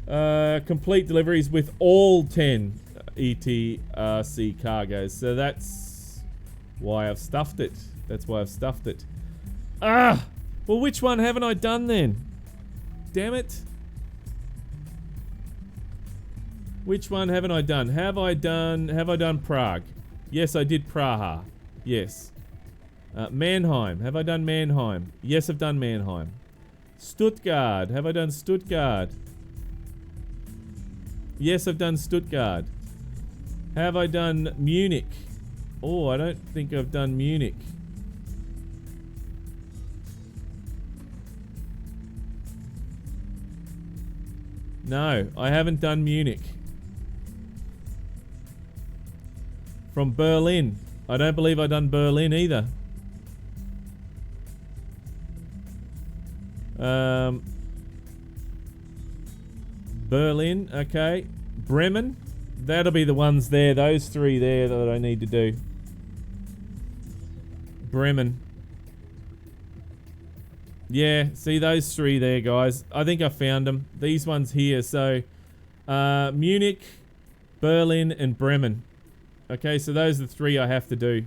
complete deliveries with all 10 ETRC cargoes. So that's why I've stuffed it. That's why I've stuffed it. Well, which one haven't I done then? Damn it. Which one haven't I done? Have I done Prague? Yes, I did Praha. Yes. Mannheim. Have I done Mannheim? Yes, I've done Mannheim. Stuttgart. Have I done Stuttgart? Yes, I've done Stuttgart. Have I done Munich? Oh, I don't think I've done Munich. No, I haven't done Munich. From Berlin. I don't believe I've done Berlin either. Berlin, okay. Bremen. That'll be the ones there, those 3 there that I need to do. Bremen. Yeah, see those three there, guys. I think I found them. These ones here. So, Munich, Berlin, and Bremen. Okay, so those are the three I have to do.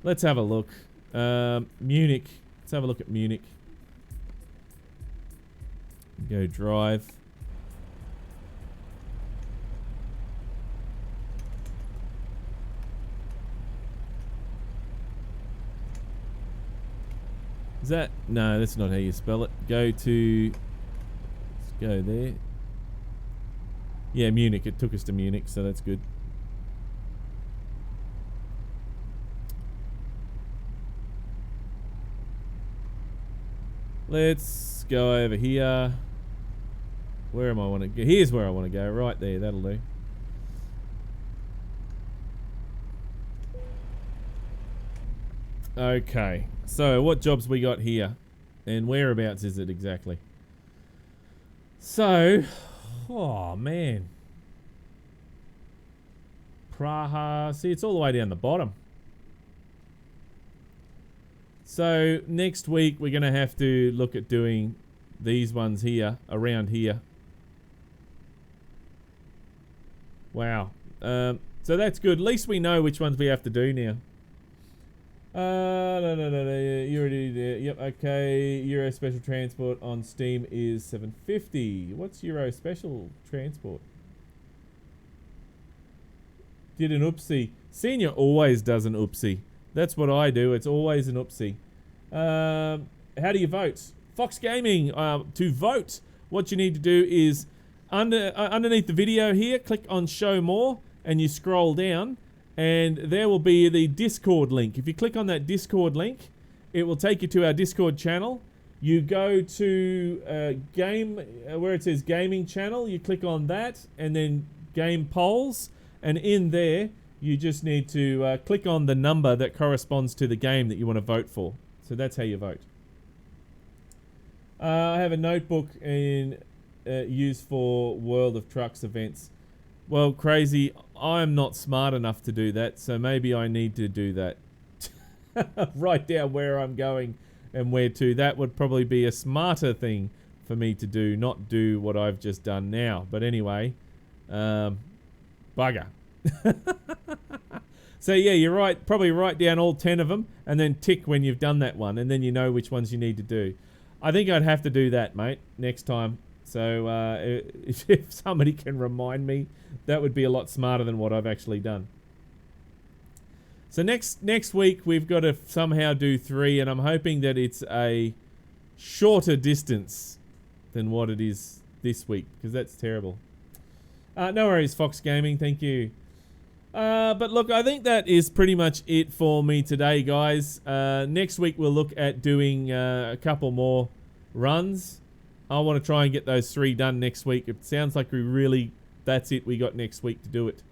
Let's have a look. Munich. Let's have a look at Munich. Go drive. Is that? No, that's not how you spell it. Go to... Let's go there. Yeah, Munich. It took us to Munich, so that's good. Let's go over here. Where am I want to go? Here's where I want to go. Right there. That'll do. Okay. So, what jobs we got here? And whereabouts is it exactly? So, oh man. Praha. See, it's all the way down the bottom. So, next week we're going to have to look at doing these ones here, around here. Wow. So that's good. At least we know which ones we have to do now. No. You already did. Yep, okay. Euro Special Transport on Steam is 750. What's Euro Special Transport? Did an oopsie. Senior always does an oopsie. That's what I do. It's always an oopsie. How do you vote? Fox Gaming. To vote, what you need to do is underneath the video here, click on Show More, and you scroll down. And there will be the Discord link. If you click on that Discord link, it will take you to our Discord channel. You go to game where it says Gaming Channel. You click on that, and then Game Polls. And in there, you just need to click on the number that corresponds to the game that you want to vote for. So that's how you vote. I have a notebook used for World of Trucks events. Well, crazy, I'm not smart enough to do that, so maybe I need to do that. Write down where I'm going and where to. That would probably be a smarter thing for me to do, not do what I've just done now. But anyway, bugger. So yeah, you're right. Probably write down all 10 of them and then tick when you've done that one, and then you know which ones you need to do. I think I'd have to do that, mate, next time. So if somebody can remind me, that would be a lot smarter than what I've actually done. So next week we've got to somehow do 3, and I'm hoping that it's a shorter distance than what it is this week, because that's terrible. No worries, Fox Gaming. Thank you. But look, I think that is pretty much it for me today, guys. Next week we'll look at doing a couple more runs. I want to try and get those 3 done next week. It sounds like that's it. We got next week to do it.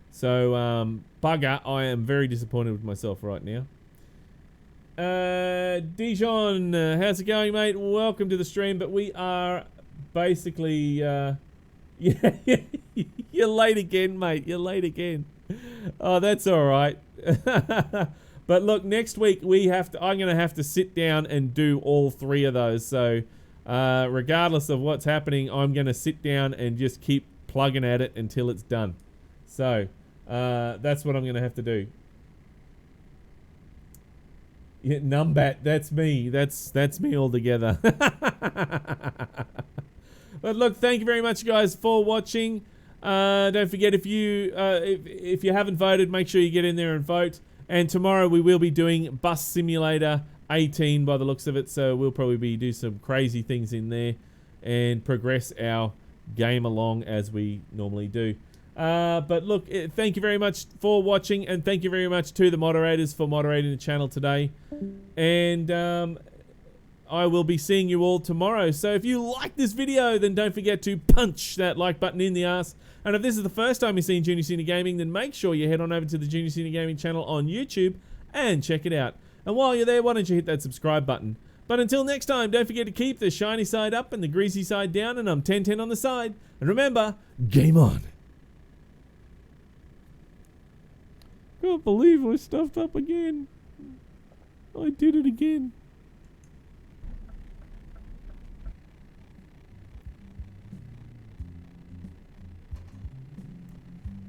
So, bugger, I am very disappointed with myself right now. Dijon, how's it going, mate? Welcome to the stream, but we are basically, yeah, you're late again, mate. You're late again. Oh, that's all right. But look, next week I'm going to have to sit down and do all 3 of those. So, regardless of what's happening, I'm going to sit down and just keep plugging at it until it's done. So, that's what I'm going to have to do. Yeah, Numbat, that's me. That's me altogether. But look, thank you very much, guys, for watching. Don't forget, if you haven't voted, make sure you get in there and vote. And tomorrow we will be doing Bus Simulator 18 by the looks of it, so we'll probably do some crazy things in there and progress our game along as we normally do. But look, thank you very much for watching, and thank you very much to the moderators for moderating the channel today. And I will be seeing you all tomorrow. So if you like this video, then don't forget to punch that like button in the ass. And if this is the first time you've seen Junior Senior Gaming, then make sure you head on over to the Junior Senior Gaming channel on YouTube and check it out. And while you're there, why don't you hit that subscribe button? But until next time, don't forget to keep the shiny side up and the greasy side down, and I'm 10-10 on the side. And remember, game on. Can't believe we're stuffed up again. I did it again.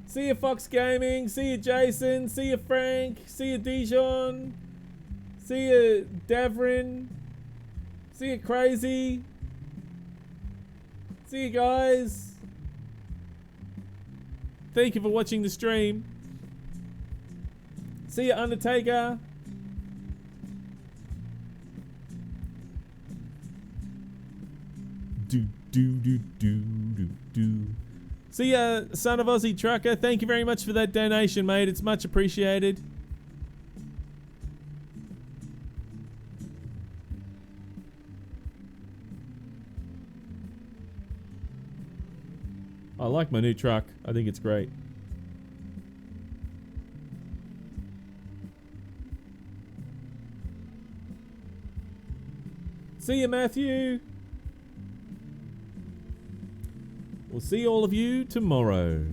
See you, Fox Gaming. See you, Jason. See you, Frank. See you, Dijon. See you, Davrin. See you, Crazy. See you, guys. Thank you for watching the stream. See you, Undertaker. Do do do do do do. See ya, Son of Aussie Trucker. Thank you very much for that donation, mate. It's much appreciated. I like my new truck. I think it's great. See you, Matthew. We'll see all of you tomorrow.